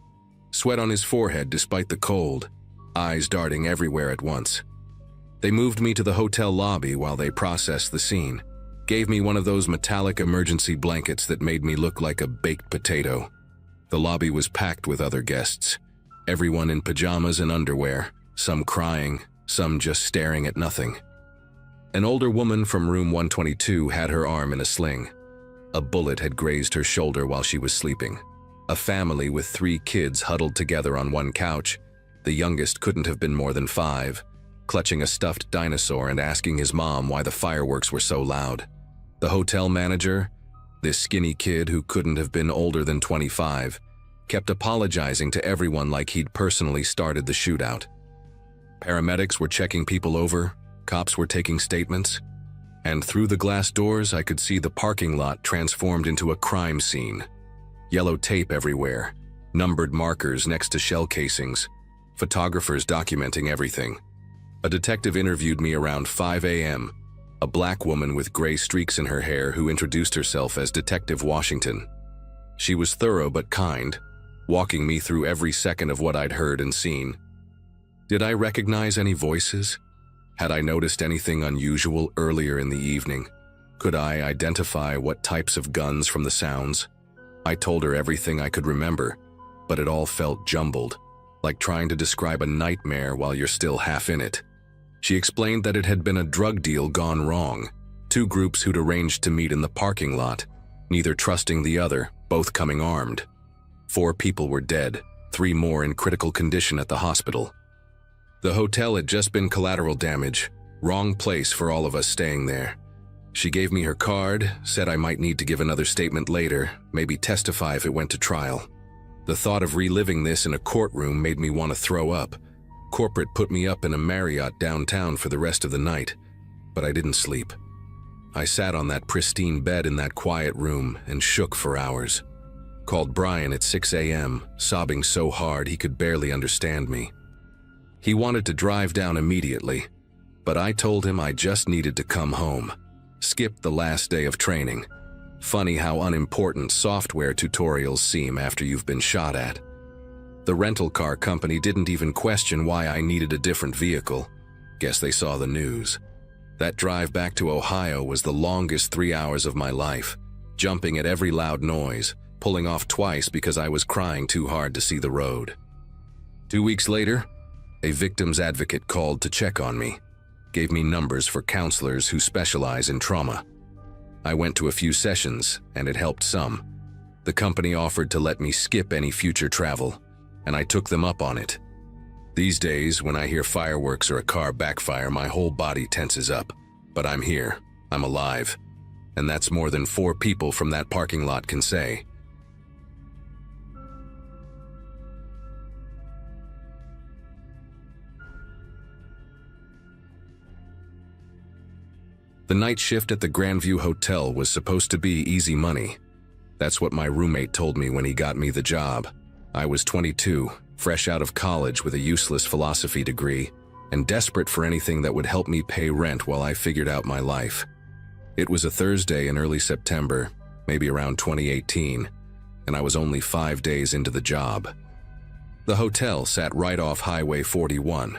sweat on his forehead despite the cold, eyes darting everywhere at once. They moved me to the hotel lobby while they processed the scene, gave me one of those metallic emergency blankets that made me look like a baked potato. The lobby was packed with other guests, everyone in pajamas and underwear, some crying, some just staring at nothing. An older woman from room 122 had her arm in a sling. A bullet had grazed her shoulder while she was sleeping. A family with 3 kids huddled together on one couch. The youngest couldn't have been more than 5, clutching a stuffed dinosaur and asking his mom why the fireworks were so loud. The hotel manager, this skinny kid who couldn't have been older than 25, kept apologizing to everyone like he'd personally started the shootout. Paramedics were checking people over, cops were taking statements, and through the glass doors I could see the parking lot transformed into a crime scene. Yellow tape everywhere, numbered markers next to shell casings, photographers documenting everything. A detective interviewed me around 5 a.m., a black woman with gray streaks in her hair who introduced herself as Detective Washington. She was thorough but kind, walking me through every second of what I'd heard and seen. Did I recognize any voices? Had I noticed anything unusual earlier in the evening? Could I identify what types of guns from the sounds? I told her everything I could remember, but it all felt jumbled, like trying to describe a nightmare while you're still half in it. She explained that it had been a drug deal gone wrong, 2 groups who'd arranged to meet in the parking lot, neither trusting the other, both coming armed. 4 people were dead, 3 more in critical condition at the hospital. The hotel had just been collateral damage, wrong place for all of us staying there. She gave me her card, said I might need to give another statement later, maybe testify if it went to trial. The thought of reliving this in a courtroom made me want to throw up. Corporate put me up in a Marriott downtown for the rest of the night, but I didn't sleep. I sat on that pristine bed in that quiet room and shook for hours. Called Brian at 6 a.m., sobbing so hard he could barely understand me. He wanted to drive down immediately, but I told him I just needed to come home. Skipped the last day of training. Funny how unimportant software tutorials seem after you've been shot at. The rental car company didn't even question why I needed a different vehicle. Guess they saw the news. That drive back to Ohio was the longest 3 hours of my life, jumping at every loud noise, pulling off twice because I was crying too hard to see the road. 2 weeks later, a victim's advocate called to check on me, gave me numbers for counselors who specialize in trauma. I went to a few sessions, and it helped some. The company offered to let me skip any future travel, and I took them up on it. These days, when I hear fireworks or a car backfire, my whole body tenses up. But I'm here, I'm alive, and that's more than 4 people from that parking lot can say. The night shift at the Grandview Hotel was supposed to be easy money. That's what my roommate told me when he got me the job. I was 22, fresh out of college with a useless philosophy degree, and desperate for anything that would help me pay rent while I figured out my life. It was a Thursday in early September, maybe around 2018, and I was only 5 days into the job. The hotel sat right off Highway 41,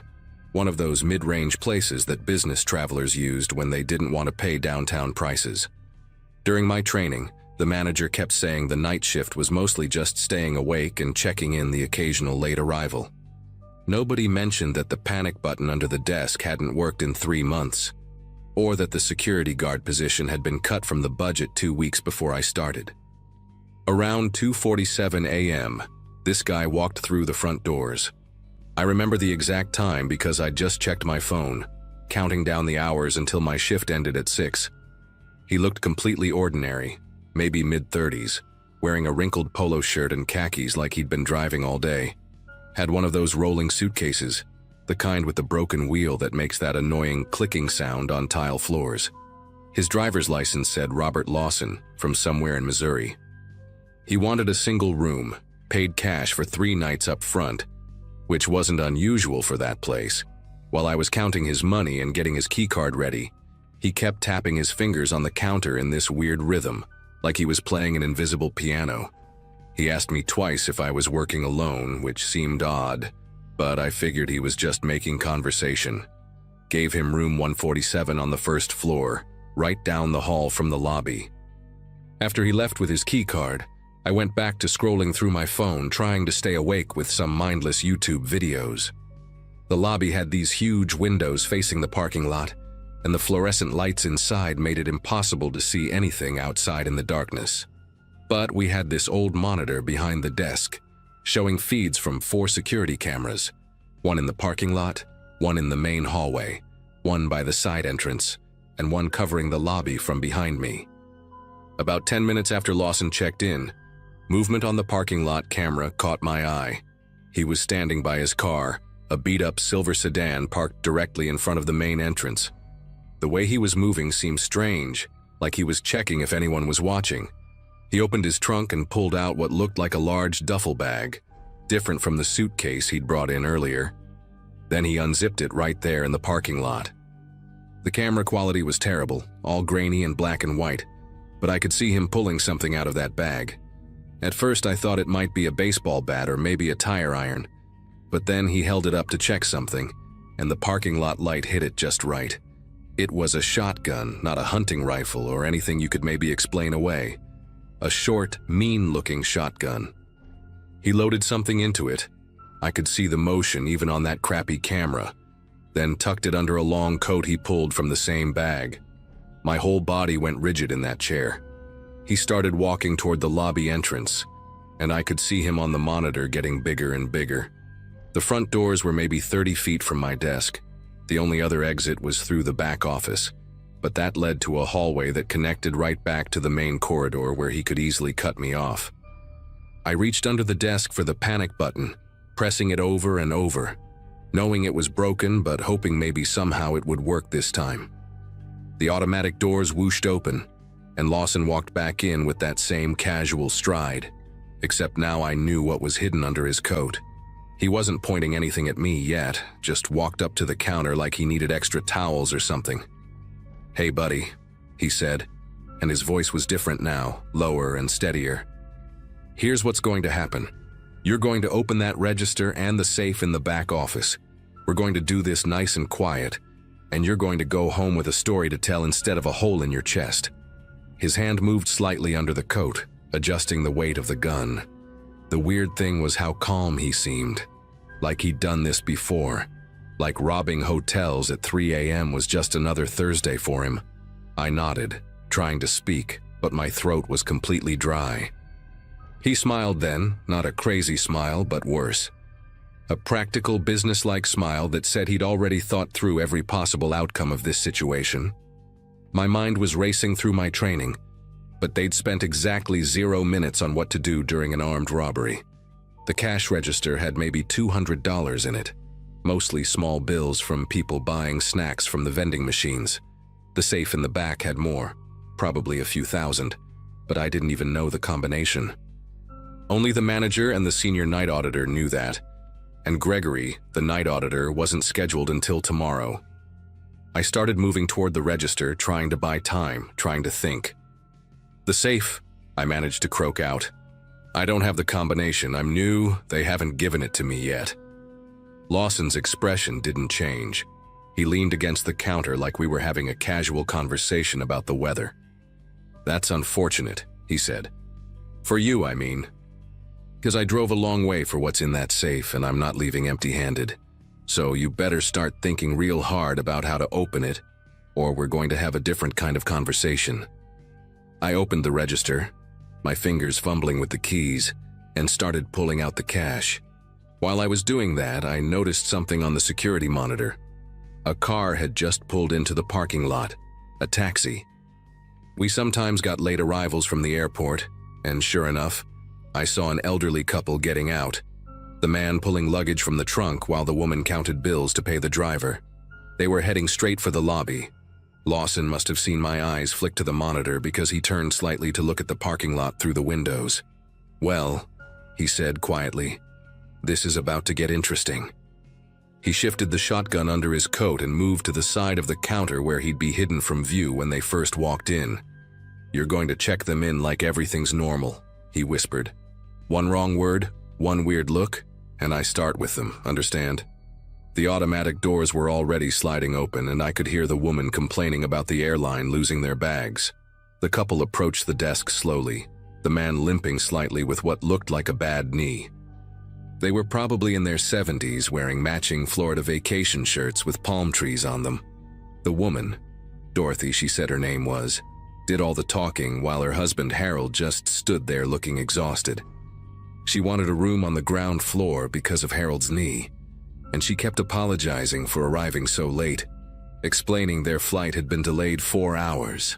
one of those mid-range places that business travelers used when they didn't want to pay downtown prices. During my training, the manager kept saying the night shift was mostly just staying awake and checking in the occasional late arrival. Nobody mentioned that the panic button under the desk hadn't worked in 3 months, or that the security guard position had been cut from the budget 2 weeks before I started. Around 2:47 a.m., this guy walked through the front doors. I remember the exact time because I'd just checked my phone, counting down the hours until my shift ended at 6. He looked completely ordinary, maybe mid-30s, wearing a wrinkled polo shirt and khakis like he'd been driving all day. Had one of those rolling suitcases, the kind with the broken wheel that makes that annoying clicking sound on tile floors. His driver's license said Robert Lawson, from somewhere in Missouri. He wanted a single room, paid cash for 3 nights up front, which wasn't unusual for that place. While I was counting his money and getting his keycard ready, he kept tapping his fingers on the counter in this weird rhythm, like he was playing an invisible piano. He asked me twice if I was working alone, which seemed odd, but I figured he was just making conversation. Gave him room 147 on the first floor, right down the hall from the lobby. After he left with his keycard, I went back to scrolling through my phone, trying to stay awake with some mindless YouTube videos. The lobby had these huge windows facing the parking lot, and the fluorescent lights inside made it impossible to see anything outside in the darkness. But we had this old monitor behind the desk, showing feeds from 4 security cameras, one in the parking lot, one in the main hallway, one by the side entrance, and one covering the lobby from behind me. About 10 minutes after Lawson checked in, movement on the parking lot camera caught my eye. He was standing by his car, a beat-up silver sedan parked directly in front of the main entrance. The way he was moving seemed strange, like he was checking if anyone was watching. He opened his trunk and pulled out what looked like a large duffel bag, different from the suitcase he'd brought in earlier. Then he unzipped it right there in the parking lot. The camera quality was terrible, all grainy and black and white, but I could see him pulling something out of that bag. At first I thought it might be a baseball bat or maybe a tire iron, but then he held it up to check something, and the parking lot light hit it just right. It was a shotgun, not a hunting rifle or anything you could maybe explain away. A short, mean-looking shotgun. He loaded something into it. I could see the motion even on that crappy camera, then tucked it under a long coat he pulled from the same bag. My whole body went rigid in that chair. He started walking toward the lobby entrance, and I could see him on the monitor getting bigger and bigger. The front doors were maybe 30 feet from my desk. The only other exit was through the back office, but that led to a hallway that connected right back to the main corridor where he could easily cut me off. I reached under the desk for the panic button, pressing it over and over, knowing it was broken but hoping maybe somehow it would work this time. The automatic doors whooshed open, and Lawson walked back in with that same casual stride, except now I knew what was hidden under his coat. He wasn't pointing anything at me yet, just walked up to the counter like he needed extra towels or something. "Hey, buddy," he said, and his voice was different now, lower and steadier. "Here's what's going to happen. You're going to open that register and the safe in the back office. We're going to do this nice and quiet, and you're going to go home with a story to tell instead of a hole in your chest." His hand moved slightly under the coat, adjusting the weight of the gun. The weird thing was how calm he seemed, like he'd done this before, like robbing hotels at 3 a.m. was just another Thursday for him. I nodded, trying to speak, but my throat was completely dry. He smiled then, not a crazy smile, but worse. A practical, businesslike smile that said he'd already thought through every possible outcome of this situation. My mind was racing through my training, but they'd spent exactly 0 minutes on what to do during an armed robbery. The cash register had maybe $200 in it, mostly small bills from people buying snacks from the vending machines. The safe in the back had more, probably a few thousand, but I didn't even know the combination. Only the manager and the senior night auditor knew that, and Gregory, the night auditor, wasn't scheduled until tomorrow. I started moving toward the register, trying to buy time, trying to think. "The safe," I managed to croak out. "I don't have the combination. I'm new. They haven't given it to me yet." Lawson's expression didn't change. He leaned against the counter like we were having a casual conversation about the weather. "That's unfortunate," he said. "For you, I mean. Because I drove a long way for what's in that safe and I'm not leaving empty-handed. So you better start thinking real hard about how to open it, or we're going to have a different kind of conversation." I opened the register, my fingers fumbling with the keys, and started pulling out the cash. While I was doing that, I noticed something on the security monitor. A car had just pulled into the parking lot, a taxi. We sometimes got late arrivals from the airport, and sure enough, I saw an elderly couple getting out, the man pulling luggage from the trunk while the woman counted bills to pay the driver. They were heading straight for the lobby. Lawson must have seen my eyes flick to the monitor because he turned slightly to look at the parking lot through the windows. "Well," he said quietly, "this is about to get interesting." He shifted the shotgun under his coat and moved to the side of the counter where he'd be hidden from view when they first walked in. "You're going to check them in like everything's normal," he whispered. "One wrong word, one weird look, and I start with them, understand?" The automatic doors were already sliding open, and I could hear the woman complaining about the airline losing their bags. The couple approached the desk slowly, the man limping slightly with what looked like a bad knee. They were probably in their 70s, wearing matching Florida vacation shirts with palm trees on them. The woman, Dorothy she said her name was, did all the talking while her husband Harold just stood there looking exhausted. She wanted a room on the ground floor because of Harold's knee, and she kept apologizing for arriving so late, explaining their flight had been delayed 4 hours.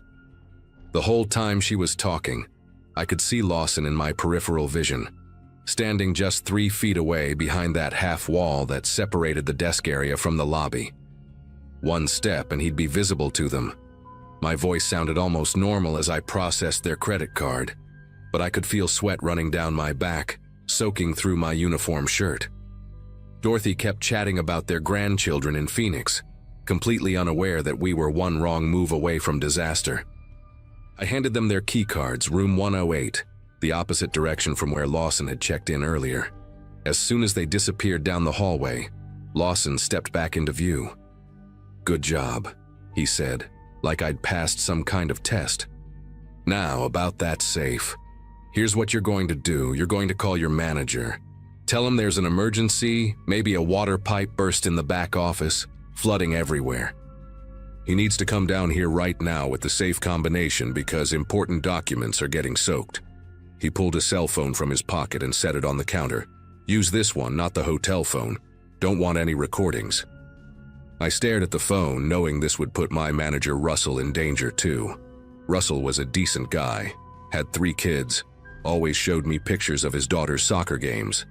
The whole time she was talking, I could see Lawson in my peripheral vision, standing just 3 feet away behind that half wall that separated the desk area from the lobby. One step and he'd be visible to them. My voice sounded almost normal as I processed their credit card, but I could feel sweat running down my back, soaking through my uniform shirt. Dorothy kept chatting about their grandchildren in Phoenix, completely unaware that we were one wrong move away from disaster. I handed them their key cards, room 108, the opposite direction from where Lawson had checked in earlier. As soon as they disappeared down the hallway, Lawson stepped back into view. "Good job," he said, like I'd passed some kind of test. "Now, about that safe. Here's what you're going to do. You're going to call your manager. Tell him there's an emergency, maybe a water pipe burst in the back office, flooding everywhere. He needs to come down here right now with the safe combination because important documents are getting soaked." He pulled a cell phone from his pocket and set it on the counter. "Use this one, not the hotel phone. Don't want any recordings." I stared at the phone, knowing this would put my manager Russell in danger too. Russell was a decent guy, had 3 kids, always showed me pictures of his daughter's soccer games.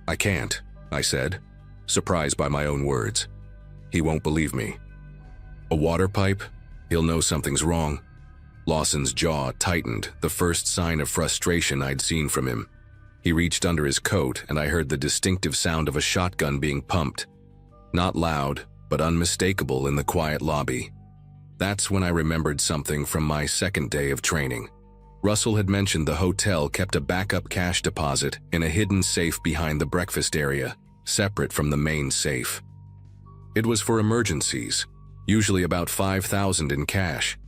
"I can't," I said, surprised by my own words. "He won't believe me." "A water pipe? He'll know something's wrong." Lawson's jaw tightened, the first sign of frustration I'd seen from him. He reached under his coat and I heard the distinctive sound of a shotgun being pumped. Not loud, but unmistakable in the quiet lobby. That's when I remembered something from my second day of training. Russell had mentioned the hotel kept a backup cash deposit in a hidden safe behind the breakfast area, separate from the main safe. It was for emergencies, usually about $5,000 in cash.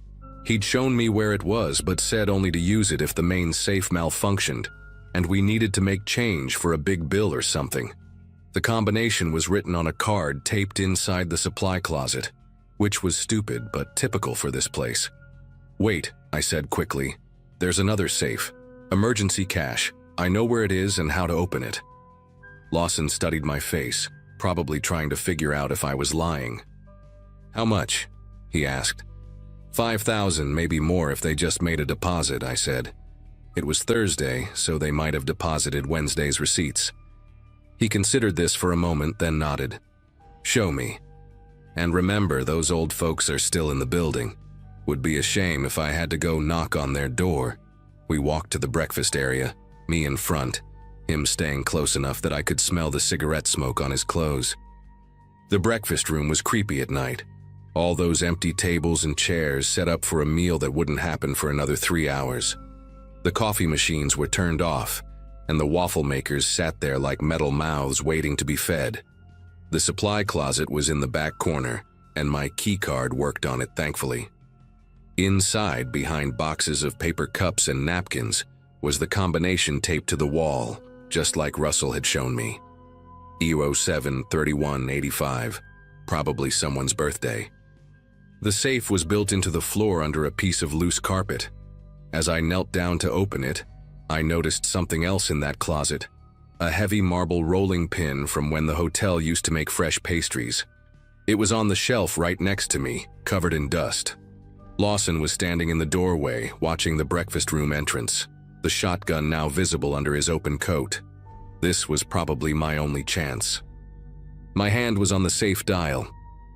He'd shown me where it was but said only to use it if the main safe malfunctioned, and we needed to make change for a big bill or something. The combination was written on a card taped inside the supply closet, which was stupid but typical for this place. "Wait," I said quickly. "There's another safe. Emergency cash. I know where it is and how to open it." Lawson studied my face, probably trying to figure out if I was lying. "How much?" he asked. $5,000, maybe more if they just made a deposit," I said. It was Thursday, so they might have deposited Wednesday's receipts. He considered this for a moment, then nodded. "Show me. And remember, those old folks are still in the building. Would be a shame if I had to go knock on their door." We walked to the breakfast area, me in front, him staying close enough that I could smell the cigarette smoke on his clothes. The breakfast room was creepy at night. All those empty tables and chairs set up for a meal that wouldn't happen for another 3 hours. The coffee machines were turned off, and the waffle makers sat there like metal mouths waiting to be fed. The supply closet was in the back corner, and my key card worked on it thankfully. Inside, behind boxes of paper cups and napkins, was the combination taped to the wall, just like Russell had shown me. E07-3185, probably someone's birthday. The safe was built into the floor under a piece of loose carpet. As I knelt down to open it, I noticed something else in that closet, a heavy marble rolling pin from when the hotel used to make fresh pastries. It was on the shelf right next to me, covered in dust. Lawson was standing in the doorway, watching the breakfast room entrance, the shotgun now visible under his open coat. This was probably my only chance. My hand was on the safe dial,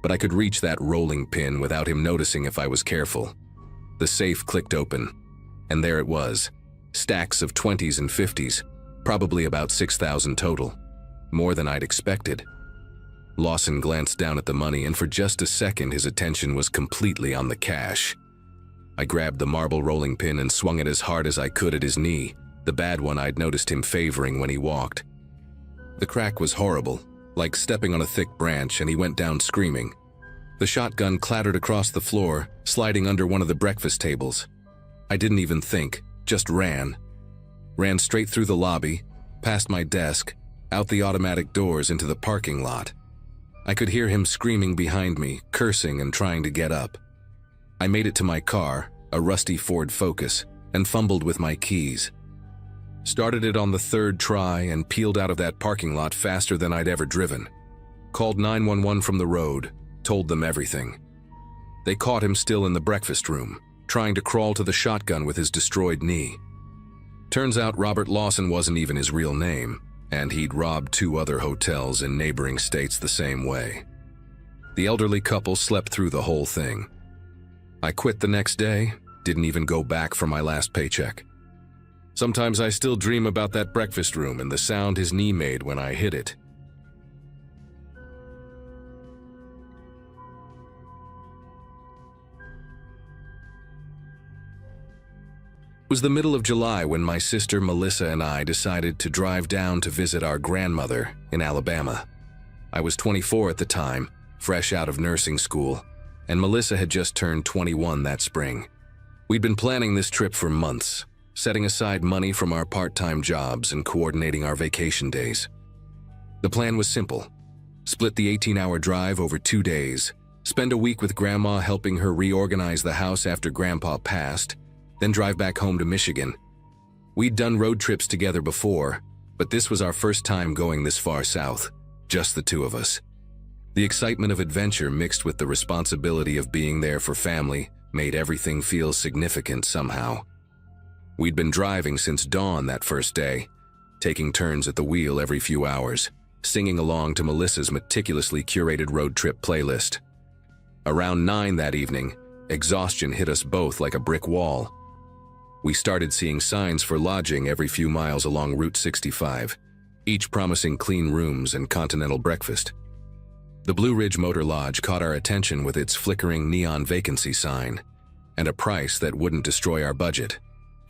but I could reach that rolling pin without him noticing if I was careful. The safe clicked open, and there it was, stacks of 20s and 50s, probably about 6,000 total, more than I'd expected. Lawson glanced down at the money, and for just a second his attention was completely on the cash. I grabbed the marble rolling pin and swung it as hard as I could at his knee, the bad one I'd noticed him favoring when he walked. The crack was horrible, like stepping on a thick branch, and he went down screaming. The shotgun clattered across the floor, sliding under one of the breakfast tables. I didn't even think, just ran. Ran straight through the lobby, past my desk, out the automatic doors into the parking lot. I could hear him screaming behind me, cursing and trying to get up. I made it to my car, a rusty Ford Focus, and fumbled with my keys. Started it on the third try and peeled out of that parking lot faster than I'd ever driven. Called 911 from the road, told them everything. They caught him still in the breakfast room, trying to crawl to the shotgun with his destroyed knee. Turns out Robert Lawson wasn't even his real name, and he'd robbed 2 other hotels in neighboring states the same way. The elderly couple slept through the whole thing. I quit the next day, didn't even go back for my last paycheck. Sometimes I still dream about that breakfast room and the sound his knee made when I hit it. It was the middle of July when my sister Melissa and I decided to drive down to visit our grandmother in Alabama. I was 24 at the time, fresh out of nursing school, and Melissa had just turned 21 that spring. We'd been planning this trip for months, setting aside money from our part-time jobs and coordinating our vacation days. The plan was simple: split the 18-hour drive over 2 days, spend a week with Grandma helping her reorganize the house after Grandpa passed, then drive back home to Michigan. We'd done road trips together before, but this was our first time going this far south, just the 2 of us. The excitement of adventure mixed with the responsibility of being there for family made everything feel significant somehow. We'd been driving since dawn that first day, taking turns at the wheel every few hours, singing along to Melissa's meticulously curated road trip playlist. Around 9 that evening, exhaustion hit us both like a brick wall. We started seeing signs for lodging every few miles along Route 65, each promising clean rooms and continental breakfast. The Blue Ridge Motor Lodge caught our attention with its flickering neon vacancy sign and a price that wouldn't destroy our budget,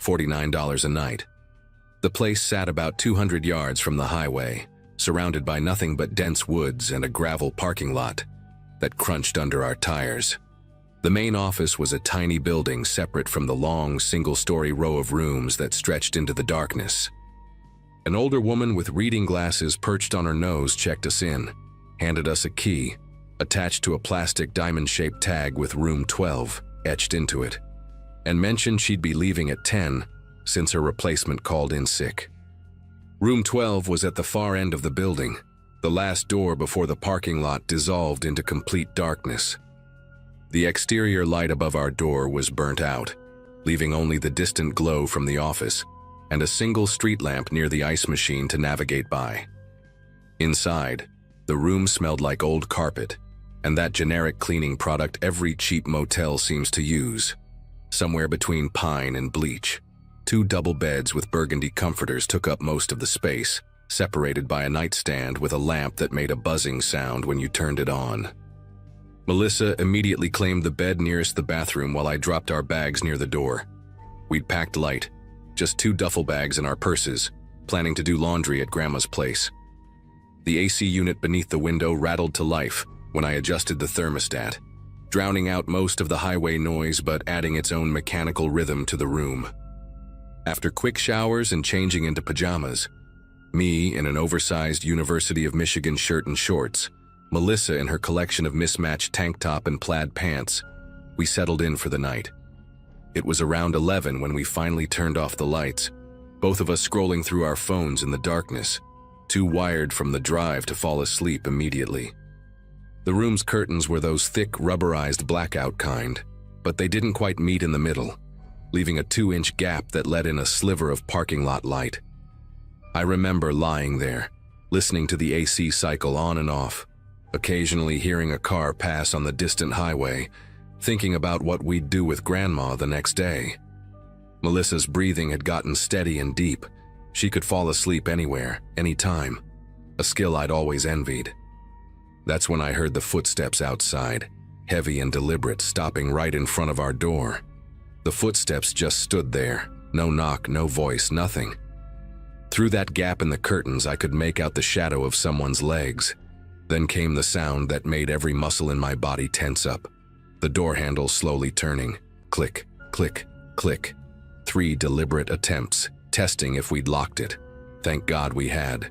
$49 a night. The place sat about 200 yards from the highway, surrounded by nothing but dense woods and a gravel parking lot that crunched under our tires. The main office was a tiny building separate from the long, single-story row of rooms that stretched into the darkness. An older woman with reading glasses perched on her nose checked us in, handed us a key, attached to a plastic diamond-shaped tag with Room 12 etched into it, and mentioned she'd be leaving at 10 since her replacement called in sick. Room 12 was at the far end of the building, the last door before the parking lot dissolved into complete darkness. The exterior light above our door was burnt out, leaving only the distant glow from the office and a single street lamp near the ice machine to navigate by. Inside, the room smelled like old carpet and that generic cleaning product every cheap motel seems to use, somewhere between pine and bleach. 2 double beds with burgundy comforters took up most of the space, separated by a nightstand with a lamp that made a buzzing sound when you turned it on. Melissa immediately claimed the bed nearest the bathroom while I dropped our bags near the door. We'd packed light, just 2 duffel bags in our purses, planning to do laundry at Grandma's place. The AC unit beneath the window rattled to life when I adjusted the thermostat, drowning out most of the highway noise but adding its own mechanical rhythm to the room. After quick showers and changing into pajamas, me in an oversized University of Michigan shirt and shorts, Melissa in her collection of mismatched tank top and plaid pants, we settled in for the night. It was around 11 when we finally turned off the lights, both of us scrolling through our phones in the darkness, too wired from the drive to fall asleep immediately. The room's curtains were those thick, rubberized blackout kind, but they didn't quite meet in the middle, leaving a 2-inch gap that let in a sliver of parking lot light. I remember lying there, listening to the AC cycle on and off, occasionally hearing a car pass on the distant highway, thinking about what we'd do with Grandma the next day. Melissa's breathing had gotten steady and deep. She could fall asleep anywhere, anytime, a skill I'd always envied. That's when I heard the footsteps outside, heavy and deliberate, stopping right in front of our door. The footsteps just stood there, no knock, no voice, nothing. Through that gap in the curtains, I could make out the shadow of someone's legs. Then came the sound that made every muscle in my body tense up. The door handle slowly turning. Click, click, click. 3 deliberate attempts, testing if we'd locked it. Thank God we had.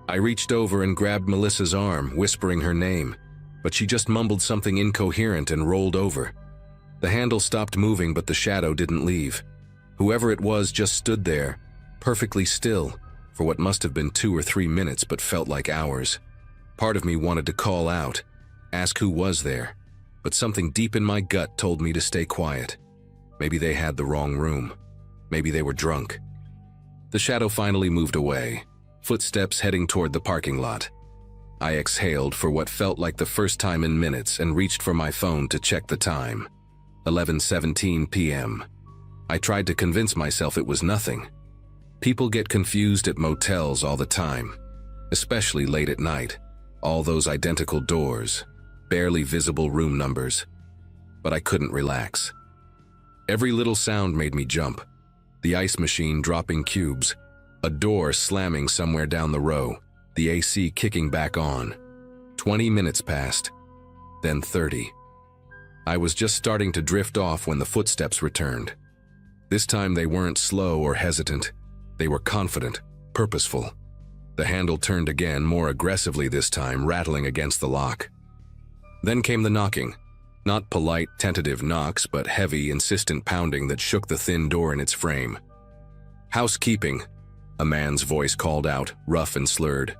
I reached over and grabbed Melissa's arm, whispering her name, but she just mumbled something incoherent and rolled over. The handle stopped moving, but the shadow didn't leave. Whoever it was just stood there, perfectly still, for what must have been 2 or 3 minutes but felt like hours. Part of me wanted to call out, ask who was there, but something deep in my gut told me to stay quiet. Maybe they had the wrong room. Maybe they were drunk. The shadow finally moved away, footsteps heading toward the parking lot. I exhaled for what felt like the first time in minutes and reached for my phone to check the time. 11:17 p.m. I tried to convince myself it was nothing. People get confused at motels all the time, especially late at night. All those identical doors, barely visible room numbers. But I couldn't relax. Every little sound made me jump. The ice machine dropping cubes, a door slamming somewhere down the row, the AC kicking back on. 20 minutes passed, then 30. I was just starting to drift off when the footsteps returned. This time they weren't slow or hesitant. They were confident, purposeful. The handle turned again, more aggressively this time, rattling against the lock. Then came the knocking. Not polite, tentative knocks, but heavy, insistent pounding that shook the thin door in its frame. "Housekeeping," a man's voice called out, rough and slurred.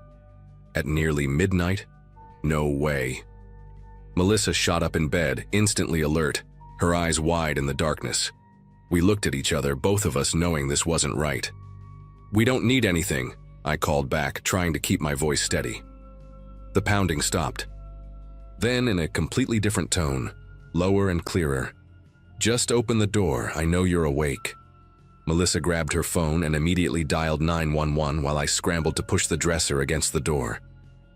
At nearly midnight? No way. Melissa shot up in bed, instantly alert, her eyes wide in the darkness. We looked at each other, both of us knowing this wasn't right. "We don't need anything," I called back, trying to keep my voice steady. The pounding stopped. Then, in a completely different tone, lower and clearer, "Just open the door, I know you're awake." Melissa grabbed her phone and immediately dialed 911 while I scrambled to push the dresser against the door.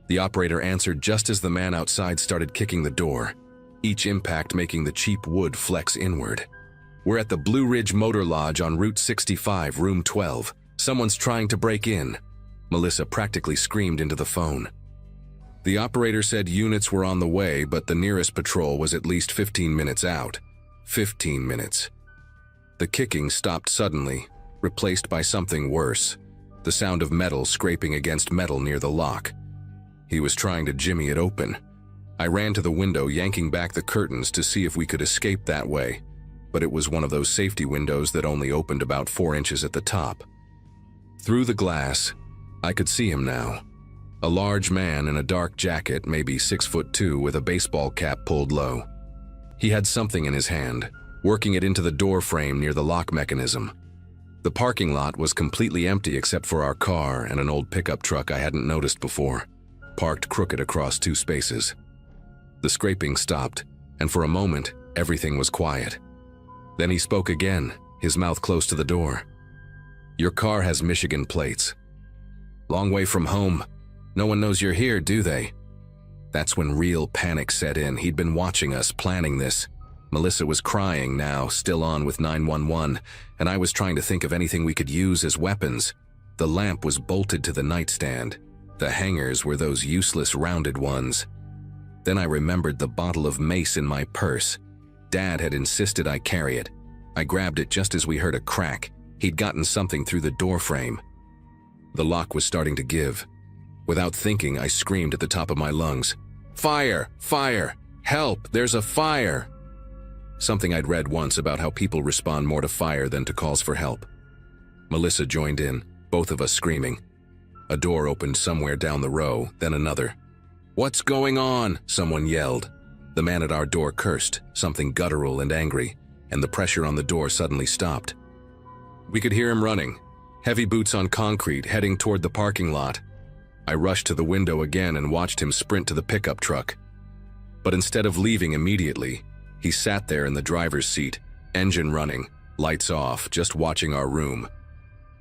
The operator answered just as the man outside started kicking the door, each impact making the cheap wood flex inward. "We're at the Blue Ridge Motor Lodge on Route 65, Room 12. Someone's trying to break in," Melissa practically screamed into the phone. The operator said units were on the way, but the nearest patrol was at least 15 minutes out. 15 minutes. The kicking stopped suddenly, replaced by something worse, the sound of metal scraping against metal near the lock. He was trying to jimmy it open. I ran to the window, yanking back the curtains to see if we could escape that way, but it was one of those safety windows that only opened about 4 inches at the top. Through the glass, I could see him now. A large man in a dark jacket, maybe 6'2", with a baseball cap pulled low. He had something in his hand, working it into the door frame near the lock mechanism. The parking lot was completely empty except for our car and an old pickup truck I hadn't noticed before, parked crooked across 2 spaces. The scraping stopped, and for a moment, everything was quiet. Then he spoke again, his mouth close to the door. "Your car has Michigan plates. Long way from home. No one knows you're here, do they?" That's when real panic set in. He'd been watching us, planning this. Melissa was crying now, still on with 911, and I was trying to think of anything we could use as weapons. The lamp was bolted to the nightstand. The hangers were those useless rounded ones. Then I remembered the bottle of mace in my purse. Dad had insisted I carry it. I grabbed it just as we heard a crack. He'd gotten something through the door frame. The lock was starting to give. Without thinking, I screamed at the top of my lungs, "Fire! Fire! Help! There's a fire!" Something I'd read once about how people respond more to fire than to calls for help. Melissa joined in, both of us screaming. A door opened somewhere down the row, then another. "What's going on?" someone yelled. The man at our door cursed, something guttural and angry, and the pressure on the door suddenly stopped. We could hear him running, heavy boots on concrete, heading toward the parking lot. I rushed to the window again and watched him sprint to the pickup truck. But instead of leaving immediately, he sat there in the driver's seat, engine running, lights off, just watching our room.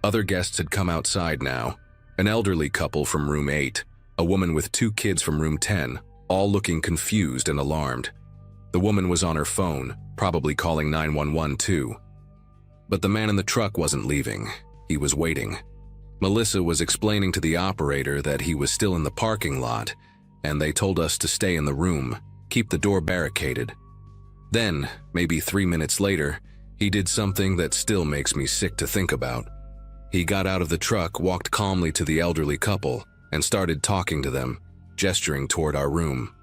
Other guests had come outside now, an elderly couple from room 8, a woman with 2 kids from room 10, all looking confused and alarmed. The woman was on her phone, probably calling 911 too. But the man in the truck wasn't leaving. He was waiting. Melissa was explaining to the operator that he was still in the parking lot, and they told us to stay in the room, keep the door barricaded. Then, maybe 3 minutes later, he did something that still makes me sick to think about. He got out of the truck, walked calmly to the elderly couple, and started talking to them, gesturing toward our room.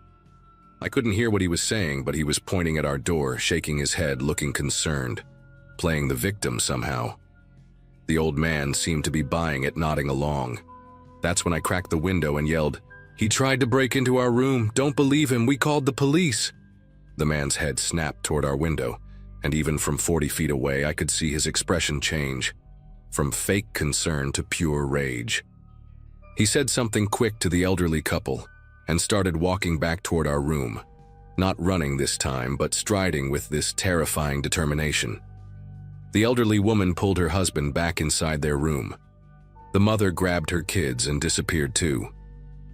I couldn't hear what he was saying, but he was pointing at our door, shaking his head, looking concerned, playing the victim somehow. The old man seemed to be buying it, nodding along. That's when I cracked the window and yelled, "He tried to break into our room. Don't believe him. We called the police." The man's head snapped toward our window, and even from 40 feet away, I could see his expression change, from fake concern to pure rage. He said something quick to the elderly couple and started walking back toward our room, not running this time, but striding with this terrifying determination. The elderly woman pulled her husband back inside their room. The mother grabbed her kids and disappeared too.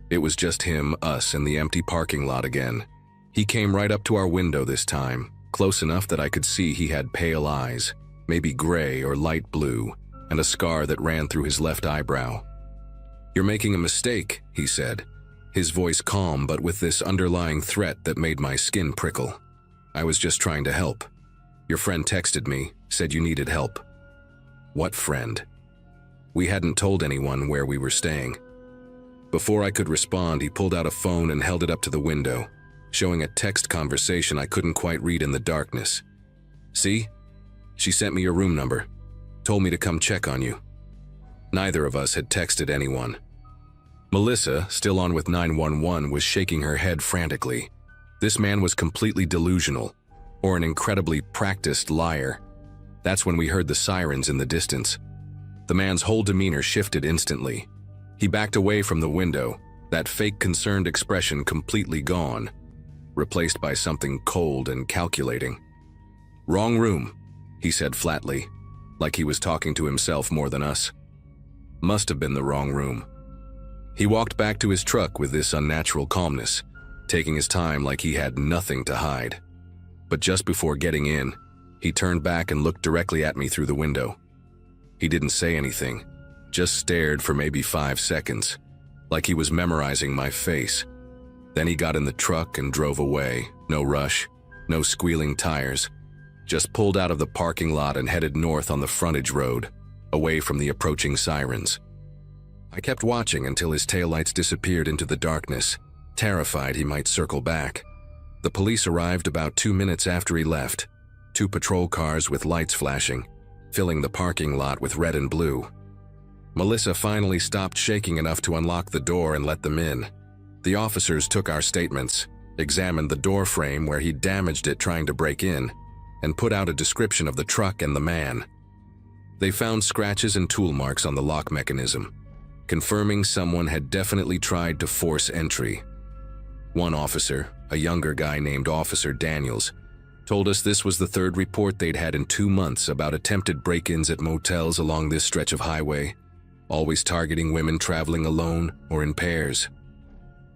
It was just him, us, and the empty parking lot again. He came right up to our window this time, close enough that I could see he had pale eyes, maybe gray or light blue, and a scar that ran through his left eyebrow. "You're making a mistake," he said, his voice calm but with this underlying threat that made my skin prickle. "I was just trying to help. Your friend texted me, said you needed help." What friend? We hadn't told anyone where we were staying. Before I could respond, he pulled out a phone and held it up to the window, showing a text conversation I couldn't quite read in the darkness. "See? She sent me your room number. Told me to come check on you." Neither of us had texted anyone. Melissa, still on with 911, was shaking her head frantically. This man was completely delusional, or an incredibly practiced liar. That's when we heard the sirens in the distance. The man's whole demeanor shifted instantly. He backed away from the window, that fake concerned expression completely gone, replaced by something cold and calculating. "Wrong room," he said flatly, like he was talking to himself more than us. Must have been the wrong room. He walked back to his truck with this unnatural calmness, taking his time like he had nothing to hide. But just before getting in, he turned back and looked directly at me through the window. He didn't say anything, just stared for maybe 5 seconds, like he was memorizing my face. Then he got in the truck and drove away. No rush, no squealing tires. Just pulled out of the parking lot and headed north on the frontage road, away from the approaching sirens. I kept watching until his taillights disappeared into the darkness, terrified he might circle back. The police arrived about 2 minutes after he left, 2 patrol cars with lights flashing, filling the parking lot with red and blue. Melissa finally stopped shaking enough to unlock the door and let them in. The officers took our statements, examined the door frame where he'd damaged it trying to break in, and put out a description of the truck and the man. They found scratches and tool marks on the lock mechanism, confirming someone had definitely tried to force entry. One officer, a younger guy named Officer Daniels, told us this was the 3rd report they'd had in 2 months about attempted break-ins at motels along this stretch of highway, always targeting women traveling alone or in pairs.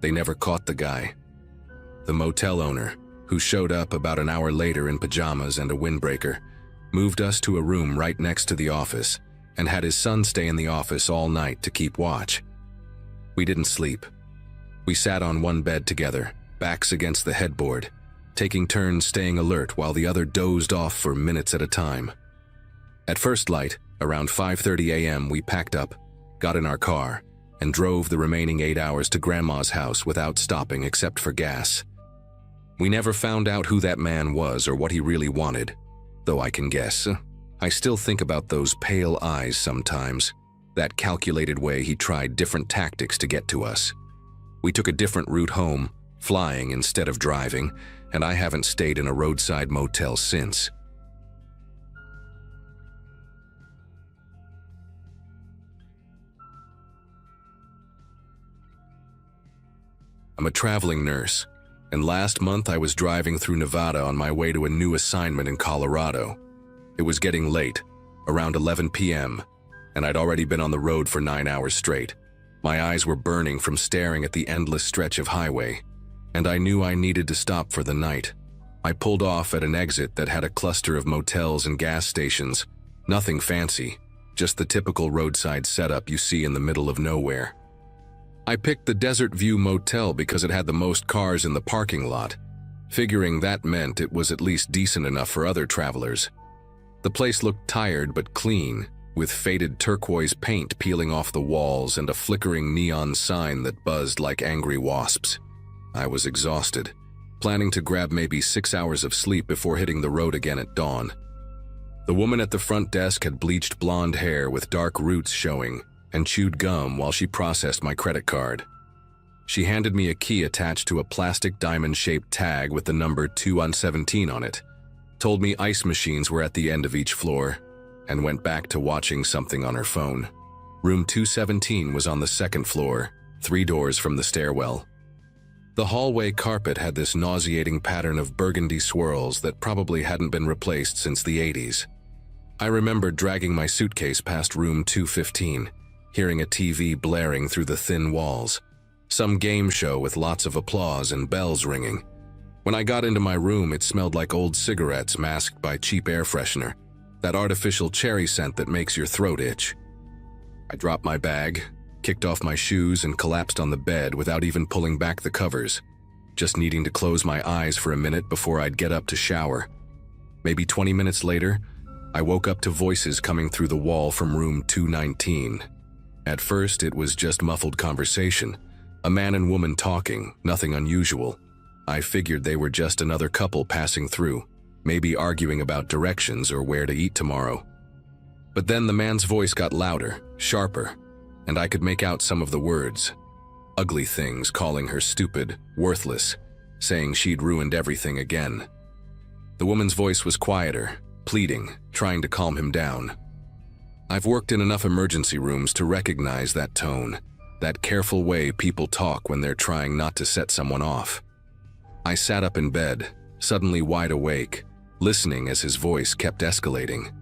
They never caught the guy. The motel owner, who showed up about an hour later in pajamas and a windbreaker, moved us to a room right next to the office and had his son stay in the office all night to keep watch. We didn't sleep. We sat on one bed together, backs against the headboard, taking turns staying alert while the other dozed off for minutes at a time. At first light, around 5:30 a.m., we packed up, got in our car, and drove the remaining 8 hours to Grandma's house without stopping except for gas. We never found out who that man was or what he really wanted, though I can guess. I still think about those pale eyes sometimes, that calculated way he tried different tactics to get to us. We took a different route home, flying instead of driving, and I haven't stayed in a roadside motel since. I'm a traveling nurse, and last month I was driving through Nevada on my way to a new assignment in Colorado. It was getting late, around 11 p.m., and I'd already been on the road for 9 hours straight. My eyes were burning from staring at the endless stretch of highway, and I knew I needed to stop for the night. I pulled off at an exit that had a cluster of motels and gas stations. Nothing fancy, just the typical roadside setup you see in the middle of nowhere. I picked the Desert View Motel because it had the most cars in the parking lot, figuring that meant it was at least decent enough for other travelers. The place looked tired but clean, with faded turquoise paint peeling off the walls and a flickering neon sign that buzzed like angry wasps. I was exhausted, planning to grab maybe 6 hours of sleep before hitting the road again at dawn. The woman at the front desk had bleached blonde hair with dark roots showing and chewed gum while she processed my credit card. She handed me a key attached to a plastic diamond-shaped tag with the number 217 on it, told me ice machines were at the end of each floor, and went back to watching something on her phone. Room 217 was on the second floor, 3 doors from the stairwell. The hallway carpet had this nauseating pattern of burgundy swirls that probably hadn't been replaced since the 80s. I remember dragging my suitcase past room 215, hearing a TV blaring through the thin walls, some game show with lots of applause and bells ringing. When I got into my room, it smelled like old cigarettes masked by cheap air freshener, that artificial cherry scent that makes your throat itch. I dropped my bag, kicked off my shoes, and collapsed on the bed without even pulling back the covers, just needing to close my eyes for a minute before I'd get up to shower. Maybe 20 minutes later, I woke up to voices coming through the wall from room 219. At first, it was just muffled conversation, a man and woman talking, nothing unusual. I figured they were just another couple passing through, maybe arguing about directions or where to eat tomorrow. But then the man's voice got louder, sharper, and I could make out some of the words. Ugly things, calling her stupid, worthless, saying she'd ruined everything again. The woman's voice was quieter, pleading, trying to calm him down. I've worked in enough emergency rooms to recognize that tone, that careful way people talk when they're trying not to set someone off. I sat up in bed, suddenly wide awake, listening as his voice kept escalating.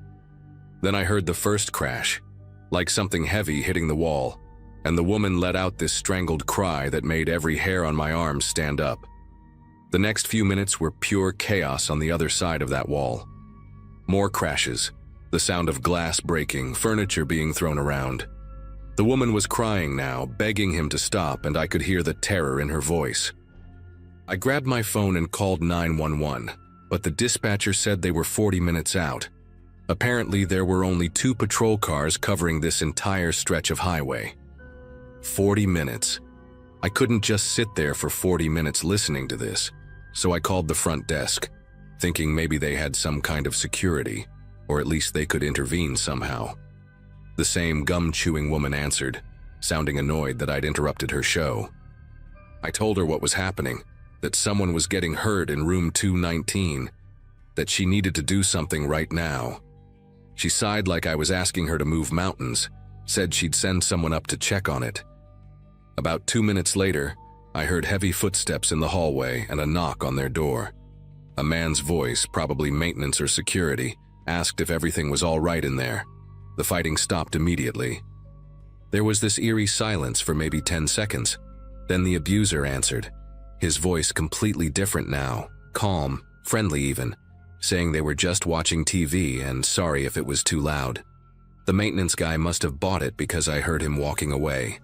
Then I heard the first crash, like something heavy hitting the wall, and the woman let out this strangled cry that made every hair on my arms stand up. The next few minutes were pure chaos on the other side of that wall. More crashes, the sound of glass breaking, furniture being thrown around. The woman was crying now, begging him to stop, and I could hear the terror in her voice. I grabbed my phone and called 911, but the dispatcher said they were 40 minutes out. Apparently, there were only 2 patrol cars covering this entire stretch of highway. 40 minutes. I couldn't just sit there for 40 minutes listening to this, so I called the front desk, thinking maybe they had some kind of security, or at least they could intervene somehow. The same gum-chewing woman answered, sounding annoyed that I'd interrupted her show. I told her what was happening, that someone was getting hurt in room 219, that she needed to do something right now. She sighed like I was asking her to move mountains, said she'd send someone up to check on it. About 2 minutes later, I heard heavy footsteps in the hallway and a knock on their door. A man's voice, probably maintenance or security, asked if everything was all right in there. The fighting stopped immediately. There was this eerie silence for maybe 10 seconds. Then the abuser answered, his voice completely different now, calm, friendly even, saying they were just watching TV and sorry if it was too loud. The maintenance guy must have bought it because I heard him walking away.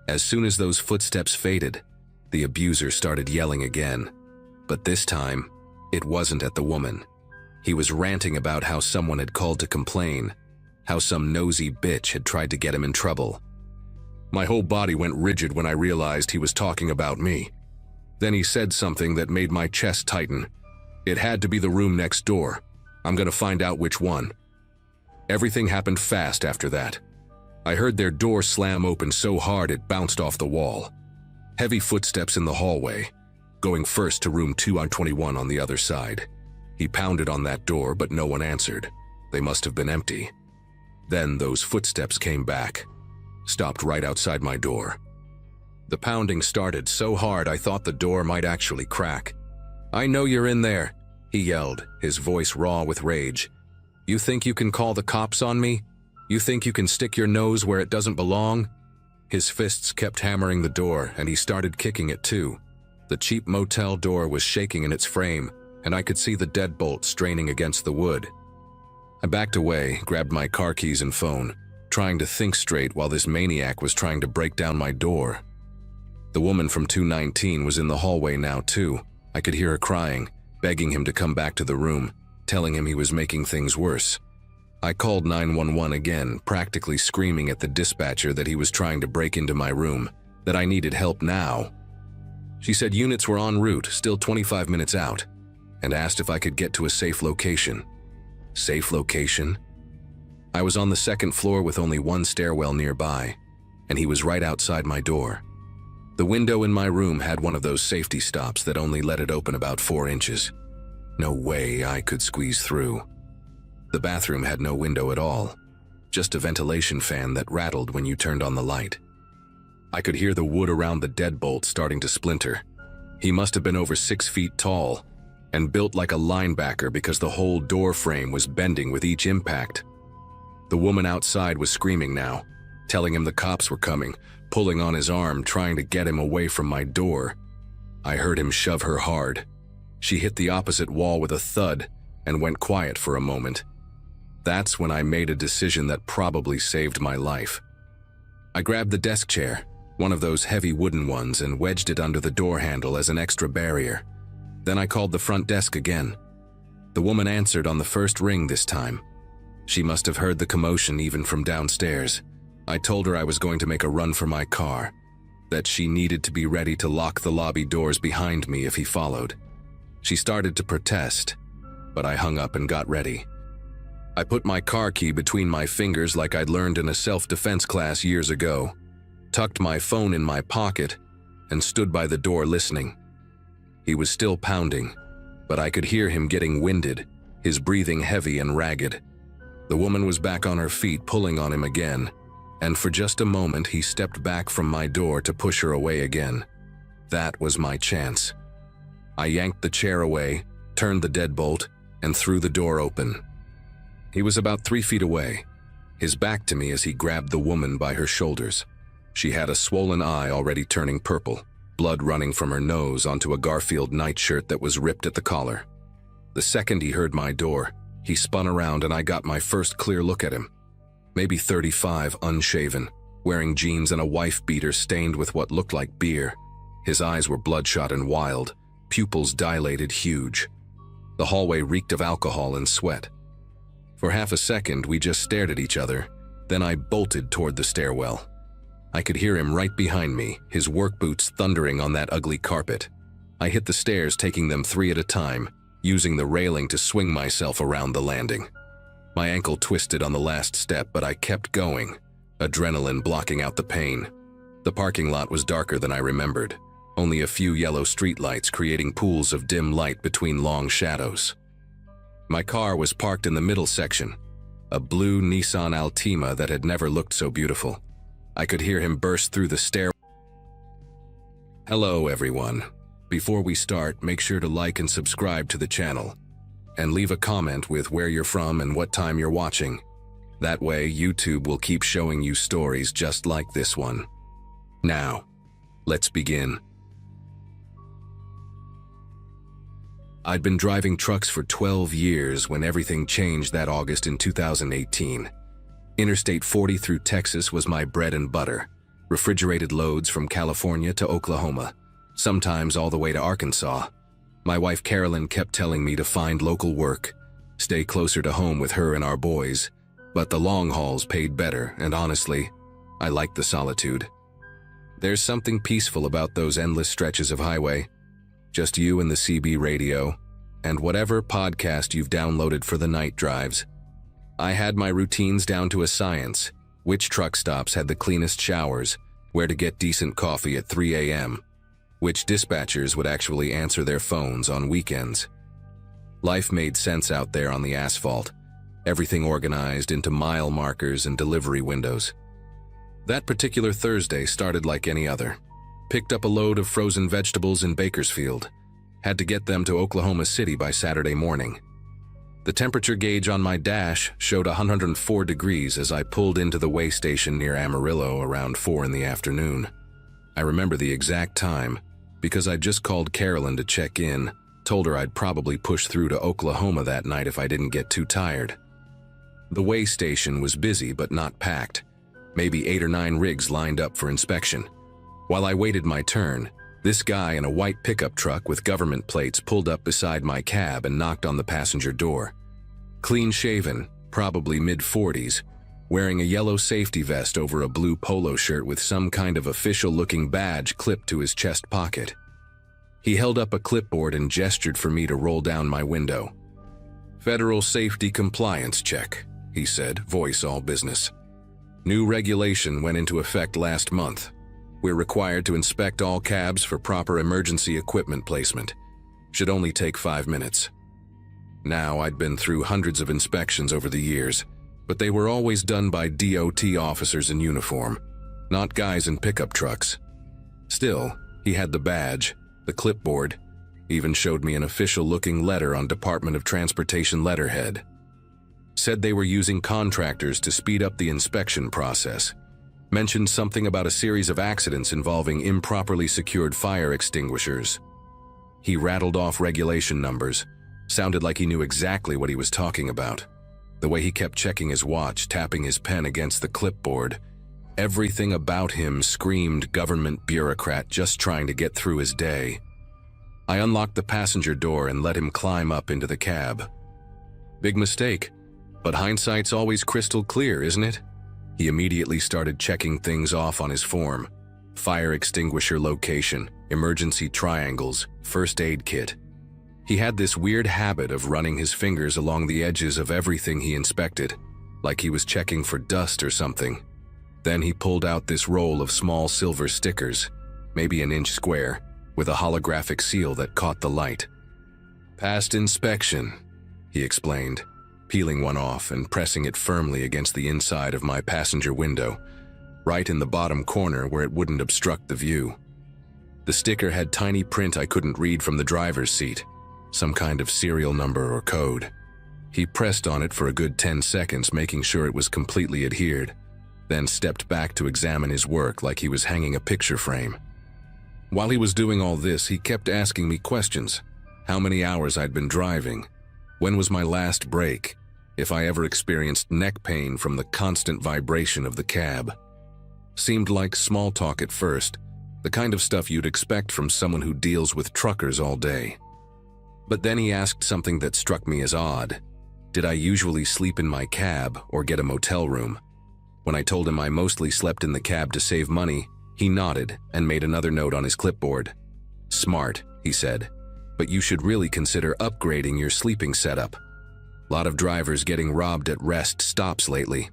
As soon as those footsteps faded, the abuser started yelling again. But this time, it wasn't at the woman. He was ranting about how someone had called to complain, how some nosy bitch had tried to get him in trouble. My whole body went rigid when I realized he was talking about me. Then he said something that made my chest tighten. It had to be the room next door. I'm gonna find out which one. Everything happened fast after that. I heard their door slam open so hard it bounced off the wall. Heavy footsteps in the hallway, going first to room 221 on the other side. He pounded on that door, but no one answered. They must have been empty. Then those footsteps came back, stopped right outside my door. The pounding started so hard I thought the door might actually crack. "I know you're in there," he yelled, his voice raw with rage. "You think you can call the cops on me? You think you can stick your nose where it doesn't belong?" His fists kept hammering the door, and he started kicking it too. The cheap motel door was shaking in its frame, and I could see the deadbolt straining against the wood. I backed away, grabbed my car keys and phone, trying to think straight while this maniac was trying to break down my door. The woman from 219 was in the hallway now too. I could hear her crying, begging him to come back to the room, telling him he was making things worse. I called 911 again, practically screaming at the dispatcher that he was trying to break into my room, that I needed help now. She said units were en route, still 25 minutes out, and asked if I could get to a safe location. Safe location? I was on the second floor with only one stairwell nearby, and he was right outside my door. The window in my room had one of those safety stops that only let it open about 4 inches. No way I could squeeze through. The bathroom had no window at all, just a ventilation fan that rattled when you turned on the light. I could hear the wood around the deadbolt starting to splinter. He must have been over 6 feet tall and built like a linebacker because the whole door frame was bending with each impact. The woman outside was screaming now, telling him the cops were coming, pulling on his arm, trying to get him away from my door. I heard him shove her hard. She hit the opposite wall with a thud and went quiet for a moment. That's when I made a decision that probably saved my life. I grabbed the desk chair, one of those heavy wooden ones, and wedged it under the door handle as an extra barrier. Then I called the front desk again. The woman answered on the first ring this time. She must have heard the commotion even from downstairs. I told her I was going to make a run for my car, that she needed to be ready to lock the lobby doors behind me if he followed. She started to protest, but I hung up and got ready. I put my car key between my fingers like I'd learned in a self-defense class years ago, tucked my phone in my pocket, and stood by the door listening. He was still pounding, but I could hear him getting winded, his breathing heavy and ragged. The woman was back on her feet, pulling on him again, and for just a moment he stepped back from my door to push her away again. That was my chance. I yanked the chair away, turned the deadbolt, and threw the door open. He was about 3 feet away, his back to me as he grabbed the woman by her shoulders. She had a swollen eye already turning purple, blood running from her nose onto a Garfield nightshirt that was ripped at the collar. The second he heard my door, he spun around and I got my first clear look at him. Maybe 35, unshaven, wearing jeans and a wife beater stained with what looked like beer. His eyes were bloodshot and wild, pupils dilated huge. The hallway reeked of alcohol and sweat. For half a second, we just stared at each other, then I bolted toward the stairwell. I could hear him right behind me, his work boots thundering on that ugly carpet. I hit the stairs, taking them 3 at a time, using the railing to swing myself around the landing. My ankle twisted on the last step, but I kept going, adrenaline blocking out the pain. The parking lot was darker than I remembered, only a few yellow streetlights creating pools of dim light between long shadows. My car was parked in the middle section, a blue Nissan Altima that had never looked so beautiful. I could hear him burst through the stair. Hello everyone. Before we start, make sure to like and subscribe to the channel, and leave a comment with where you're from and what time you're watching. That way, YouTube will keep showing you stories just like this one. Now, let's begin. I'd been driving trucks for 12 years when everything changed that August in 2018. Interstate 40 through Texas was my bread and butter. Refrigerated loads from California to Oklahoma, sometimes all the way to Arkansas. My wife Carolyn kept telling me to find local work, stay closer to home with her and our boys, but the long hauls paid better, and honestly, I liked the solitude. There's something peaceful about those endless stretches of highway. Just you and the CB radio, and whatever podcast you've downloaded for the night drives. I had my routines down to a science: which truck stops had the cleanest showers, where to get decent coffee at 3 a.m., which dispatchers would actually answer their phones on weekends. Life made sense out there on the asphalt, everything organized into mile markers and delivery windows. That particular Thursday started like any other. Picked up a load of frozen vegetables in Bakersfield. Had to get them to Oklahoma City by Saturday morning. The temperature gauge on my dash showed 104 degrees as I pulled into the weigh station near Amarillo around 4 in the afternoon. I remember the exact time because I'd just called Carolyn to check in, told her I'd probably push through to Oklahoma that night if I didn't get too tired. The weigh station was busy but not packed. Maybe 8 or 9 rigs lined up for inspection. While I waited my turn, this guy in a white pickup truck with government plates pulled up beside my cab and knocked on the passenger door. Clean-shaven, probably mid-40s, wearing a yellow safety vest over a blue polo shirt with some kind of official-looking badge clipped to his chest pocket. He held up a clipboard and gestured for me to roll down my window. "Federal Safety Compliance Check," he said, voice all business. "New regulation went into effect last month. We're required to inspect all cabs for proper emergency equipment placement. Should only take 5 minutes." Now, I'd been through hundreds of inspections over the years, but they were always done by DOT officers in uniform, not guys in pickup trucks. Still, he had the badge, the clipboard, even showed me an official-looking letter on Department of Transportation letterhead. Said they were using contractors to speed up the inspection process. Mentioned something about a series of accidents involving improperly secured fire extinguishers. He rattled off regulation numbers. Sounded like he knew exactly what he was talking about. The way he kept checking his watch, tapping his pen against the clipboard. Everything about him screamed government bureaucrat just trying to get through his day. I unlocked the passenger door and let him climb up into the cab. Big mistake, but hindsight's always crystal clear, isn't it? He immediately started checking things off on his form. Fire extinguisher location, emergency triangles, first aid kit. He had this weird habit of running his fingers along the edges of everything he inspected, like he was checking for dust or something. Then he pulled out this roll of small silver stickers, maybe an inch square, with a holographic seal that caught the light. "Passed inspection," he explained, peeling one off and pressing it firmly against the inside of my passenger window, right in the bottom corner where it wouldn't obstruct the view. The sticker had tiny print I couldn't read from the driver's seat, some kind of serial number or code. He pressed on it for a good 10 seconds, making sure it was completely adhered, then stepped back to examine his work like he was hanging a picture frame. While he was doing all this, he kept asking me questions. How many hours I'd been driving, when was my last break, if I ever experienced neck pain from the constant vibration of the cab. Seemed like small talk at first, the kind of stuff you'd expect from someone who deals with truckers all day. But then he asked something that struck me as odd. Did I usually sleep in my cab or get a motel room? When I told him I mostly slept in the cab to save money, he nodded and made another note on his clipboard. "Smart," he said, "but you should really consider upgrading your sleeping setup. Lot of drivers getting robbed at rest stops lately."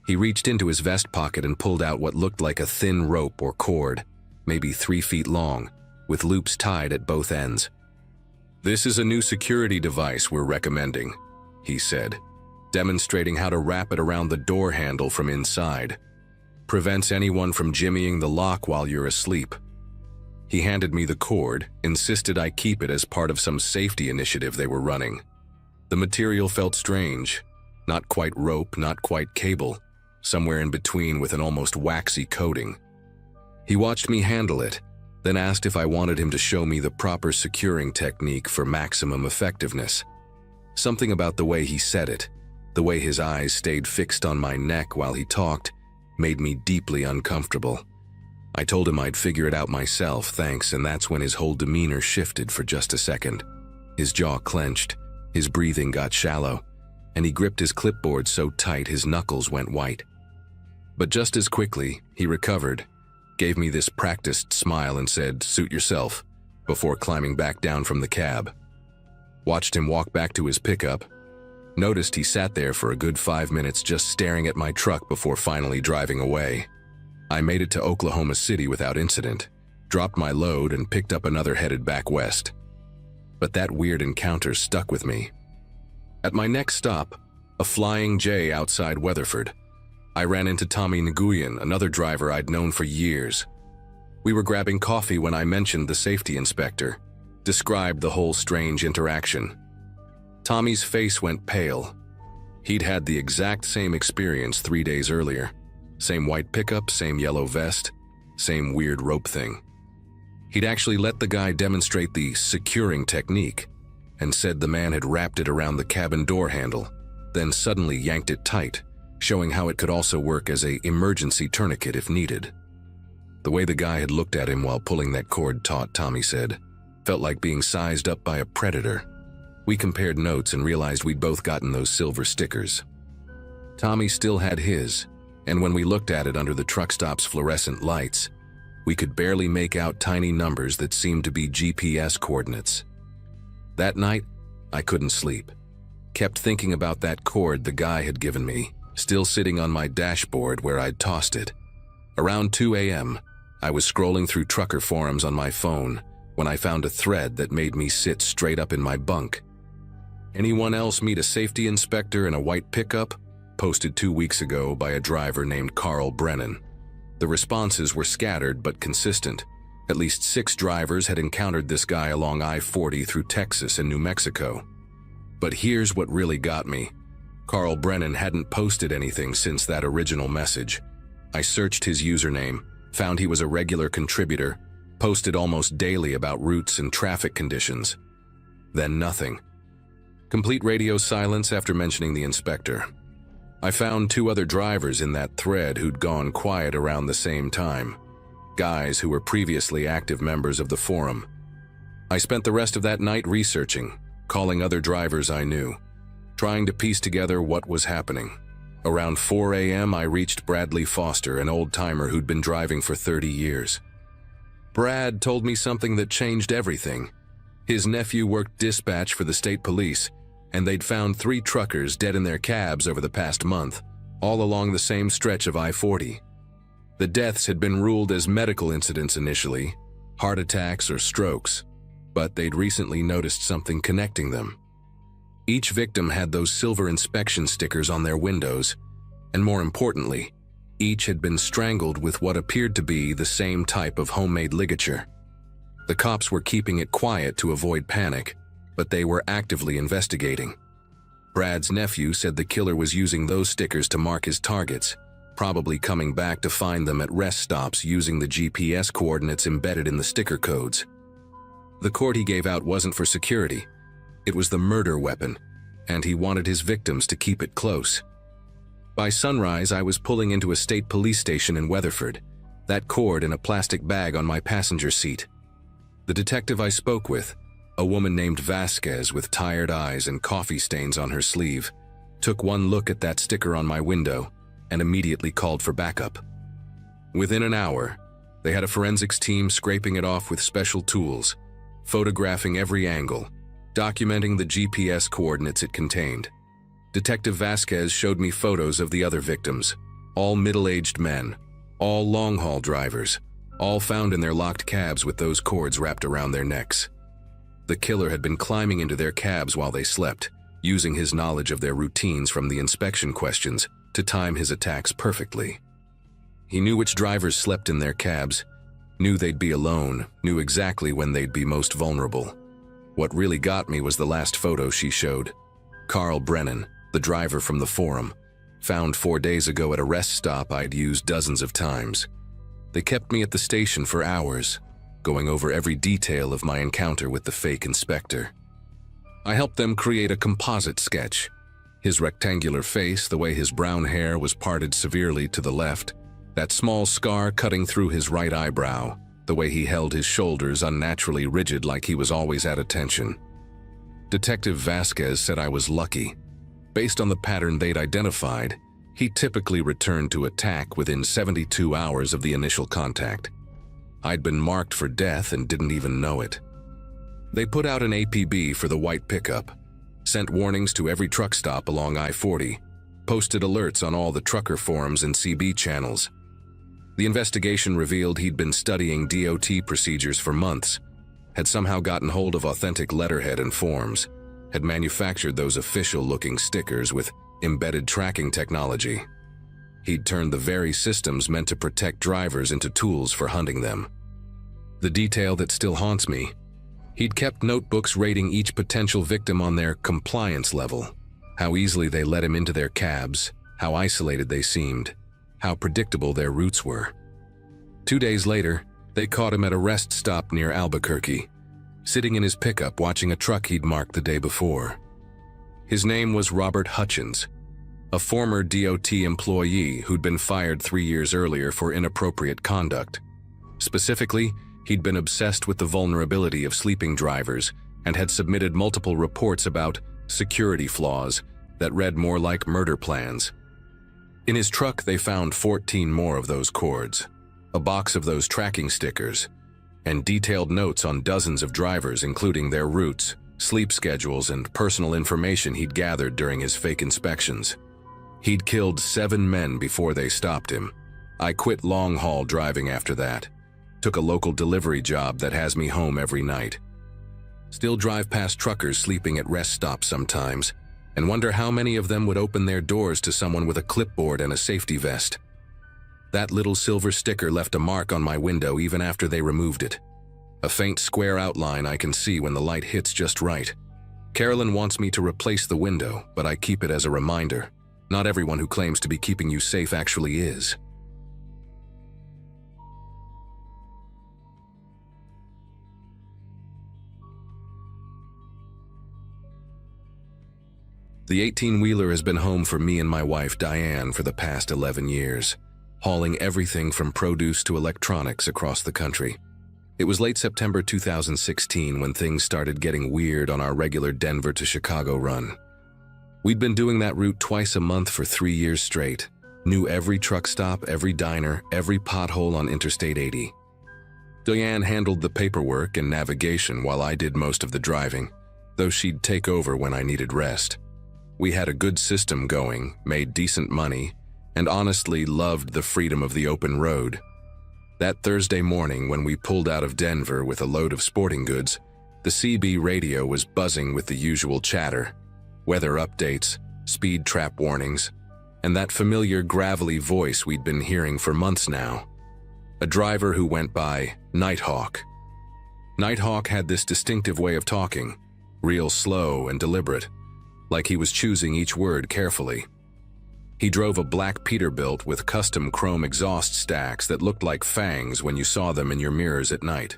He reached into his vest pocket and pulled out what looked like a thin rope or cord, maybe 3 feet long, with loops tied at both ends. "This is a new security device we're recommending," he said, demonstrating how to wrap it around the door handle from inside. "Prevents anyone from jimmying the lock while you're asleep." He handed me the cord, insisted I keep it as part of some safety initiative they were running. The material felt strange. Not quite rope, not quite cable, somewhere in between with an almost waxy coating. He watched me handle it, then asked if I wanted him to show me the proper securing technique for maximum effectiveness. Something about the way he said it, the way his eyes stayed fixed on my neck while he talked, made me deeply uncomfortable. I told him I'd figure it out myself, thanks, and that's when his whole demeanor shifted for just a second. His jaw clenched, his breathing got shallow, and he gripped his clipboard so tight his knuckles went white. But just as quickly, he recovered, gave me this practiced smile and said, "Suit yourself," before climbing back down from the cab. Watched him walk back to his pickup. Noticed he sat there for a good 5 minutes just staring at my truck before finally driving away. I made it to Oklahoma City without incident, dropped my load and picked up another headed back west. But that weird encounter stuck with me. At my next stop, a Flying J outside Weatherford, I ran into Tommy Nguyen, another driver I'd known for years. We were grabbing coffee when I mentioned the safety inspector, described the whole strange interaction. Tommy's face went pale. He'd had the exact same experience 3 days earlier. Same white pickup, same yellow vest, same weird rope thing. He'd actually let the guy demonstrate the securing technique and said the man had wrapped it around the cabin door handle, then suddenly yanked it tight, showing how it could also work as an emergency tourniquet if needed. The way the guy had looked at him while pulling that cord taut, Tommy said, felt like being sized up by a predator. We compared notes and realized we'd both gotten those silver stickers. Tommy still had his, and when we looked at it under the truck stop's fluorescent lights, We could barely make out tiny numbers that seemed to be GPS coordinates. That night, I couldn't sleep. Kept thinking about that cord the guy had given me, still sitting on my dashboard where I'd tossed it. Around 2 a.m., I was scrolling through trucker forums on my phone when I found a thread that made me sit straight up in my bunk. "Anyone else meet a safety inspector in a white pickup?" Posted 2 weeks ago by a driver named Carl Brennan. The responses were scattered but consistent. At least 6 drivers had encountered this guy along I-40 through Texas and New Mexico. But here's what really got me. Carl Brennan hadn't posted anything since that original message. I searched his username, found he was a regular contributor, posted almost daily about routes and traffic conditions. Then nothing. Complete radio silence after mentioning the inspector. I found 2 other drivers in that thread who'd gone quiet around the same time. Guys who were previously active members of the forum. I spent the rest of that night researching, calling other drivers I knew, trying to piece together what was happening. Around 4 a.m. I reached Bradley Foster, an old-timer who'd been driving for 30 years. Brad told me something that changed everything. His nephew worked dispatch for the state police, and they'd found 3 truckers dead in their cabs over the past month, all along the same stretch of I-40. The deaths had been ruled as medical incidents initially, heart attacks or strokes, but they'd recently noticed something connecting them. Each victim had those silver inspection stickers on their windows, and more importantly, each had been strangled with what appeared to be the same type of homemade ligature. The cops were keeping it quiet to avoid panic, but they were actively investigating. Brad's nephew said the killer was using those stickers to mark his targets, probably coming back to find them at rest stops using the GPS coordinates embedded in the sticker codes. The cord he gave out wasn't for security. It was the murder weapon, and he wanted his victims to keep it close. By sunrise, I was pulling into a state police station in Weatherford, that cord in a plastic bag on my passenger seat. The detective I spoke with, a woman named Vasquez with tired eyes and coffee stains on her sleeve, took one look at that sticker on my window and immediately called for backup. Within an hour, they had a forensics team scraping it off with special tools, photographing every angle, documenting the GPS coordinates it contained. Detective Vasquez showed me photos of the other victims, all middle-aged men, all long-haul drivers, all found in their locked cabs with those cords wrapped around their necks. The killer had been climbing into their cabs while they slept, using his knowledge of their routines from the inspection questions to time his attacks perfectly. He knew which drivers slept in their cabs, knew they'd be alone, knew exactly when they'd be most vulnerable. What really got me was the last photo she showed. Carl Brennan, the driver from the forum, found 4 days ago at a rest stop I'd used dozens of times. They kept me at the station for hours, going over every detail of my encounter with the fake inspector. I helped them create a composite sketch. His rectangular face, the way his brown hair was parted severely to the left, that small scar cutting through his right eyebrow, the way he held his shoulders unnaturally rigid like he was always at attention. Detective Vasquez said I was lucky. Based on the pattern they'd identified, he typically returned to attack within 72 hours of the initial contact. I'd been marked for death and didn't even know it. They put out an APB for the white pickup, sent warnings to every truck stop along I-40, posted alerts on all the trucker forums and CB channels. The investigation revealed he'd been studying DOT procedures for months, had somehow gotten hold of authentic letterhead and forms, had manufactured those official-looking stickers with embedded tracking technology. He'd turned the very systems meant to protect drivers into tools for hunting them. The detail that still haunts me: he'd kept notebooks rating each potential victim on their compliance level, how easily they let him into their cabs, how isolated they seemed, how predictable their routes were. 2 days later, they caught him at a rest stop near Albuquerque, sitting in his pickup watching a truck he'd marked the day before. His name was Robert Hutchins, a former DOT employee who'd been fired 3 years earlier for inappropriate conduct. Specifically, he'd been obsessed with the vulnerability of sleeping drivers and had submitted multiple reports about security flaws that read more like murder plans. In his truck, they found 14 more of those cords, a box of those tracking stickers, and detailed notes on dozens of drivers, including their routes, sleep schedules, and personal information he'd gathered during his fake inspections. He'd killed 7 men before they stopped him. I quit long-haul driving after that. Took a local delivery job that has me home every night. Still drive past truckers sleeping at rest stops sometimes, and wonder how many of them would open their doors to someone with a clipboard and a safety vest. That little silver sticker left a mark on my window even after they removed it. A faint square outline I can see when the light hits just right. Carolyn wants me to replace the window, but I keep it as a reminder. Not everyone who claims to be keeping you safe actually is. The 18-wheeler has been home for me and my wife, Diane, for the past 11 years, hauling everything from produce to electronics across the country. It was late September 2016 when things started getting weird on our regular Denver to Chicago run. We'd been doing that route twice a month for 3 years straight, knew every truck stop, every diner, every pothole on Interstate 80. Diane handled the paperwork and navigation while I did most of the driving, though she'd take over when I needed rest. We had a good system going, made decent money, and honestly loved the freedom of the open road. That Thursday morning when we pulled out of Denver with a load of sporting goods, the CB radio was buzzing with the usual chatter, weather updates, speed trap warnings, and that familiar gravelly voice we'd been hearing for months now. A driver who went by Nighthawk. Nighthawk had this distinctive way of talking, real slow and deliberate, like he was choosing each word carefully. He drove a black Peterbilt with custom chrome exhaust stacks that looked like fangs when you saw them in your mirrors at night.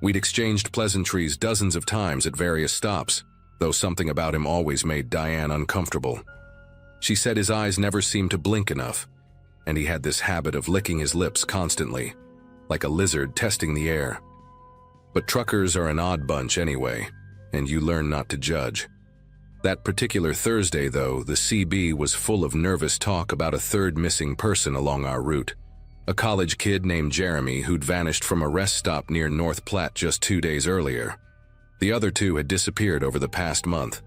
We'd exchanged pleasantries dozens of times at various stops, though something about him always made Diane uncomfortable. She said his eyes never seemed to blink enough, and he had this habit of licking his lips constantly, like a lizard testing the air. But truckers are an odd bunch anyway, and you learn not to judge. That particular Thursday, though, the CB was full of nervous talk about a third missing person along our route. A college kid named Jeremy who'd vanished from a rest stop near North Platte just 2 days earlier. The other 2 had disappeared over the past month,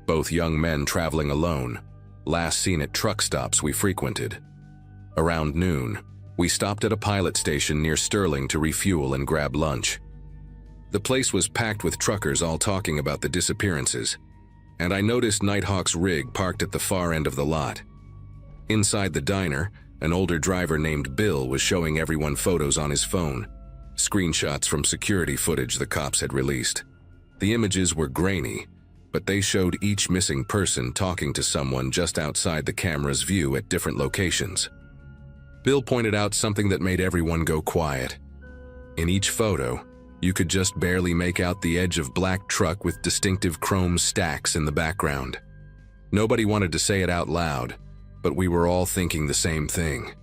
both young men traveling alone, last seen at truck stops we frequented. Around noon, we stopped at a pilot station near Sterling to refuel and grab lunch. The place was packed with truckers all talking about the disappearances, and I noticed Nighthawk's rig parked at the far end of the lot. Inside the diner, an older driver named Bill was showing everyone photos on his phone, screenshots from security footage the cops had released. The images were grainy, but they showed each missing person talking to someone just outside the camera's view at different locations. Bill pointed out something that made everyone go quiet. In each photo, you could just barely make out the edge of black truck with distinctive chrome stacks in the background. Nobody wanted to say it out loud, but we were all thinking the same thing.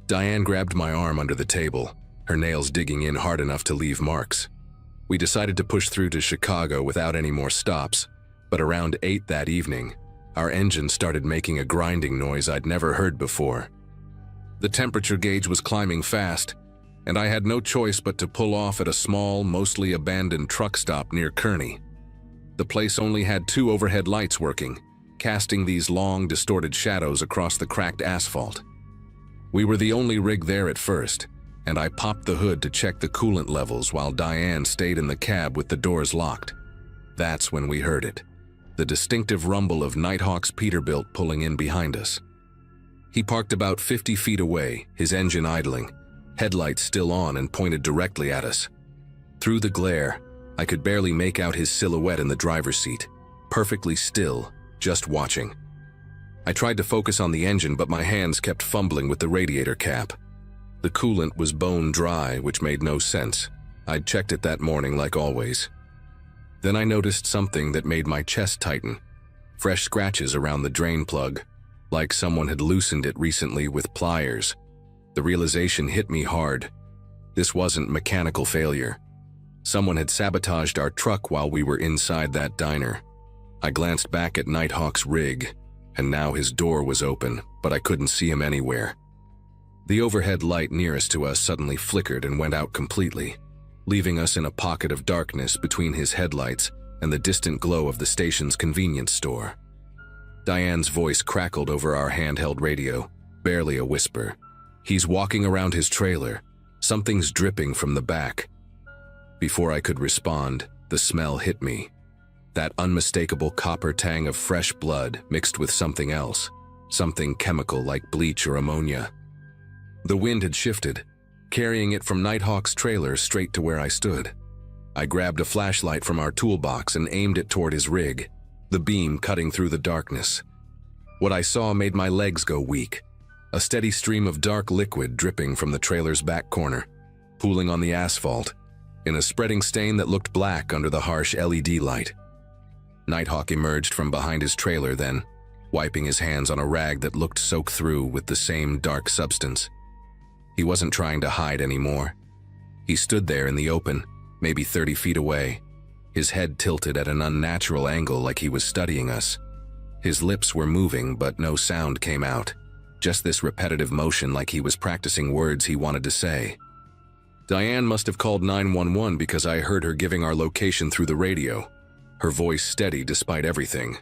Diane grabbed my arm under the table, her nails digging in hard enough to leave marks. We decided to push through to Chicago without any more stops, but around 8 that evening, our engine started making a grinding noise I'd never heard before. The temperature gauge was climbing fast, and I had no choice but to pull off at a small, mostly abandoned truck stop near Kearney. The place only had 2 overhead lights working, casting these long, distorted shadows across the cracked asphalt. We were the only rig there at first, and I popped the hood to check the coolant levels while Diane stayed in the cab with the doors locked. That's when we heard it, the distinctive rumble of Nighthawk's Peterbilt pulling in behind us. He parked about 50 feet away, his engine idling, headlights still on and pointed directly at us. Through the glare, I could barely make out his silhouette in the driver's seat, perfectly still, just watching. I tried to focus on the engine, but my hands kept fumbling with the radiator cap. The coolant was bone dry, which made no sense. I'd checked it that morning like always. Then I noticed something that made my chest tighten. Fresh scratches around the drain plug, like someone had loosened it recently with pliers. The realization hit me hard. This wasn't mechanical failure. Someone had sabotaged our truck while we were inside that diner. I glanced back at Nighthawk's rig, and now his door was open, but I couldn't see him anywhere. The overhead light nearest to us suddenly flickered and went out completely, leaving us in a pocket of darkness between his headlights and the distant glow of the station's convenience store. Diane's voice crackled over our handheld radio, barely a whisper. "He's walking around his trailer. Something's dripping from the back." Before I could respond, the smell hit me. That unmistakable copper tang of fresh blood mixed with something else, something chemical like bleach or ammonia. The wind had shifted, carrying it from Nighthawk's trailer straight to where I stood. I grabbed a flashlight from our toolbox and aimed it toward his rig, the beam cutting through the darkness. What I saw made my legs go weak. A steady stream of dark liquid dripping from the trailer's back corner, pooling on the asphalt, in a spreading stain that looked black under the harsh LED light. Nighthawk emerged from behind his trailer then, wiping his hands on a rag that looked soaked through with the same dark substance. He wasn't trying to hide anymore. He stood there in the open, maybe 30 feet away, his head tilted at an unnatural angle like he was studying us. His lips were moving, but no sound came out, just this repetitive motion like he was practicing words he wanted to say. Diane must have called 911 because I heard her giving our location through the radio, her voice steady despite everything.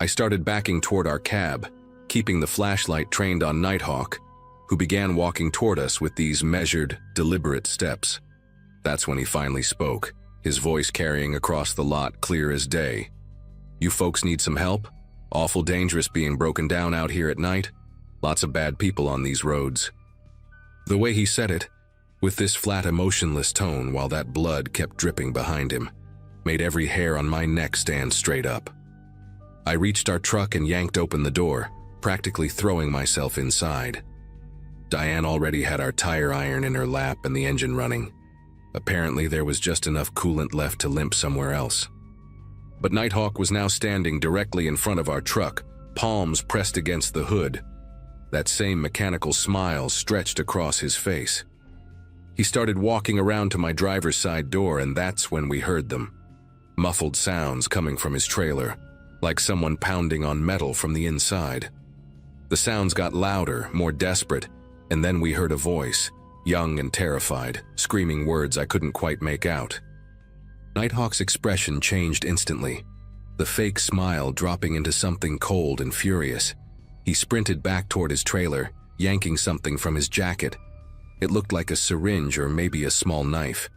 I started backing toward our cab, keeping the flashlight trained on Nighthawk, who began walking toward us with these measured, deliberate steps. That's when he finally spoke, his voice carrying across the lot clear as day. "You folks need some help? Awful dangerous being broken down out here at night. Lots of bad people on these roads." The way he said it, with this flat, emotionless tone while that blood kept dripping behind him, made every hair on my neck stand straight up. I reached our truck and yanked open the door, practically throwing myself inside. Diane already had our tire iron in her lap and the engine running. Apparently there was just enough coolant left to limp somewhere else. But Nighthawk was now standing directly in front of our truck, palms pressed against the hood. That same mechanical smile stretched across his face. He started walking around to my driver's side door, and that's when we heard them. Muffled sounds coming from his trailer, like someone pounding on metal from the inside. The sounds got louder, more desperate, and then we heard a voice, young and terrified, screaming words I couldn't quite make out. Nighthawk's expression changed instantly, the fake smile dropping into something cold and furious. He sprinted back toward his trailer, yanking something from his jacket. It looked like a syringe or maybe a small knife.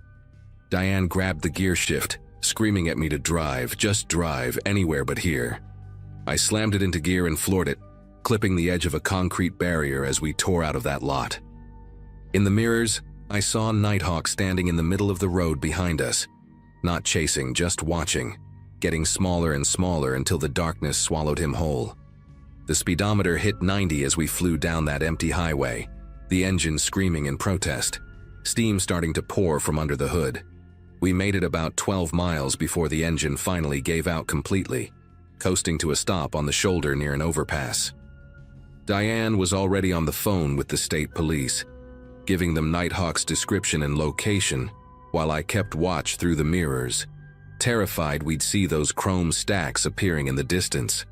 Diane grabbed the gear shift, screaming at me to drive, just drive, anywhere but here. I slammed it into gear and floored it, clipping the edge of a concrete barrier as we tore out of that lot. In the mirrors, I saw Nighthawk standing in the middle of the road behind us, not chasing, just watching, getting smaller and smaller until the darkness swallowed him whole. The speedometer hit 90 as we flew down that empty highway, the engine screaming in protest, steam starting to pour from under the hood. We made it about 12 miles before the engine finally gave out completely, coasting to a stop on the shoulder near an overpass. Diane was already on the phone with the state police, giving them Nighthawk's description and location, while I kept watch through the mirrors, terrified we'd see those chrome stacks appearing in the distance.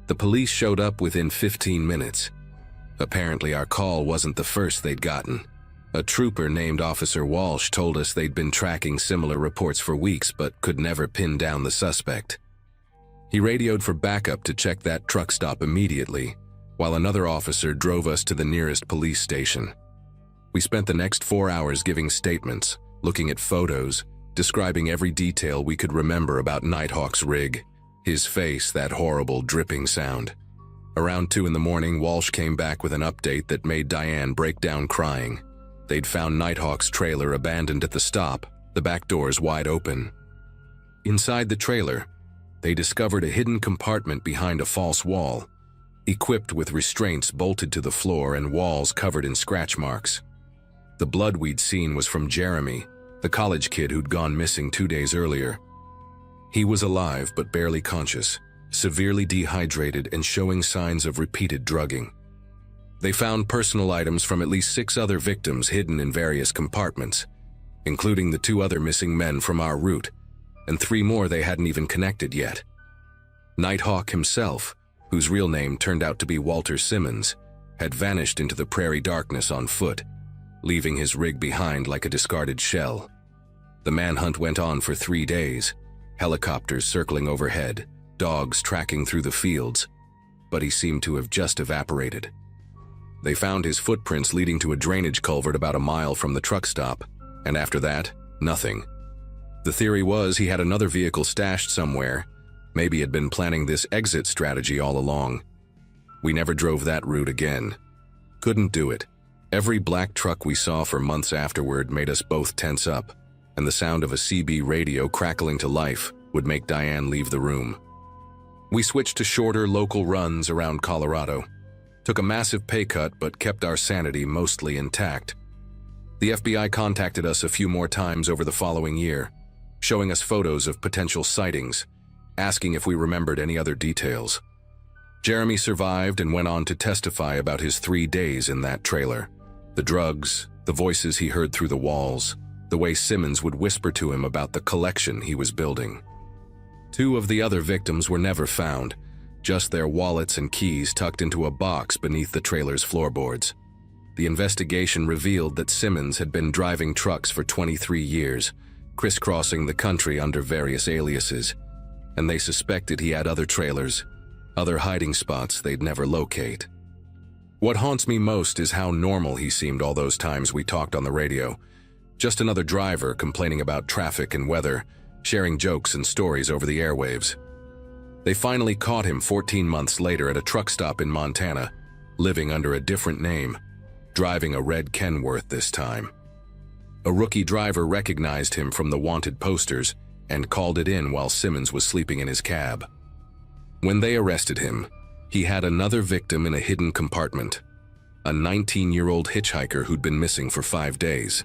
The police showed up within 15 minutes. Apparently our call wasn't the first they'd gotten. A trooper named Officer Walsh told us they'd been tracking similar reports for weeks but could never pin down the suspect. He radioed for backup to check that truck stop immediately, while another officer drove us to the nearest police station. We spent the next 4 hours giving statements, looking at photos, describing every detail we could remember about Nighthawk's rig, his face, that horrible dripping sound. Around 2 in the morning, Walsh came back with an update that made Diane break down crying. They'd found Nighthawk's trailer abandoned at the stop, the back doors wide open. Inside the trailer, they discovered a hidden compartment behind a false wall, equipped with restraints bolted to the floor and walls covered in scratch marks. The blood we'd seen was from Jeremy, the college kid who'd gone missing 2 days earlier. He was alive but barely conscious, severely dehydrated and showing signs of repeated drugging. They found personal items from at least 6 other victims hidden in various compartments, including the 2 other missing men from our route, and 3 more they hadn't even connected yet. Nighthawk himself, whose real name turned out to be Walter Simmons, had vanished into the prairie darkness on foot, leaving his rig behind like a discarded shell. The manhunt went on for 3 days, helicopters circling overhead, dogs tracking through the fields, but he seemed to have just evaporated. They found his footprints leading to a drainage culvert about a mile from the truck stop, and after that, nothing. The theory was he had another vehicle stashed somewhere, maybe had been planning this exit strategy all along. We never drove that route again. Couldn't do it. Every black truck we saw for months afterward made us both tense up, and the sound of a CB radio crackling to life would make Diane leave the room. We switched to shorter local runs around Colorado, took a massive pay cut but kept our sanity mostly intact. The FBI contacted us a few more times over the following year, showing us photos of potential sightings, asking if we remembered any other details. Jeremy survived and went on to testify about his 3 days in that trailer. The drugs, the voices he heard through the walls, the way Simmons would whisper to him about the collection he was building. 2 of the other victims were never found, just their wallets and keys tucked into a box beneath the trailer's floorboards. The investigation revealed that Simmons had been driving trucks for 23 years, crisscrossing the country under various aliases, and they suspected he had other trailers, other hiding spots they'd never locate. What haunts me most is how normal he seemed all those times we talked on the radio. Just another driver complaining about traffic and weather, sharing jokes and stories over the airwaves. They finally caught him 14 months later at a truck stop in Montana, living under a different name, driving a red Kenworth this time. A rookie driver recognized him from the wanted posters and called it in while Simmons was sleeping in his cab. When they arrested him, he had another victim in a hidden compartment, a 19-year-old hitchhiker who'd been missing for 5 days.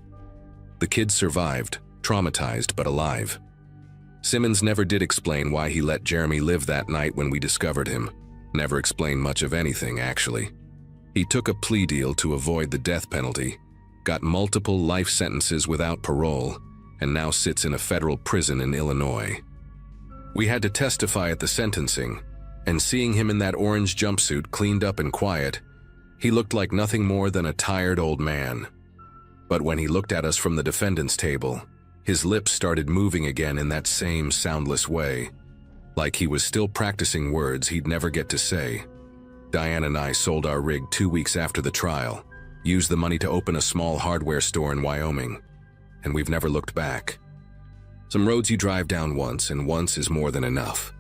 The kid survived, traumatized but alive. Simmons never did explain why he let Jeremy live that night when we discovered him. Never explained much of anything, actually. He took a plea deal to avoid the death penalty, got multiple life sentences without parole, and now sits in a federal prison in Illinois. We had to testify at the sentencing, and seeing him in that orange jumpsuit cleaned up and quiet, he looked like nothing more than a tired old man. But when he looked at us from the defendant's table, his lips started moving again in that same soundless way, like he was still practicing words he'd never get to say. Diane and I sold our rig 2 weeks after the trial, used the money to open a small hardware store in Wyoming, and we've never looked back. Some roads you drive down once, and once is more than enough.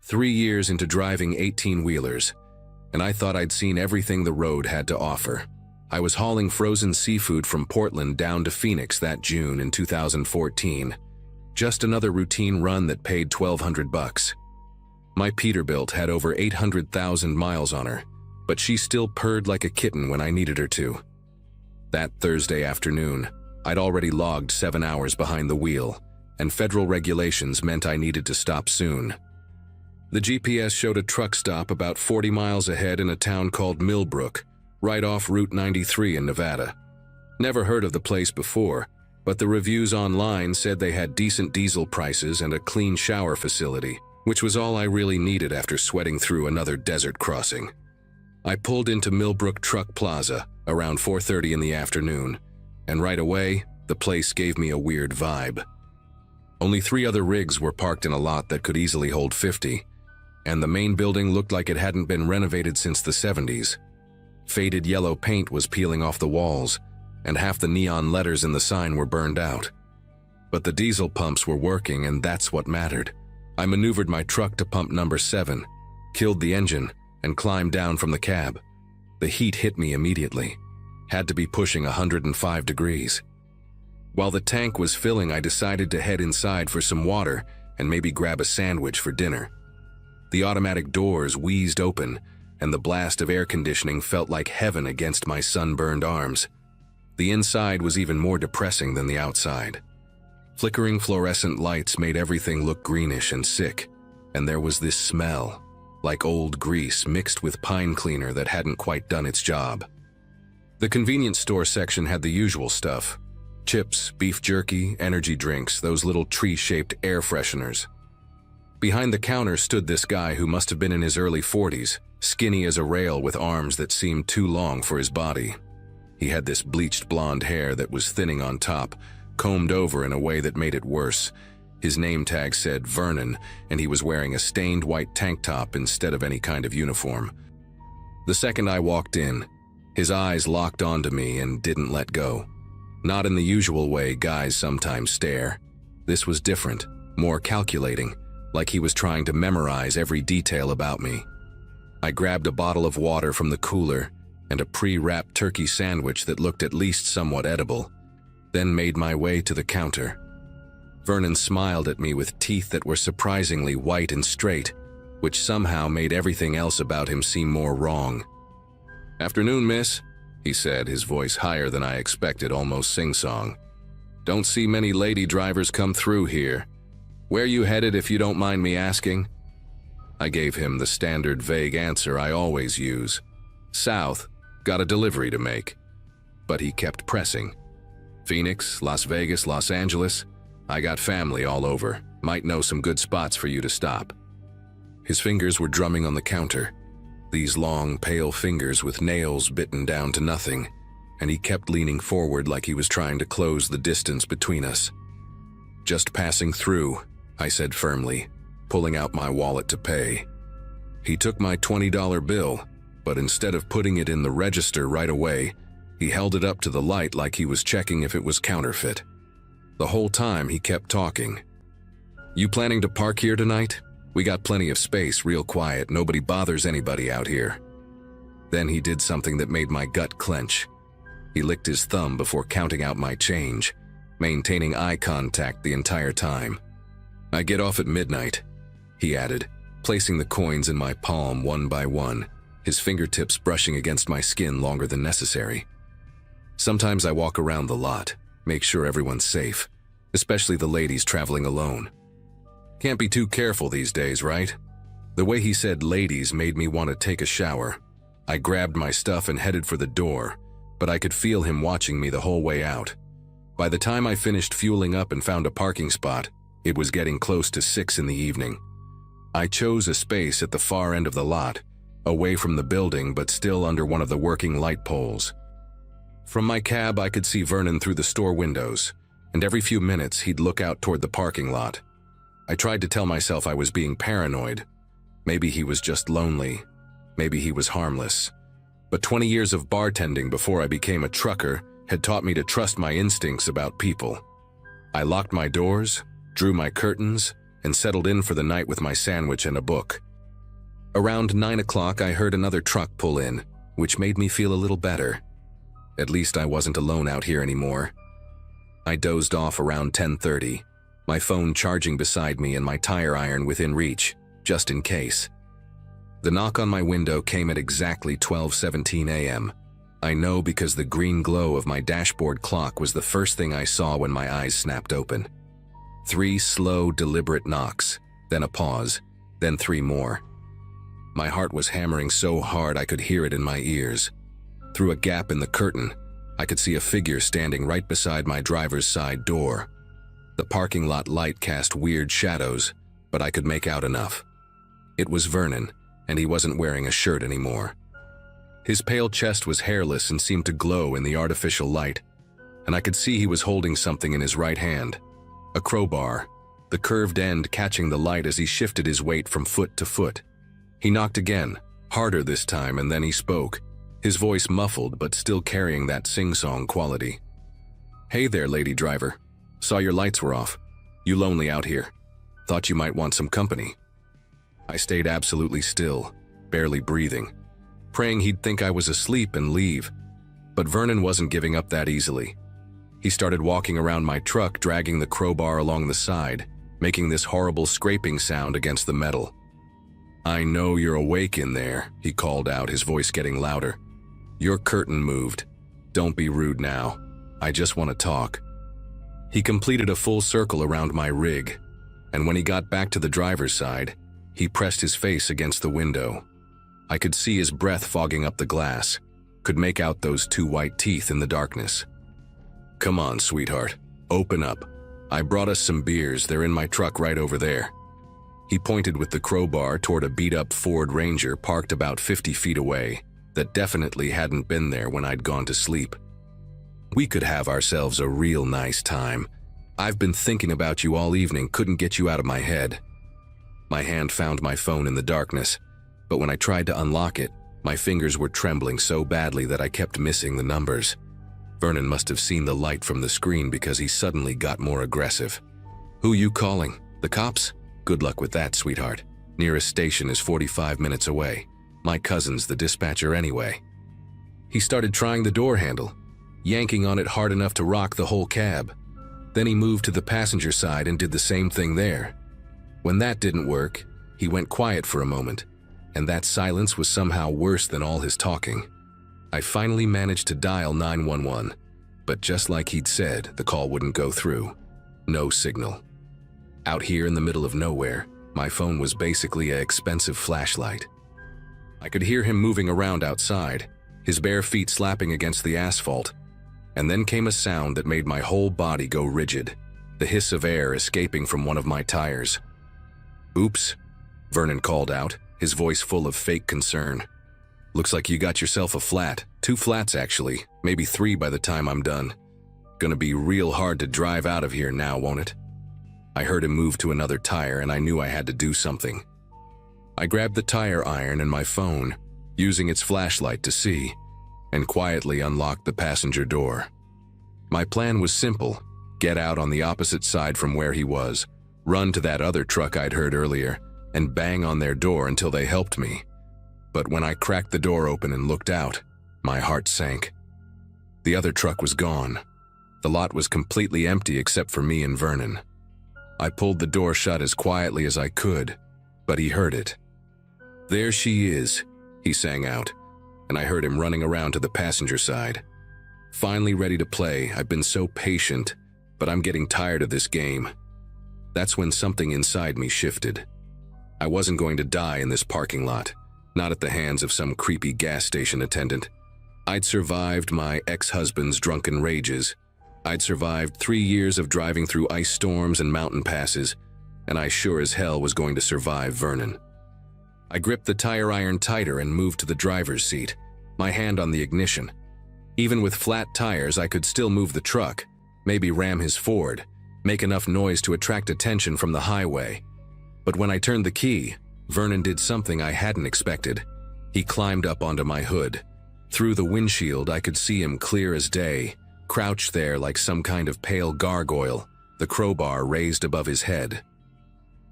"3 years into driving 18-wheelers, and I thought I'd seen everything the road had to offer. I was hauling frozen seafood from Portland down to Phoenix that June in 2014. Just another routine run that paid $1,200. My Peterbilt had over 800,000 miles on her, but she still purred like a kitten when I needed her to. That Thursday afternoon, I'd already logged 7 hours behind the wheel, and federal regulations meant I needed to stop soon. The GPS showed a truck stop about 40 miles ahead in a town called Millbrook, right off Route 93 in Nevada. Never heard of the place before, but the reviews online said they had decent diesel prices and a clean shower facility, which was all I really needed after sweating through another desert crossing. I pulled into Millbrook Truck Plaza around 4:30 in the afternoon, and right away, the place gave me a weird vibe. Only 3 other rigs were parked in a lot that could easily hold 50, and the main building looked like it hadn't been renovated since the 70s. Faded yellow paint was peeling off the walls, and half the neon letters in the sign were burned out. But the diesel pumps were working, and that's what mattered. I maneuvered my truck to pump number 7, killed the engine, and climbed down from the cab. The heat hit me immediately. Had to be pushing 105 degrees. While the tank was filling, I decided to head inside for some water and maybe grab a sandwich for dinner. The automatic doors wheezed open, and the blast of air conditioning felt like heaven against my sunburned arms. The inside was even more depressing than the outside. Flickering fluorescent lights made everything look greenish and sick, and there was this smell, like old grease mixed with pine cleaner that hadn't quite done its job. The convenience store section had the usual stuff: Chips, beef jerky, energy drinks, those little tree-shaped air fresheners. Behind the counter stood this guy who must have been in his early 40s, skinny as a rail with arms that seemed too long for his body. He had this bleached blonde hair that was thinning on top, combed over in a way that made it worse. His name tag said Vernon, and he was wearing a stained white tank top instead of any kind of uniform. The second I walked in, his eyes locked onto me and didn't let go. Not in the usual way guys sometimes stare. This was different, more calculating, like he was trying to memorize every detail about me. I grabbed a bottle of water from the cooler and a pre-wrapped turkey sandwich that looked at least somewhat edible, then made my way to the counter. Vernon smiled at me with teeth that were surprisingly white and straight, which somehow made everything else about him seem more wrong. "Afternoon, miss," he said, his voice higher than I expected, almost sing-song. "Don't see many lady drivers come through here. Where you headed, if you don't mind me asking?" I gave him the standard vague answer I always use. "South, got a delivery to make." But he kept pressing. "Phoenix, Las Vegas, Los Angeles. I got family all over. Might know some good spots for you to stop." His fingers were drumming on the counter. These long, pale fingers with nails bitten down to nothing, and he kept leaning forward like he was trying to close the distance between us. "Just passing through," I said firmly, pulling out my wallet to pay. He took my $20 bill, but instead of putting it in the register right away, he held it up to the light like he was checking if it was counterfeit. The whole time he kept talking. "You planning to park here tonight? We got plenty of space, real quiet, nobody bothers anybody out here." Then he did something that made my gut clench. He licked his thumb before counting out my change, maintaining eye contact the entire time. "I get off at midnight," he added, placing the coins in my palm one by one, his fingertips brushing against my skin longer than necessary. "Sometimes I walk around the lot, make sure everyone's safe, especially the ladies traveling alone. Can't be too careful these days, right?" The way he said ladies made me want to take a shower. I grabbed my stuff and headed for the door, but I could feel him watching me the whole way out. By the time I finished fueling up and found a parking spot, it was getting close to 6 in the evening. I chose a space at the far end of the lot, away from the building but still under one of the working light poles. From my cab I could see Vernon through the store windows, and every few minutes he'd look out toward the parking lot. I tried to tell myself I was being paranoid. Maybe he was just lonely. Maybe he was harmless. But 20 years of bartending before I became a trucker had taught me to trust my instincts about people. I locked my doors, drew my curtains, and settled in for the night with my sandwich and a book. Around 9 o'clock I heard another truck pull in, which made me feel a little better. At least I wasn't alone out here anymore. I dozed off around 10:30, my phone charging beside me and my tire iron within reach, just in case. The knock on my window came at exactly 12:17 a.m. I know because the green glow of my dashboard clock was the first thing I saw when my eyes snapped open. 3 slow, deliberate knocks, then a pause, then 3 more. My heart was hammering so hard I could hear it in my ears. Through a gap in the curtain, I could see a figure standing right beside my driver's side door. The parking lot light cast weird shadows, but I could make out enough. It was Vernon, and he wasn't wearing a shirt anymore. His pale chest was hairless and seemed to glow in the artificial light, and I could see he was holding something in his right hand. A crowbar, the curved end catching the light as he shifted his weight from foot to foot. He knocked again, harder this time, and then he spoke, his voice muffled but still carrying that sing-song quality. "Hey there, lady driver. Saw your lights were off. You lonely out here? Thought you might want some company." I stayed absolutely still, barely breathing, praying he'd think I was asleep and leave. But Vernon wasn't giving up that easily. He started walking around my truck, dragging the crowbar along the side, making this horrible scraping sound against the metal. "I know you're awake in there," he called out, his voice getting louder. "Your curtain moved. Don't be rude now. I just want to talk." He completed a full circle around my rig, and when he got back to the driver's side, he pressed his face against the window. I could see his breath fogging up the glass, could make out those 2 white teeth in the darkness. Come on, sweetheart. Open up. I brought us some beers. They're in my truck right over there. He pointed with the crowbar toward a beat-up Ford Ranger parked about 50 feet away that definitely hadn't been there when I'd gone to sleep. We could have ourselves a real nice time. I've been thinking about you all evening, couldn't get you out of my head. My hand found my phone in the darkness, but when I tried to unlock it, my fingers were trembling so badly that I kept missing the numbers. Vernon must have seen the light from the screen because he suddenly got more aggressive. Who you calling? The cops? Good luck with that, sweetheart. Nearest station is 45 minutes away. My cousin's the dispatcher anyway. He started trying the door handle, yanking on it hard enough to rock the whole cab. Then he moved to the passenger side and did the same thing there. When that didn't work, he went quiet for a moment, and that silence was somehow worse than all his talking. I finally managed to dial 911, but just like he'd said, the call wouldn't go through. No signal. Out here in the middle of nowhere, my phone was basically an expensive flashlight. I could hear him moving around outside, his bare feet slapping against the asphalt, and then came a sound that made my whole body go rigid, the hiss of air escaping from one of my tires. Oops, Vernon called out, his voice full of fake concern. Looks like you got yourself a flat. 2 flats actually, maybe 3 by the time I'm done. Gonna be real hard to drive out of here now, won't it? I heard him move to another tire and I knew I had to do something. I grabbed the tire iron and my phone, using its flashlight to see, and quietly unlocked the passenger door. My plan was simple: get out on the opposite side from where he was, run to that other truck I'd heard earlier, and bang on their door until they helped me. But when I cracked the door open and looked out, my heart sank. The other truck was gone. The lot was completely empty except for me and Vernon. I pulled the door shut as quietly as I could, but he heard it. "There she is," he sang out, and I heard him running around to the passenger side. Finally ready to play. I've been so patient, but I'm getting tired of this game. That's when something inside me shifted. I wasn't going to die in this parking lot, not at the hands of some creepy gas station attendant. I'd survived my ex-husband's drunken rages. I'd survived 3 years of driving through ice storms and mountain passes, and I sure as hell was going to survive Vernon. I gripped the tire iron tighter and moved to the driver's seat, my hand on the ignition. Even with flat tires, I could still move the truck, maybe ram his Ford, make enough noise to attract attention from the highway. But when I turned the key, Vernon did something I hadn't expected. He climbed up onto my hood. Through the windshield, I could see him clear as day, crouched there like some kind of pale gargoyle, the crowbar raised above his head.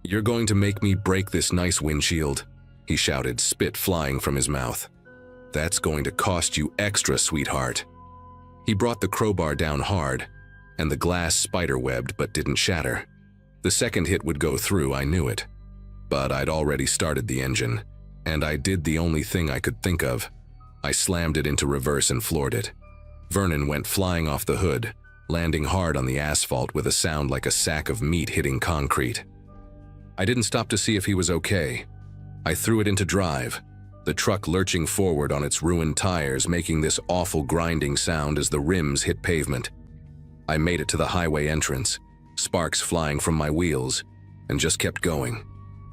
"You're going to make me break this nice windshield," he shouted, spit flying from his mouth. "That's going to cost you extra, sweetheart." He brought the crowbar down hard, and the glass spiderwebbed but didn't shatter. The second hit would go through, I knew it. But I'd already started the engine, and I did the only thing I could think of. I slammed it into reverse and floored it. Vernon went flying off the hood, landing hard on the asphalt with a sound like a sack of meat hitting concrete. I didn't stop to see if he was okay. I threw it into drive, the truck lurching forward on its ruined tires, making this awful grinding sound as the rims hit pavement. I made it to the highway entrance, sparks flying from my wheels, and just kept going.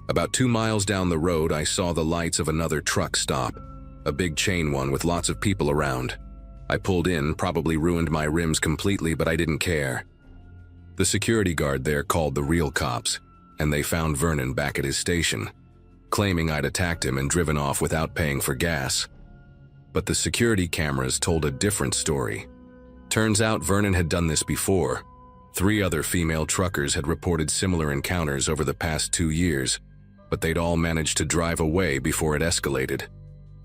About 2 miles down the road, I saw the lights of another truck stop, a big chain one with lots of people around. I pulled in, probably ruined my rims completely, but I didn't care. The security guard there called the real cops, and they found Vernon back at his station, claiming I'd attacked him and driven off without paying for gas. But the security cameras told a different story. Turns out Vernon had done this before. 3 other female truckers had reported similar encounters over the past 2 years, but they'd all managed to drive away before it escalated.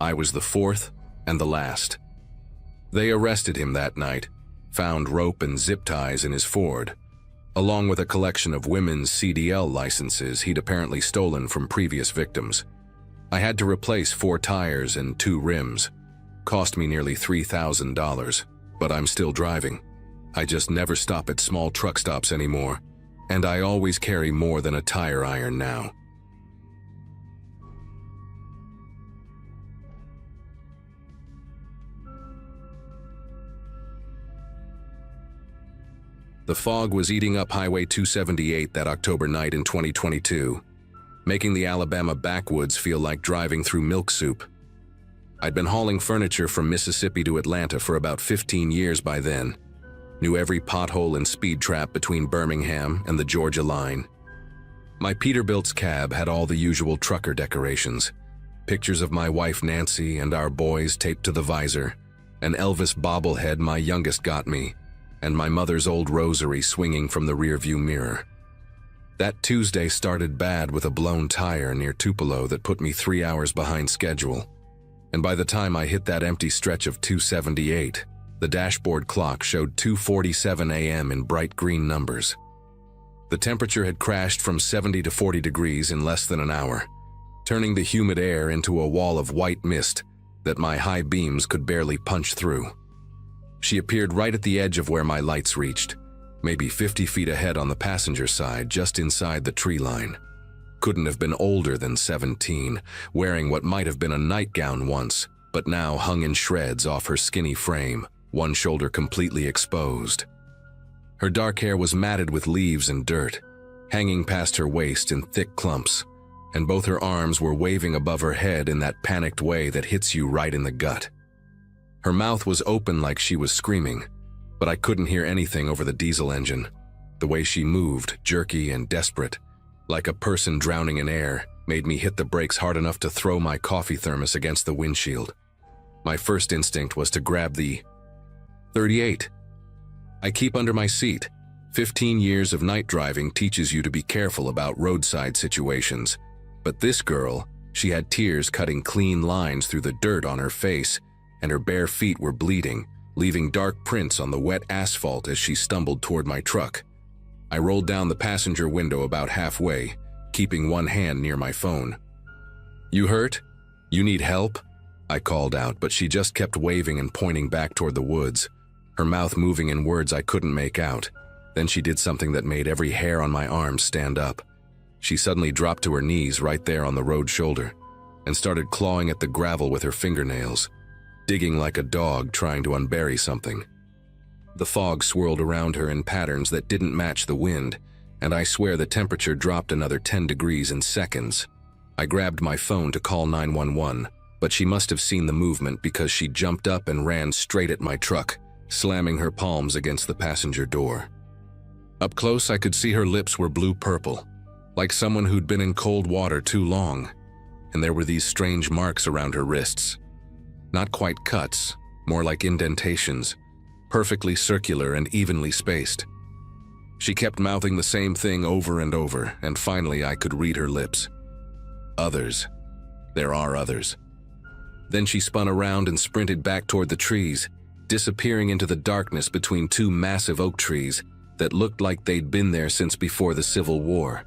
I was the 4th and the last. They arrested him that night, found rope and zip ties in his Ford, along with a collection of women's CDL licenses he'd apparently stolen from previous victims. I had to replace 4 tires and 2 rims. Cost me nearly $3,000, but I'm still driving. I just never stop at small truck stops anymore, and I always carry more than a tire iron now. The fog was eating up Highway 278 that October night in 2022, making the Alabama backwoods feel like driving through milk soup. I'd been hauling furniture from Mississippi to Atlanta for about 15 years by then, knew every pothole and speed trap between Birmingham and the Georgia line. My Peterbilt's cab had all the usual trucker decorations, pictures of my wife Nancy and our boys taped to the visor, an Elvis bobblehead my youngest got me, and my mother's old rosary swinging from the rearview mirror. That Tuesday started bad with a blown tire near Tupelo that put me 3 hours behind schedule, and by the time I hit that empty stretch of 278, the dashboard clock showed 2:47 a.m. in bright green numbers. The temperature had crashed from 70 to 40 degrees in less than an hour, turning the humid air into a wall of white mist that my high beams could barely punch through. She appeared right at the edge of where my lights reached, maybe 50 feet ahead on the passenger side, just inside the tree line. Couldn't have been older than 17, wearing what might have been a nightgown once, but now hung in shreds off her skinny frame, one shoulder completely exposed. Her dark hair was matted with leaves and dirt, hanging past her waist in thick clumps, and both her arms were waving above her head in that panicked way that hits you right in the gut. Her mouth was open like she was screaming, but I couldn't hear anything over the diesel engine. The way she moved, jerky and desperate, like a person drowning in air, made me hit the brakes hard enough to throw my coffee thermos against the windshield. My first instinct was to grab the .38 I keep under my seat. 15 years of night driving teaches you to be careful about roadside situations. But this girl, she had tears cutting clean lines through the dirt on her face, and her bare feet were bleeding, leaving dark prints on the wet asphalt as she stumbled toward my truck. I rolled down the passenger window about halfway, keeping one hand near my phone. "You hurt? You need help?" I called out, but she just kept waving and pointing back toward the woods, her mouth moving in words I couldn't make out. Then she did something that made every hair on my arm stand up. She suddenly dropped to her knees right there on the road shoulder and started clawing at the gravel with her fingernails, digging like a dog trying to unbury something. The fog swirled around her in patterns that didn't match the wind, and I swear the temperature dropped another 10 degrees in seconds. I grabbed my phone to call 911, but she must have seen the movement because she jumped up and ran straight at my truck, slamming her palms against the passenger door. Up close, I could see her lips were blue-purple, like someone who'd been in cold water too long, and there were these strange marks around her wrists. Not quite cuts, more like indentations, perfectly circular and evenly spaced. She kept mouthing the same thing over and over, and finally I could read her lips. Others. There are others. Then she spun around and sprinted back toward the trees, disappearing into the darkness between two massive oak trees that looked like they'd been there since before the Civil War.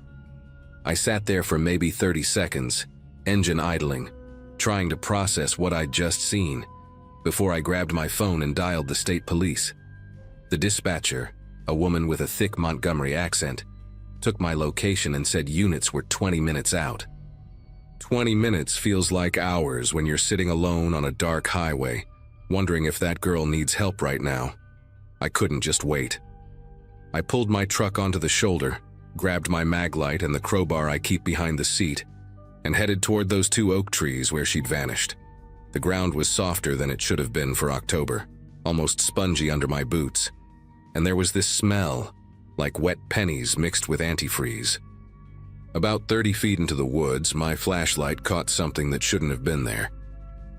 I sat there for maybe 30 seconds, engine idling, trying to process what I'd just seen, before I grabbed my phone and dialed the state police. The dispatcher, a woman with a thick Montgomery accent, took my location and said units were 20 minutes out. 20 minutes feels like hours when you're sitting alone on a dark highway, wondering if that girl needs help right now. I couldn't just wait. I pulled my truck onto the shoulder, grabbed my mag light and the crowbar I keep behind the seat, and headed toward those two oak trees where she'd vanished. The ground was softer than it should have been for October, almost spongy under my boots, and there was this smell, like wet pennies mixed with antifreeze. About 30 feet into the woods, my flashlight caught something that shouldn't have been there.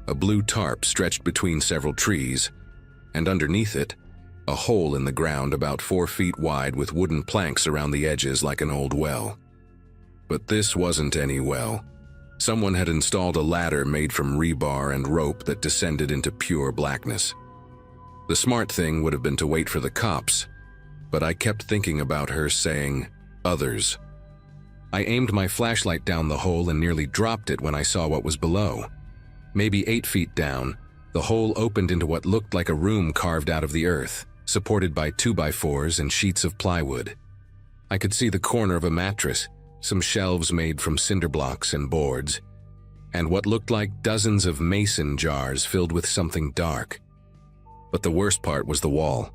A blue tarp stretched between several trees, and underneath it, a hole in the ground about 4 feet wide with wooden planks around the edges like an old well. But this wasn't any well. Someone had installed a ladder made from rebar and rope that descended into pure blackness. The smart thing would have been to wait for the cops, but I kept thinking about her saying, "Others." I aimed my flashlight down the hole and nearly dropped it when I saw what was below. Maybe 8 feet down, the hole opened into what looked like a room carved out of the earth, supported by 2x4s and sheets of plywood. I could see the corner of a mattress, some shelves made from cinder blocks and boards, and what looked like dozens of mason jars filled with something dark. But the worst part was the wall.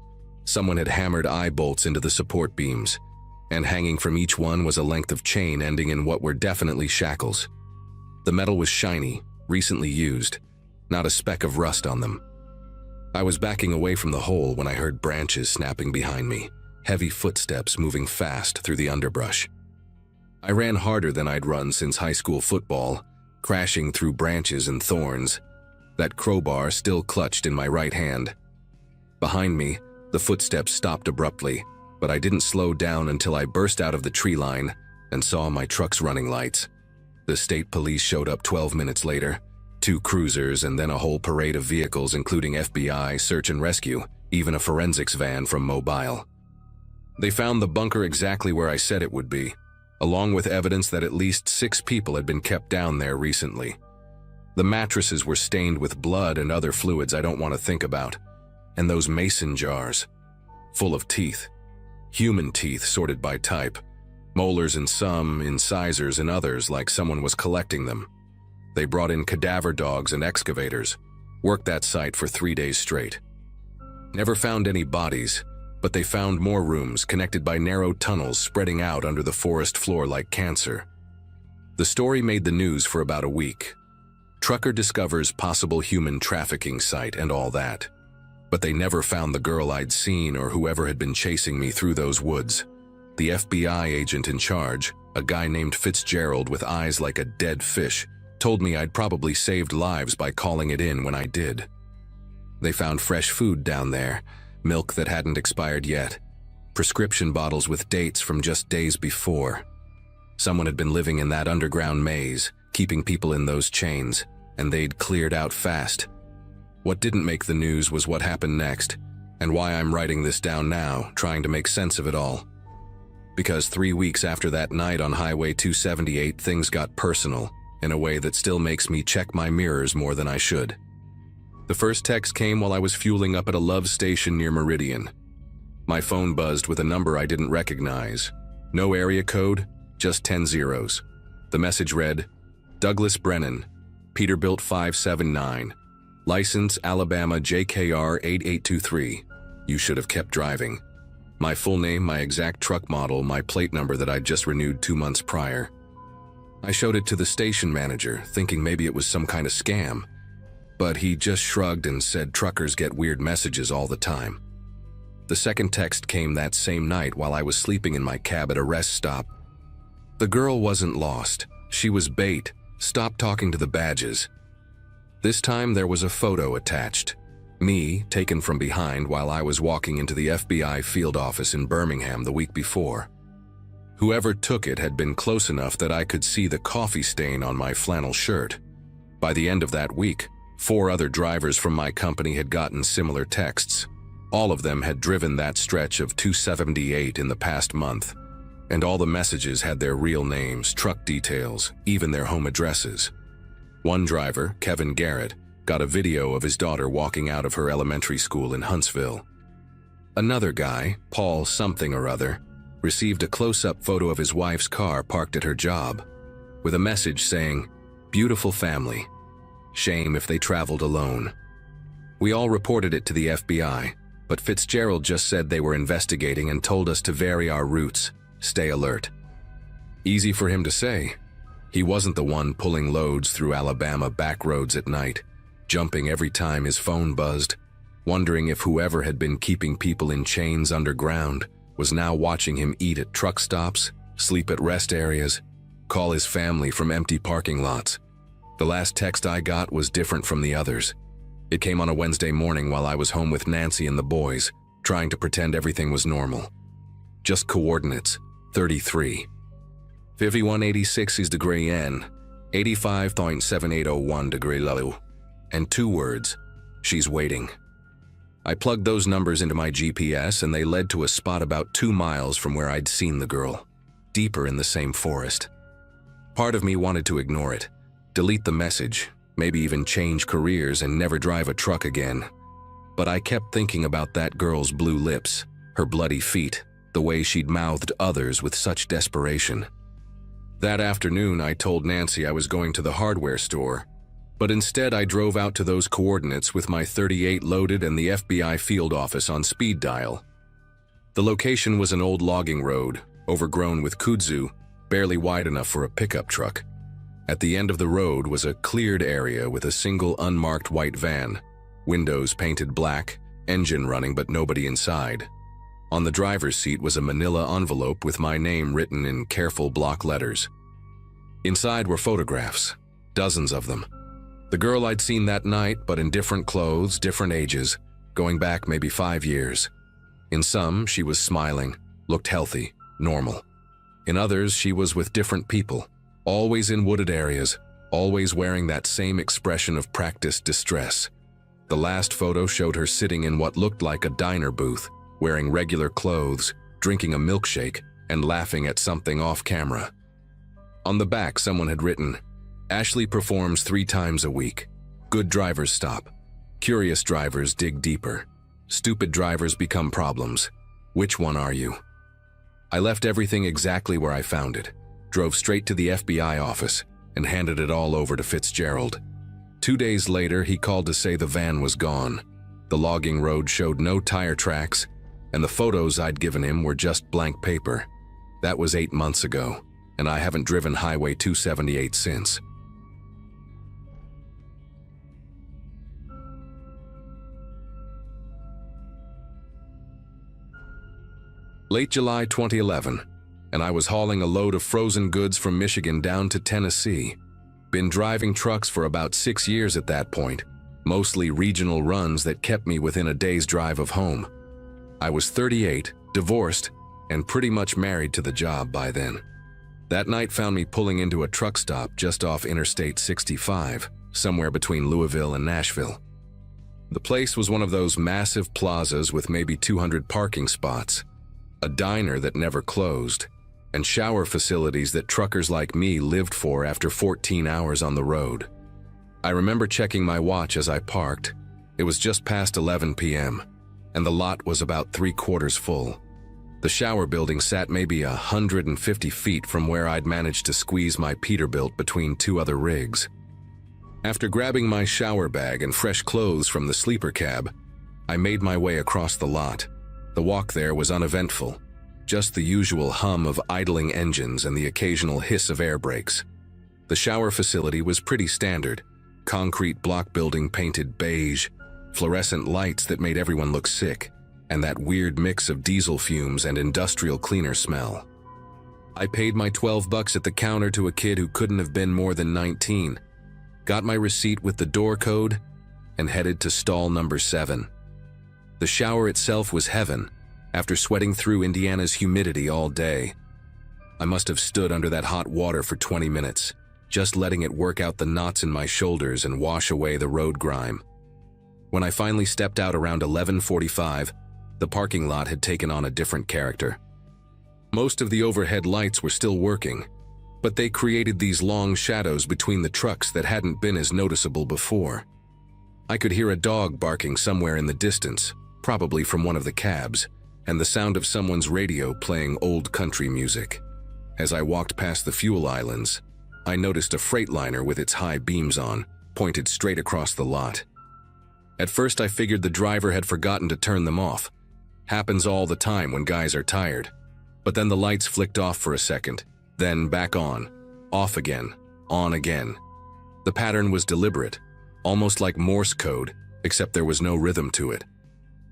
Someone had hammered eye bolts into the support beams, and hanging from each one was a length of chain ending in what were definitely shackles. The metal was shiny, recently used, not a speck of rust on them. I was backing away from the hole when I heard branches snapping behind me, heavy footsteps moving fast through the underbrush. I ran harder than I'd run since high school football, crashing through branches and thorns, that crowbar still clutched in my right hand. Behind me, the footsteps stopped abruptly, but I didn't slow down until I burst out of the tree line and saw my truck's running lights. The state police showed up 12 minutes later, 2 cruisers and then a whole parade of vehicles including FBI, search and rescue, even a forensics van from Mobile. They found the bunker exactly where I said it would be, along with evidence that at least 6 people had been kept down there recently. The mattresses were stained with blood and other fluids I don't want to think about, and those mason jars, full of teeth. Human teeth sorted by type, molars in some, incisors in others, like someone was collecting them. They brought in cadaver dogs and excavators, worked that site for 3 days straight. Never found any bodies, but they found more rooms connected by narrow tunnels spreading out under the forest floor like cancer. The story made the news for about a week. Trucker discovers possible human trafficking site and all that. But they never found the girl I'd seen or whoever had been chasing me through those woods. The FBI agent in charge, a guy named Fitzgerald with eyes like a dead fish, told me I'd probably saved lives by calling it in when I did. They found fresh food down there, milk that hadn't expired yet, prescription bottles with dates from just days before. Someone had been living in that underground maze, keeping people in those chains, and they'd cleared out fast. What didn't make the news was what happened next, and why I'm writing this down now, trying to make sense of it all. Because 3 weeks after that night on Highway 278, things got personal, in a way that still makes me check my mirrors more than I should. The first text came while I was fueling up at a Love station near Meridian. My phone buzzed with a number I didn't recognize. No area code, just 10 zeros. The message read, Douglas Brennan, Peterbilt 579, license Alabama JKR 8823. You should have kept driving. My full name, my exact truck model, my plate number that I'd just renewed 2 months prior. I showed it to the station manager, thinking maybe it was some kind of scam. But he just shrugged and said truckers get weird messages all the time. The second text came that same night while I was sleeping in my cab at a rest stop. The girl wasn't lost. She was bait. Stop talking to the badges. This time there was a photo attached. Me, taken from behind while I was walking into the FBI field office in Birmingham the week before. Whoever took it had been close enough that I could see the coffee stain on my flannel shirt. By the end of that week, 4 other drivers from my company had gotten similar texts. All of them had driven that stretch of 278 in the past month, and all the messages had their real names, truck details, even their home addresses. One driver, Kevin Garrett, got a video of his daughter walking out of her elementary school in Huntsville. Another guy, Paul something or other, received a close-up photo of his wife's car parked at her job, with a message saying, "Beautiful family. Shame if they traveled alone." We all reported it to the FBI, but Fitzgerald just said they were investigating and told us to vary our routes, stay alert. Easy for him to say. He wasn't the one pulling loads through Alabama back roads at night, jumping every time his phone buzzed, wondering if whoever had been keeping people in chains underground was now watching him eat at truck stops, sleep at rest areas, call his family from empty parking lots. The last text I got was different from the others. It came on a Wednesday morning while I was home with Nancy and the boys, trying to pretend everything was normal. Just coordinates, 33. 5186 degree N, 85.7801 degree Lu, and 2 words, she's waiting. I plugged those numbers into my GPS and they led to a spot about 2 miles from where I'd seen the girl, deeper in the same forest. Part of me wanted to ignore it, delete the message, maybe even change careers and never drive a truck again. But I kept thinking about that girl's blue lips, her bloody feet, the way she'd mouthed others with such desperation. That afternoon, I told Nancy I was going to the hardware store, but instead I drove out to those coordinates with my .38 loaded and the FBI field office on speed dial, The location was an old logging road, overgrown with kudzu, barely wide enough for a pickup truck. At the end of the road was a cleared area with a single unmarked white van, windows painted black, engine running but nobody inside. On the driver's seat was a manila envelope with my name written in careful block letters. Inside were photographs, dozens of them. The girl I'd seen that night, but in different clothes, different ages, going back maybe 5 years. In some, she was smiling, looked healthy, normal. In others, she was with different people, always in wooded areas, always wearing that same expression of practiced distress. The last photo showed her sitting in what looked like a diner booth, wearing regular clothes, drinking a milkshake, and laughing at something off camera. On the back, someone had written, "Ashley performs 3 times a week. Good drivers stop. Curious drivers dig deeper. Stupid drivers become problems. Which one are you?" I left everything exactly where I found it, drove straight to the FBI office, and handed it all over to Fitzgerald. 2 days later, he called to say the van was gone. The logging road showed no tire tracks, and the photos I'd given him were just blank paper. That was 8 months ago, and I haven't driven Highway 278 since. Late July 2011, and I was hauling a load of frozen goods from Michigan down to Tennessee. Been driving trucks for about 6 years at that point, mostly regional runs that kept me within a day's drive of home. I was 38, divorced, and pretty much married to the job by then. That night found me pulling into a truck stop just off Interstate 65, somewhere between Louisville and Nashville. The place was one of those massive plazas with maybe 200 parking spots, a diner that never closed, and shower facilities that truckers like me lived for after 14 hours on the road. I remember checking my watch as I parked. It was just past 11 p.m., and the lot was about 3/4 full. The shower building sat maybe 150 feet from where I'd managed to squeeze my Peterbilt between 2 other rigs. After grabbing my shower bag and fresh clothes from the sleeper cab, I made my way across the lot. The walk there was uneventful, just the usual hum of idling engines and the occasional hiss of air brakes. The shower facility was pretty standard, concrete block building painted beige, fluorescent lights that made everyone look sick, and that weird mix of diesel fumes and industrial cleaner smell. I paid my $12 at the counter to a kid who couldn't have been more than 19, got my receipt with the door code, and headed to stall number 7. The shower itself was heaven, after sweating through Indiana's humidity all day. I must have stood under that hot water for 20 minutes, just letting it work out the knots in my shoulders and wash away the road grime. When I finally stepped out around 11:45, the parking lot had taken on a different character. Most of the overhead lights were still working, but they created these long shadows between the trucks that hadn't been as noticeable before. I could hear a dog barking somewhere in the distance, probably from one of the cabs, and the sound of someone's radio playing old country music. As I walked past the fuel islands, I noticed a Freightliner with its high beams on, pointed straight across the lot. At first I figured the driver had forgotten to turn them off. Happens all the time when guys are tired. But then the lights flicked off for a second, then back on, off again, on again. The pattern was deliberate, almost like Morse code, except there was no rhythm to it.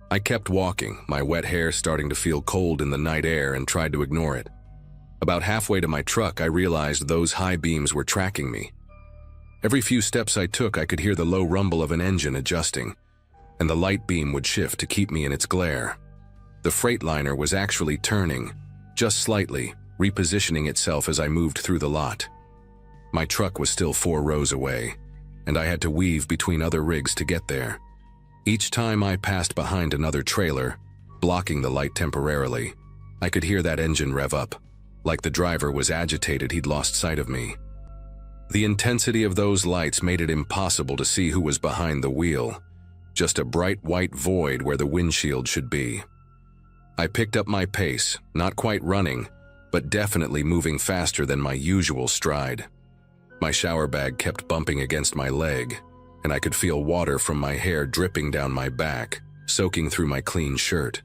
I kept walking, my wet hair starting to feel cold in the night air, and tried to ignore it. About halfway to my truck, I realized those high beams were tracking me. Every few steps I took, I could hear the low rumble of an engine adjusting, and the light beam would shift to keep me in its glare. The Freightliner was actually turning, just slightly, repositioning itself as I moved through the lot. My truck was still 4 rows away, and I had to weave between other rigs to get there. Each time I passed behind another trailer, blocking the light temporarily, I could hear that engine rev up, like the driver was agitated he'd lost sight of me. The intensity of those lights made it impossible to see who was behind the wheel, just a bright white void where the windshield should be. I picked up my pace, not quite running, but definitely moving faster than my usual stride. My shower bag kept bumping against my leg, and I could feel water from my hair dripping down my back, soaking through my clean shirt.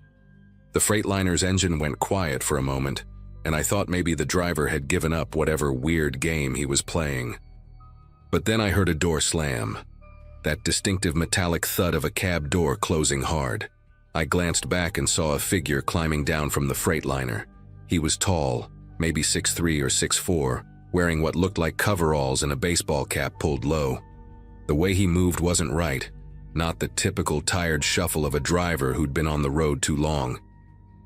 The Freightliner's engine went quiet for a moment, and I thought maybe the driver had given up whatever weird game he was playing. But then I heard a door slam, that distinctive metallic thud of a cab door closing hard. I glanced back and saw a figure climbing down from the Freightliner. He was tall, maybe 6'3" or 6'4", wearing what looked like coveralls and a baseball cap pulled low. The way he moved wasn't right, not the typical tired shuffle of a driver who'd been on the road too long.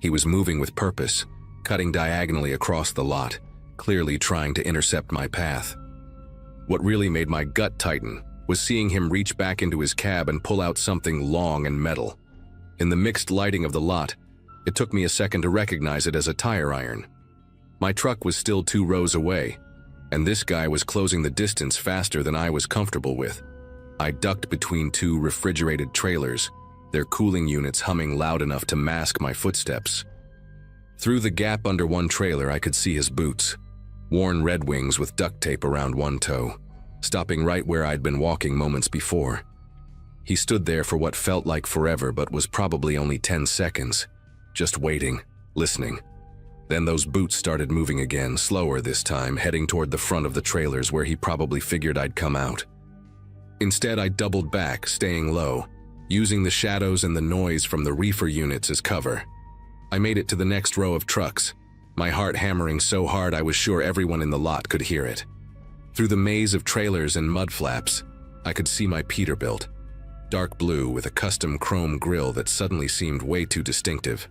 He was moving with purpose, cutting diagonally across the lot, clearly trying to intercept my path. What really made my gut tighten was seeing him reach back into his cab and pull out something long and metal. In the mixed lighting of the lot, it took me a second to recognize it as a tire iron. My truck was still 2 rows away, and this guy was closing the distance faster than I was comfortable with. I ducked between 2 refrigerated trailers, their cooling units humming loud enough to mask my footsteps. Through the gap under one trailer, I could see his boots, worn Red Wings with duct tape around one toe, stopping right where I'd been walking moments before. He stood there for what felt like forever but was probably only 10 seconds, just waiting, listening. Then those boots started moving again, slower this time, heading toward the front of the trailers where he probably figured I'd come out. Instead, I doubled back, staying low, using the shadows and the noise from the reefer units as cover. I made it to the next row of trucks, my heart hammering so hard I was sure everyone in the lot could hear it. Through the maze of trailers and mud flaps, I could see my Peterbilt, dark blue with a custom chrome grille that suddenly seemed way too distinctive.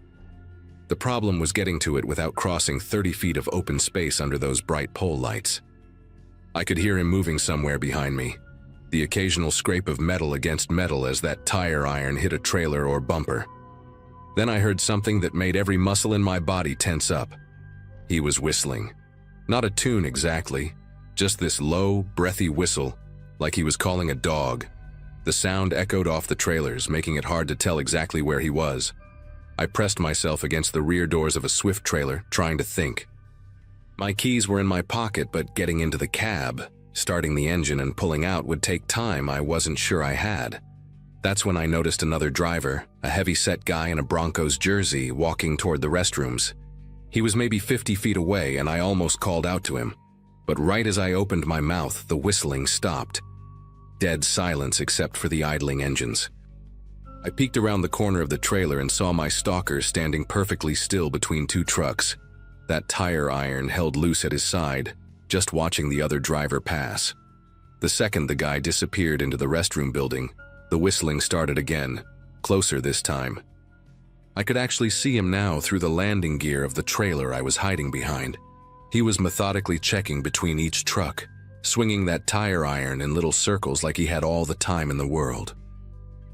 The problem was getting to it without crossing 30 feet of open space under those bright pole lights. I could hear him moving somewhere behind me, the occasional scrape of metal against metal as that tire iron hit a trailer or bumper. Then I heard something that made every muscle in my body tense up. He was whistling. Not a tune exactly, just this low, breathy whistle, like he was calling a dog. The sound echoed off the trailers, making it hard to tell exactly where he was. I pressed myself against the rear doors of a Swift trailer, trying to think. My keys were in my pocket, but getting into the cab, starting the engine and pulling out would take time I wasn't sure I had. That's when I noticed another driver, a heavy-set guy in a Broncos jersey, walking toward the restrooms. He was maybe 50 feet away, and I almost called out to him. But right as I opened my mouth, the whistling stopped. Dead silence except for the idling engines. I peeked around the corner of the trailer and saw my stalker standing perfectly still between 2 trucks, that tire iron held loose at his side, just watching the other driver pass. The second the guy disappeared into the restroom building, the whistling started again, closer this time. I could actually see him now through the landing gear of the trailer I was hiding behind. He was methodically checking between each truck, swinging that tire iron in little circles like he had all the time in the world.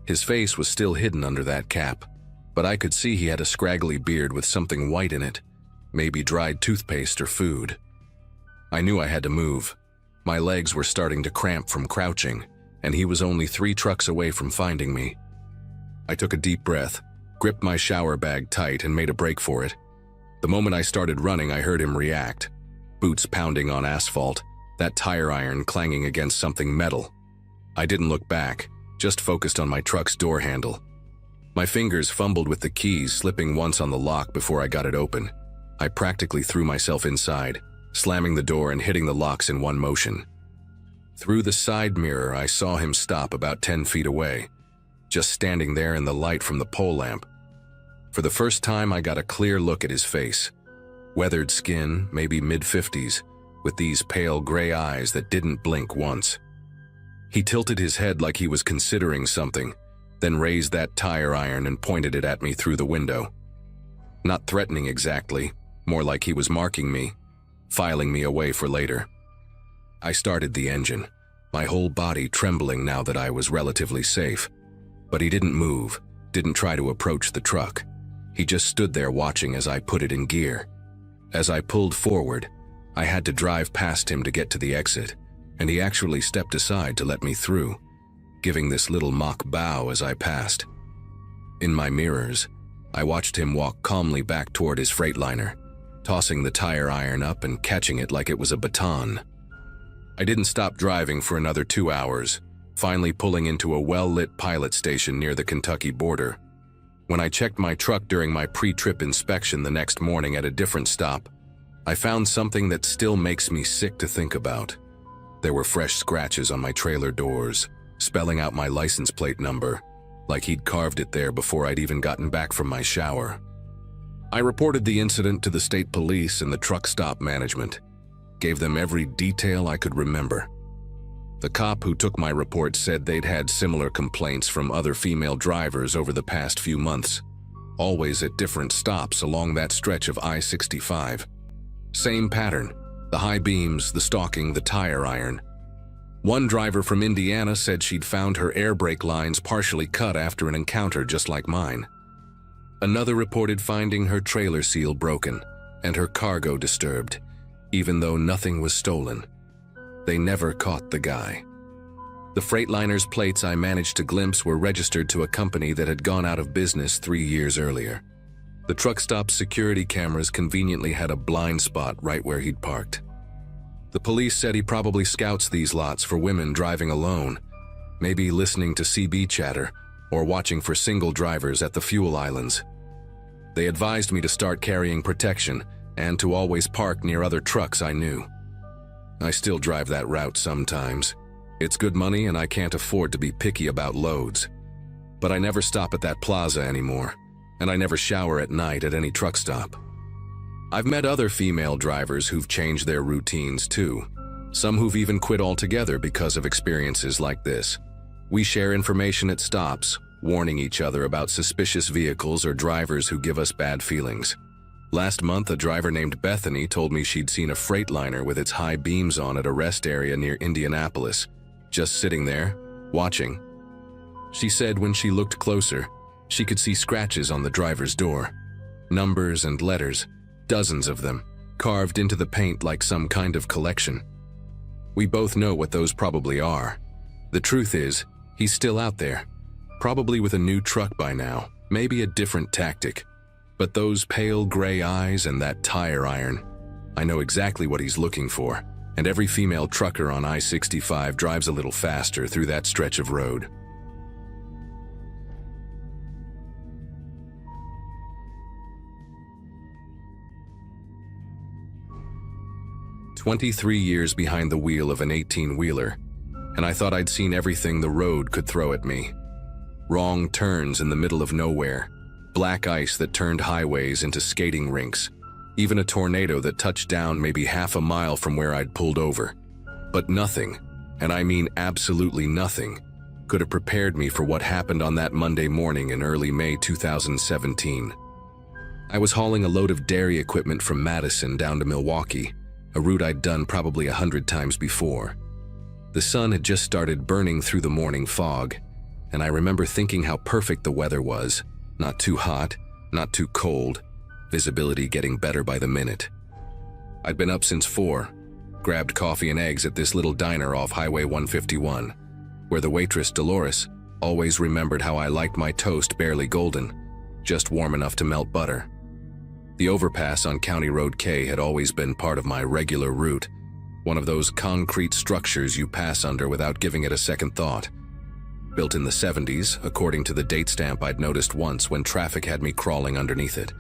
His face was still hidden under that cap, but I could see he had a scraggly beard with something white in it, maybe dried toothpaste or food. I knew I had to move. My legs were starting to cramp from crouching, and he was only 3 trucks away from finding me. I took a deep breath, gripped my shower bag tight, and made a break for it. The moment I started running, I heard him react. Boots pounding on asphalt, that tire iron clanging against something metal. I didn't look back, just focused on my truck's door handle. My fingers fumbled with the keys, slipping once on the lock before I got it open. I practically threw myself inside, slamming the door and hitting the locks in one motion. Through the side mirror, I saw him stop about 10 feet away, just standing there in the light from the pole lamp. For the first time, I got a clear look at his face. Weathered skin, maybe mid-50s, with these pale gray eyes that didn't blink once. He tilted his head like he was considering something, then raised that tire iron and pointed it at me through the window. Not threatening exactly, more like he was marking me, filing me away for later. I started the engine, my whole body trembling now that I was relatively safe. But he didn't move, didn't try to approach the truck. He just stood there watching as I put it in gear. As I pulled forward, I had to drive past him to get to the exit, and he actually stepped aside to let me through, giving this little mock bow as I passed. In my mirrors, I watched him walk calmly back toward his Freightliner, tossing the tire iron up and catching it like it was a baton. I didn't stop driving for another 2 hours, finally pulling into a well-lit pilot station near the Kentucky border. When I checked my truck during my pre-trip inspection the next morning at a different stop, I found something that still makes me sick to think about. There were fresh scratches on my trailer doors, spelling out my license plate number, like he'd carved it there before I'd even gotten back from my shower. I reported the incident to the state police and the truck stop management, gave them every detail I could remember. The cop who took my report said they'd had similar complaints from other female drivers over the past few months, always at different stops along that stretch of I-65. Same pattern, the high beams, the stalking, the tire iron. One driver from Indiana said she'd found her air brake lines partially cut after an encounter just like mine. Another reported finding her trailer seal broken and her cargo disturbed, even though nothing was stolen. They never caught the guy. The Freightliner's plates I managed to glimpse were registered to a company that had gone out of business 3 years earlier. The truck stop's security cameras conveniently had a blind spot right where he'd parked. The police said he probably scouts these lots for women driving alone, maybe listening to CB chatter or watching for single drivers at the fuel islands. They advised me to start carrying protection and to always park near other trucks I knew. I still drive that route sometimes. It's good money and I can't afford to be picky about loads. But I never stop at that plaza anymore, and I never shower at night at any truck stop. I've met other female drivers who've changed their routines too, some who've even quit altogether because of experiences like this. We share information at stops, warning each other about suspicious vehicles or drivers who give us bad feelings. Last month, a driver named Bethany told me she'd seen a Freightliner with its high beams on at a rest area near Indianapolis, just sitting there, watching. She said when she looked closer, she could see scratches on the driver's door. Numbers and letters, dozens of them, carved into the paint like some kind of collection. We both know what those probably are. The truth is, he's still out there, probably with a new truck by now, maybe a different tactic. But those pale gray eyes and that tire iron, I know exactly what he's looking for, and every female trucker on I-65 drives a little faster through that stretch of road. "23 years behind the wheel of an 18-wheeler, and I thought I'd seen everything the road could throw at me. Wrong turns in the middle of nowhere, black ice that turned highways into skating rinks, even a tornado that touched down maybe half a mile from where I'd pulled over. But nothing, and I mean absolutely nothing, could have prepared me for what happened on that Monday morning in early May 2017. I was hauling a load of dairy equipment from Madison down to Milwaukee, a route I'd done probably 100 times before. The sun had just started burning through the morning fog, and I remember thinking how perfect the weather was. Not too hot, not too cold, visibility getting better by the minute. I'd been up since 4, grabbed coffee and eggs at this little diner off Highway 151, where the waitress, Dolores, always remembered how I liked my toast barely golden, just warm enough to melt butter. The overpass on County Road K had always been part of my regular route, one of those concrete structures you pass under without giving it a second thought. Built in the 70s, according to the date stamp I'd noticed once when traffic had me crawling underneath it.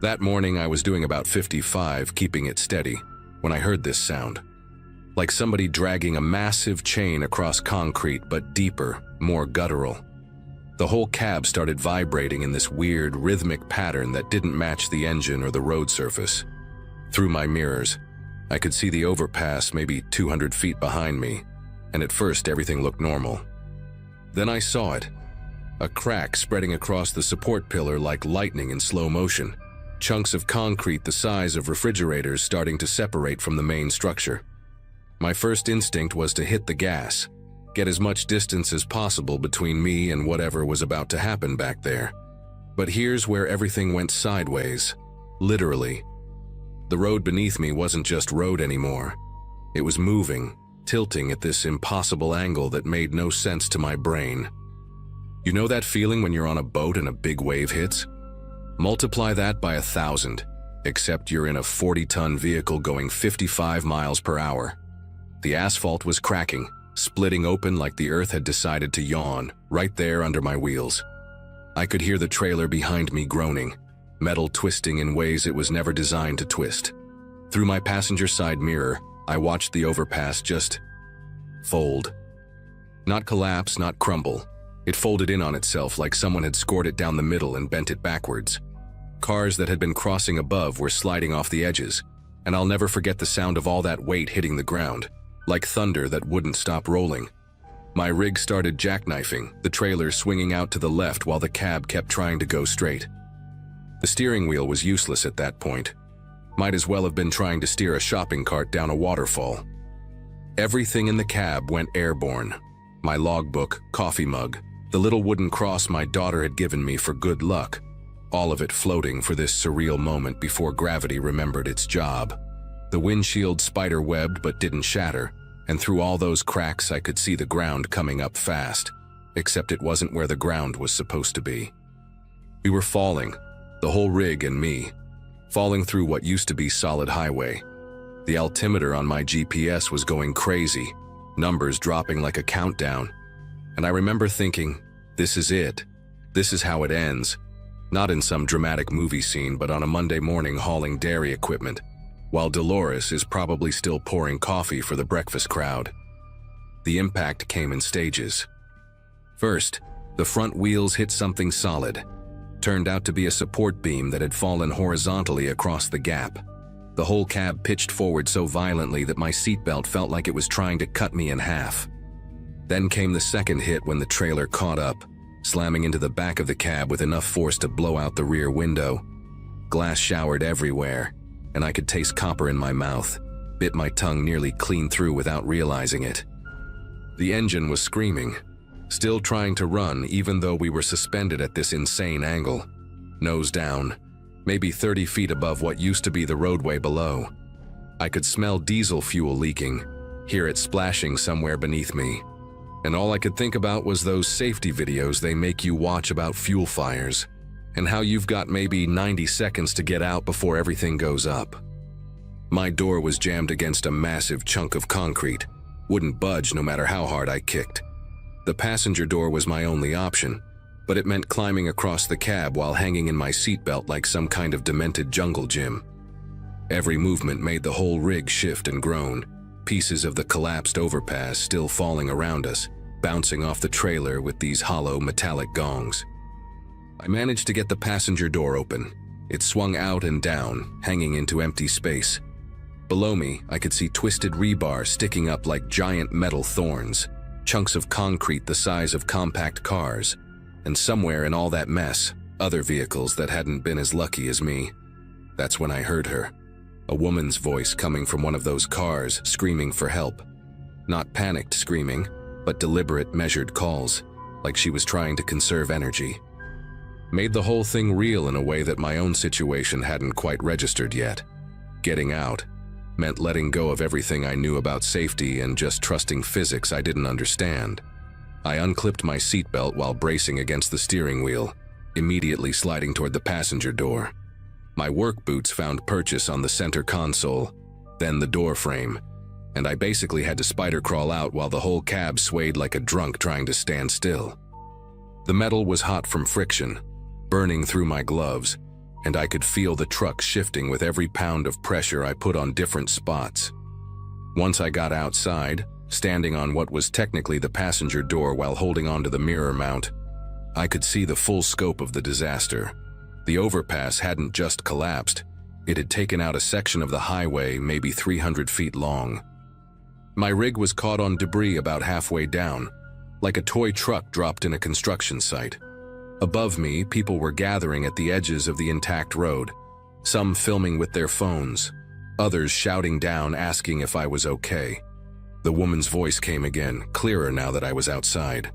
That morning I was doing about 55, keeping it steady, when I heard this sound. Like somebody dragging a massive chain across concrete, but deeper, more guttural. The whole cab started vibrating in this weird, rhythmic pattern that didn't match the engine or the road surface. Through my mirrors, I could see the overpass maybe 200 feet behind me, and at first everything looked normal. Then I saw it, a crack spreading across the support pillar like lightning in slow motion, chunks of concrete the size of refrigerators starting to separate from the main structure. My first instinct was to hit the gas, get as much distance as possible between me and whatever was about to happen back there. But here's where everything went sideways, literally. The road beneath me wasn't just road anymore. It was moving, tilting at this impossible angle that made no sense to my brain. You know that feeling when you're on a boat and a big wave hits? Multiply that by 1,000, except you're in a 40-ton vehicle going 55 miles per hour. The asphalt was cracking, splitting open like the earth had decided to yawn, right there under my wheels. I could hear the trailer behind me groaning, metal twisting in ways it was never designed to twist. Through my passenger side mirror, I watched the overpass just fold. Not collapse, not crumble. It folded in on itself like someone had scored it down the middle and bent it backwards. Cars that had been crossing above were sliding off the edges, and I'll never forget the sound of all that weight hitting the ground, like thunder that wouldn't stop rolling. My rig started jackknifing, the trailer swinging out to the left while the cab kept trying to go straight. The steering wheel was useless at that point. Might as well have been trying to steer a shopping cart down a waterfall. Everything in the cab went airborne. My logbook, coffee mug, the little wooden cross my daughter had given me for good luck, all of it floating for this surreal moment before gravity remembered its job. The windshield spider-webbed but didn't shatter, and through all those cracks I could see the ground coming up fast, except it wasn't where the ground was supposed to be. We were falling, the whole rig and me, falling through what used to be solid highway. The altimeter on my GPS was going crazy, numbers dropping like a countdown, and I remember thinking, this is it. This is how it ends. Not in some dramatic movie scene, but on a Monday morning hauling dairy equipment, while Dolores is probably still pouring coffee for the breakfast crowd. The impact came in stages. First, the front wheels hit something solid. Turned out to be a support beam that had fallen horizontally across the gap. The whole cab pitched forward so violently that my seatbelt felt like it was trying to cut me in half. Then came the second hit when the trailer caught up, slamming into the back of the cab with enough force to blow out the rear window. Glass showered everywhere, and I could taste copper in my mouth, bit my tongue nearly clean through without realizing it. The engine was screaming, still trying to run even though we were suspended at this insane angle, nose down, maybe 30 feet above what used to be the roadway below. I could smell diesel fuel leaking, hear it splashing somewhere beneath me, and all I could think about was those safety videos they make you watch about fuel fires, and how you've got maybe 90 seconds to get out before everything goes up. My door was jammed against a massive chunk of concrete, wouldn't budge no matter how hard I kicked. The passenger door was my only option, but it meant climbing across the cab while hanging in my seatbelt like some kind of demented jungle gym. Every movement made the whole rig shift and groan, pieces of the collapsed overpass still falling around us, bouncing off the trailer with these hollow metallic gongs. I managed to get the passenger door open. It swung out and down, hanging into empty space. Below me, I could see twisted rebar sticking up like giant metal thorns, chunks of concrete the size of compact cars, and somewhere in all that mess, other vehicles that hadn't been as lucky as me. That's when I heard her. A woman's voice coming from one of those cars, screaming for help. Not panicked screaming, but deliberate, measured calls, like she was trying to conserve energy. Made the whole thing real in a way that my own situation hadn't quite registered yet. Getting out meant letting go of everything I knew about safety and just trusting physics I didn't understand. I unclipped my seatbelt while bracing against the steering wheel, immediately sliding toward the passenger door. My work boots found purchase on the center console, then the door frame, and I basically had to spider crawl out while the whole cab swayed like a drunk trying to stand still. The metal was hot from friction, burning through my gloves, and I could feel the truck shifting with every pound of pressure I put on different spots. Once I got outside, standing on what was technically the passenger door while holding onto the mirror mount, I could see the full scope of the disaster. The overpass hadn't just collapsed, it had taken out a section of the highway maybe 300 feet long. My rig was caught on debris about halfway down, like a toy truck dropped in a construction site. Above me, people were gathering at the edges of the intact road, some filming with their phones, others shouting down asking if I was okay. The woman's voice came again, clearer now that I was outside.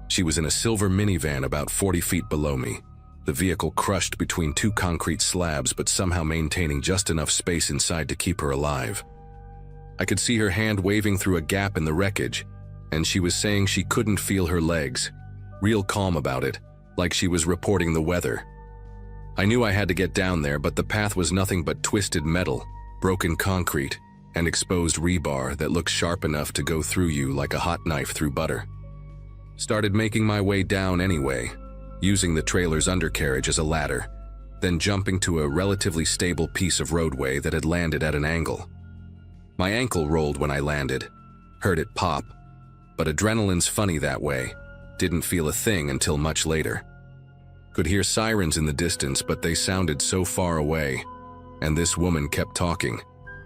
She was in a silver minivan about 40 feet below me, the vehicle crushed between two concrete slabs but somehow maintaining just enough space inside to keep her alive. I could see her hand waving through a gap in the wreckage, and she was saying she couldn't feel her legs, real calm about it, like she was reporting the weather. I knew I had to get down there, but the path was nothing but twisted metal, broken concrete, and exposed rebar that looked sharp enough to go through you like a hot knife through butter. Started making my way down anyway, using the trailer's undercarriage as a ladder, then jumping to a relatively stable piece of roadway that had landed at an angle. My ankle rolled when I landed, heard it pop, but adrenaline's funny that way. Didn't feel a thing until much later. Could hear sirens in the distance, but they sounded so far away, and this woman kept talking,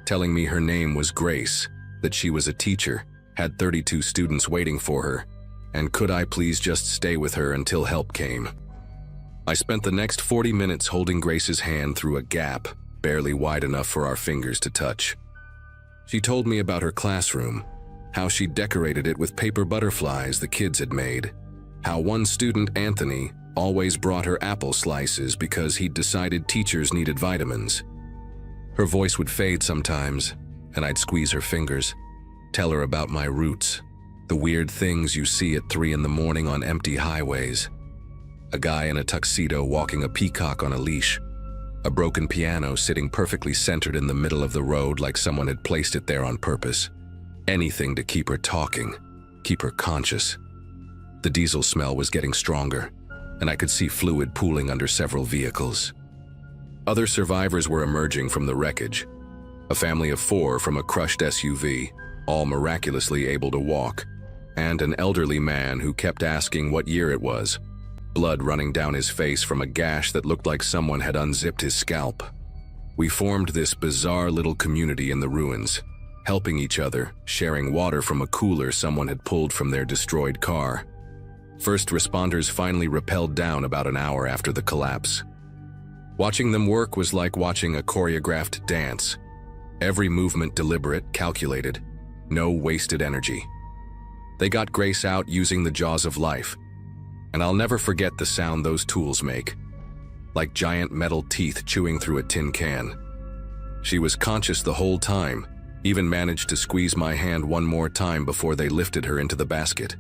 telling me her name was Grace, that she was a teacher, had 32 students waiting for her, and could I please just stay with her until help came. I spent the next 40 minutes holding Grace's hand through a gap, barely wide enough for our fingers to touch. She told me about her classroom, how she decorated it with paper butterflies the kids had made, how one student, Anthony, always brought her apple slices because he'd decided teachers needed vitamins. Her voice would fade sometimes, and I'd squeeze her fingers, tell her about my roots, the weird things you see at 3 in the morning on empty highways. A guy in a tuxedo walking a peacock on a leash, a broken piano sitting perfectly centered in the middle of the road like someone had placed it there on purpose. Anything to keep her talking, keep her conscious. The diesel smell was getting stronger, and I could see fluid pooling under several vehicles. Other survivors were emerging from the wreckage. A family of 4 from a crushed SUV, all miraculously able to walk, and an elderly man who kept asking what year it was, blood running down his face from a gash that looked like someone had unzipped his scalp. We formed this bizarre little community in the ruins, helping each other, sharing water from a cooler someone had pulled from their destroyed car. First responders finally rappelled down about an hour after the collapse. Watching them work was like watching a choreographed dance. Every movement deliberate, calculated, no wasted energy. They got Grace out using the jaws of life, and I'll never forget the sound those tools make, like giant metal teeth chewing through a tin can. She was conscious the whole time, even managed to squeeze my hand one more time before they lifted her into the basket.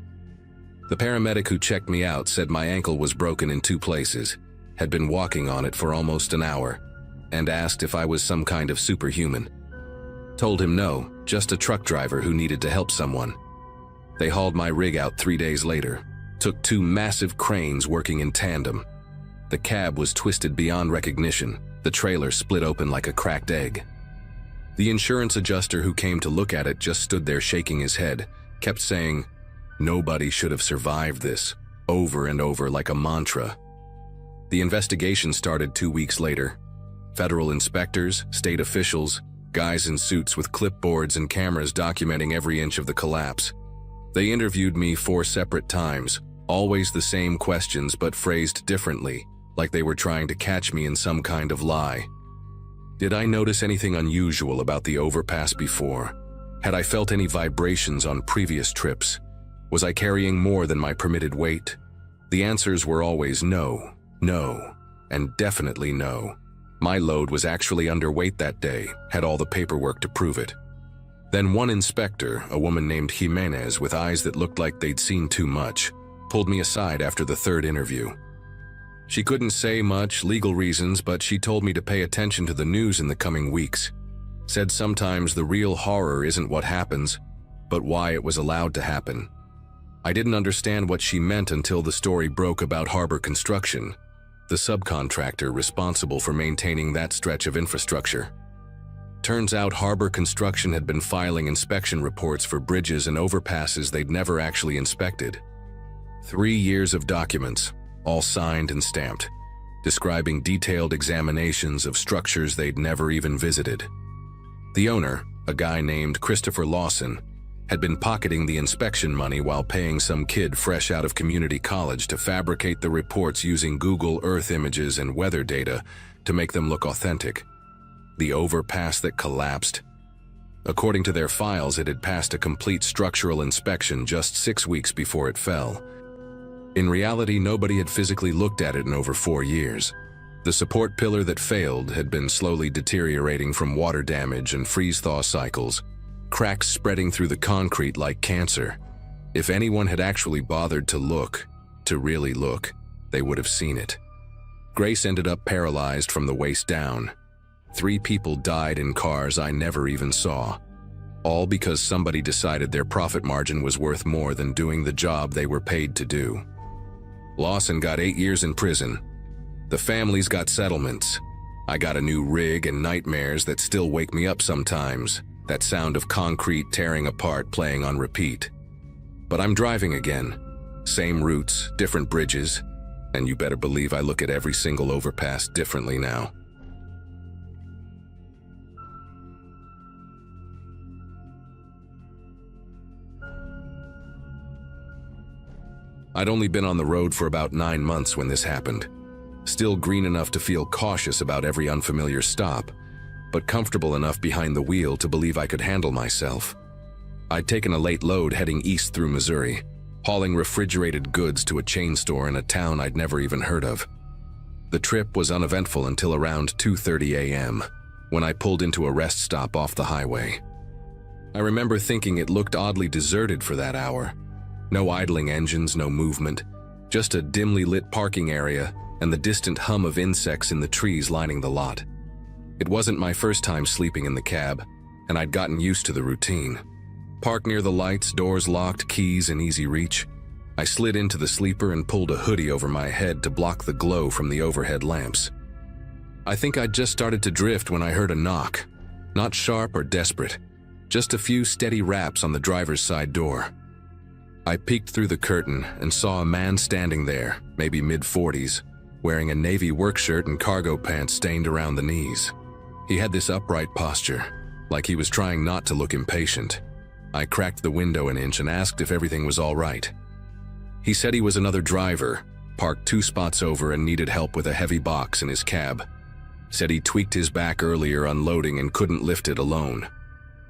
The paramedic who checked me out said my ankle was broken in 2 places, had been walking on it for almost an hour, and asked if I was some kind of superhuman. Told him no, just a truck driver who needed to help someone. They hauled my rig out 3 days later, took 2 massive cranes working in tandem. The cab was twisted beyond recognition, the trailer split open like a cracked egg. The insurance adjuster who came to look at it just stood there shaking his head, kept saying, "Nobody should have survived this," over and over like a mantra. The investigation started 2 weeks later. Federal inspectors, state officials, guys in suits with clipboards and cameras documenting every inch of the collapse. They interviewed me 4 separate times, always the same questions but phrased differently, like they were trying to catch me in some kind of lie. Did I notice anything unusual about the overpass before? Had I felt any vibrations on previous trips? Was I carrying more than my permitted weight? The answers were always no, no, and definitely no. My load was actually underweight that day, had all the paperwork to prove it. Then one inspector, a woman named Jimenez with eyes that looked like they'd seen too much, pulled me aside after the 3rd interview. She couldn't say much, legal reasons, but she told me to pay attention to the news in the coming weeks. Said sometimes the real horror isn't what happens, but why it was allowed to happen. I didn't understand what she meant until the story broke about Harbor Construction, the subcontractor responsible for maintaining that stretch of infrastructure. Turns out Harbor Construction had been filing inspection reports for bridges and overpasses they'd never actually inspected. 3 years of documents, all signed and stamped, describing detailed examinations of structures they'd never even visited. The owner, a guy named Christopher Lawson, had been pocketing the inspection money while paying some kid fresh out of community college to fabricate the reports using Google Earth images and weather data to make them look authentic. The overpass that collapsed. According to their files, it had passed a complete structural inspection just 6 weeks before it fell. In reality, nobody had physically looked at it in over 4 years. The support pillar that failed had been slowly deteriorating from water damage and freeze-thaw cycles, cracks spreading through the concrete like cancer. If anyone had actually bothered to look, to really look, they would have seen it. Grace ended up paralyzed from the waist down. 3 people died in cars I never even saw, all because somebody decided their profit margin was worth more than doing the job they were paid to do. Lawson got 8 years in prison. The families got settlements. I got a new rig and nightmares that still wake me up sometimes, that sound of concrete tearing apart playing on repeat. But I'm driving again. Same routes, different bridges, and you better believe I look at every single overpass differently now. I'd only been on the road for about 9 months when this happened. Still green enough to feel cautious about every unfamiliar stop, but comfortable enough behind the wheel to believe I could handle myself. I'd taken a late load heading east through Missouri, hauling refrigerated goods to a chain store in a town I'd never even heard of. The trip was uneventful until around 2:30 a.m., when I pulled into a rest stop off the highway. I remember thinking it looked oddly deserted for that hour. No idling engines, no movement, just a dimly lit parking area and the distant hum of insects in the trees lining the lot. It wasn't my first time sleeping in the cab, and I'd gotten used to the routine. Parked near the lights, doors locked, keys in easy reach. I slid into the sleeper and pulled a hoodie over my head to block the glow from the overhead lamps. I think I'd just started to drift when I heard a knock. Not sharp or desperate, just a few steady raps on the driver's side door. I peeked through the curtain and saw a man standing there, maybe mid-40s, wearing a navy work shirt and cargo pants stained around the knees. He had this upright posture, like he was trying not to look impatient. I cracked the window an inch and asked if everything was all right. He said he was another driver, parked 2 spots over and needed help with a heavy box in his cab. Said he tweaked his back earlier unloading and couldn't lift it alone.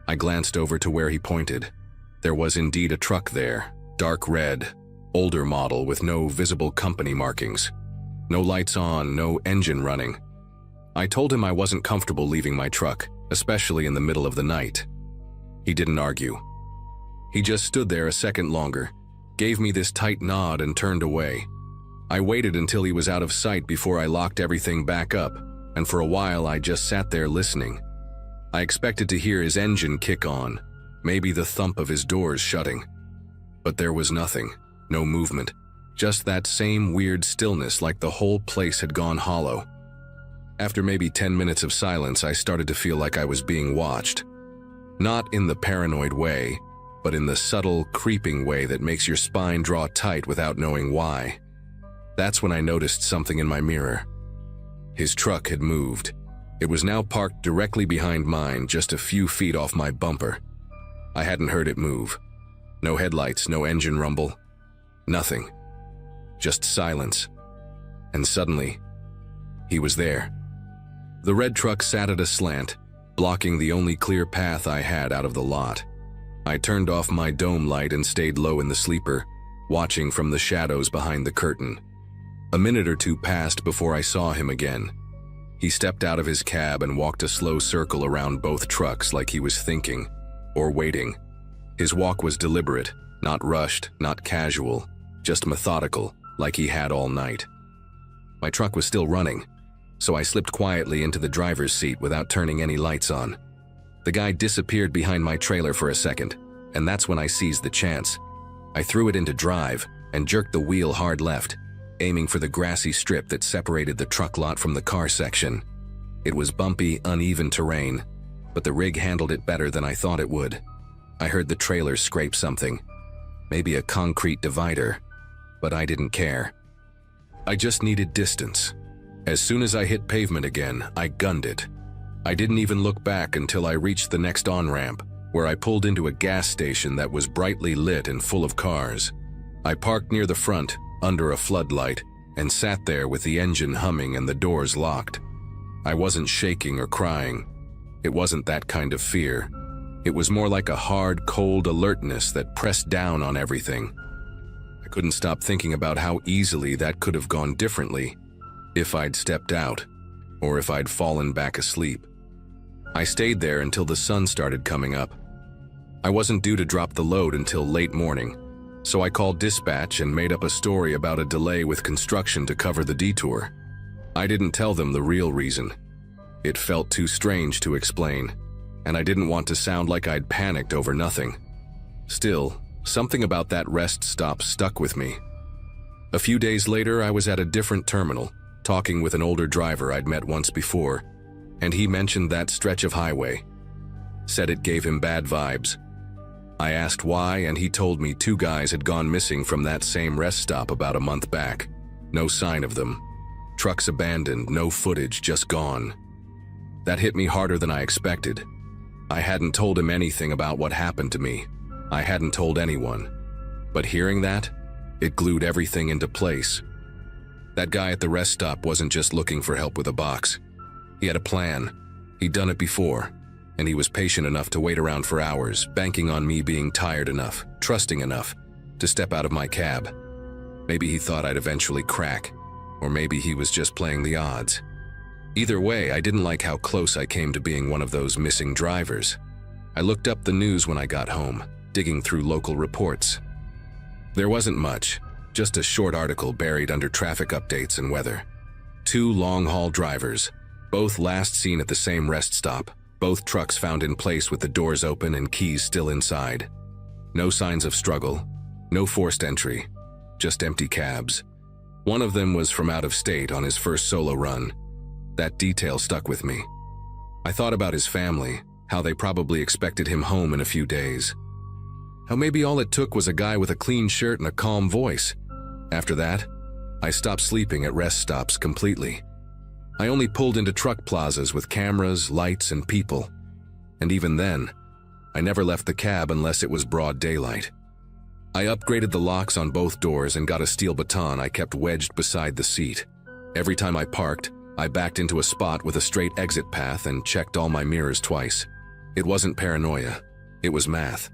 I glanced over to where he pointed. There was indeed a truck there, dark red, older model with no visible company markings. No lights on, no engine running. I told him I wasn't comfortable leaving my truck, especially in the middle of the night. He didn't argue. He just stood there a second longer, gave me this tight nod and turned away. I waited until he was out of sight before I locked everything back up, and for a while I just sat there listening. I expected to hear his engine kick on, maybe the thump of his doors shutting. But there was nothing, no movement, just that same weird stillness like the whole place had gone hollow. After maybe 10 minutes of silence, I started to feel like I was being watched. Not in the paranoid way, but in the subtle, creeping way that makes your spine draw tight without knowing why. That's when I noticed something in my mirror. His truck had moved. It was now parked directly behind mine, just a few feet off my bumper. I hadn't heard it move. No headlights, no engine rumble. Nothing. Just silence. And suddenly, he was there. The red truck sat at a slant, blocking the only clear path I had out of the lot. I turned off my dome light and stayed low in the sleeper, watching from the shadows behind the curtain. A minute or two passed before I saw him again. He stepped out of his cab and walked a slow circle around both trucks like he was thinking, or waiting. His walk was deliberate, not rushed, not casual, just methodical, like he had all night. My truck was still running, so I slipped quietly into the driver's seat without turning any lights on. The guy disappeared behind my trailer for a second, and that's when I seized the chance. I threw it into drive and jerked the wheel hard left, aiming for the grassy strip that separated the truck lot from the car section. It was bumpy, uneven terrain, but the rig handled it better than I thought it would. I heard the trailer scrape something, maybe a concrete divider, but I didn't care. I just needed distance. As soon as I hit pavement again, I gunned it. I didn't even look back until I reached the next on-ramp, where I pulled into a gas station that was brightly lit and full of cars. I parked near the front, under a floodlight, and sat there with the engine humming and the doors locked. I wasn't shaking or crying. It wasn't that kind of fear. It was more like a hard, cold alertness that pressed down on everything. I couldn't stop thinking about how easily that could have gone differently if I'd stepped out, or if I'd fallen back asleep. I stayed there until the sun started coming up. I wasn't due to drop the load until late morning, so I called dispatch and made up a story about a delay with construction to cover the detour. I didn't tell them the real reason. It felt too strange to explain, and I didn't want to sound like I'd panicked over nothing. Still, something about that rest stop stuck with me. A few days later, I was at a different terminal, talking with an older driver I'd met once before, and he mentioned that stretch of highway. Said it gave him bad vibes. I asked why, and he told me 2 guys had gone missing from that same rest stop about a month back. No sign of them. Trucks abandoned, no footage, just gone. That hit me harder than I expected. I hadn't told him anything about what happened to me. I hadn't told anyone. But hearing that, it glued everything into place. That guy at the rest stop wasn't just looking for help with a box. He had a plan. He'd done it before, and he was patient enough to wait around for hours, banking on me being tired enough, trusting enough, to step out of my cab. Maybe he thought I'd eventually crack, or maybe he was just playing the odds. Either way, I didn't like how close I came to being one of those missing drivers. I looked up the news when I got home, digging through local reports. There wasn't much, just a short article buried under traffic updates and weather. 2 long-haul drivers, both last seen at the same rest stop, both trucks found in place with the doors open and keys still inside. No signs of struggle, no forced entry, just empty cabs. One of them was from out of state on his first solo run. That detail stuck with me. I thought about his family, how they probably expected him home in a few days. How maybe all it took was a guy with a clean shirt and a calm voice. After that, I stopped sleeping at rest stops completely. I only pulled into truck plazas with cameras, lights, and people. And even then, I never left the cab unless it was broad daylight. I upgraded the locks on both doors and got a steel baton I kept wedged beside the seat. Every time I parked, I backed into a spot with a straight exit path and checked all my mirrors twice. It wasn't paranoia, it was math.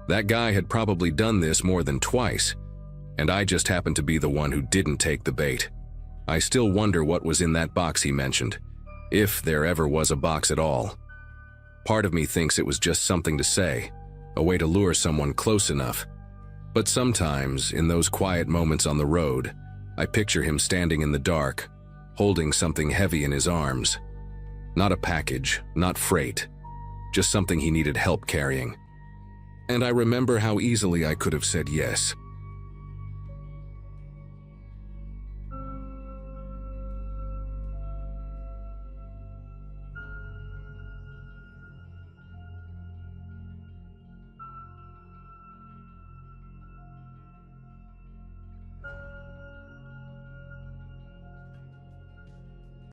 That guy had probably done this more than twice, and I just happened to be the one who didn't take the bait. I still wonder what was in that box he mentioned, if there ever was a box at all. Part of me thinks it was just something to say, a way to lure someone close enough. But sometimes, in those quiet moments on the road, I picture him standing in the dark, holding something heavy in his arms. Not a package, not freight, just something he needed help carrying. And I remember how easily I could have said yes.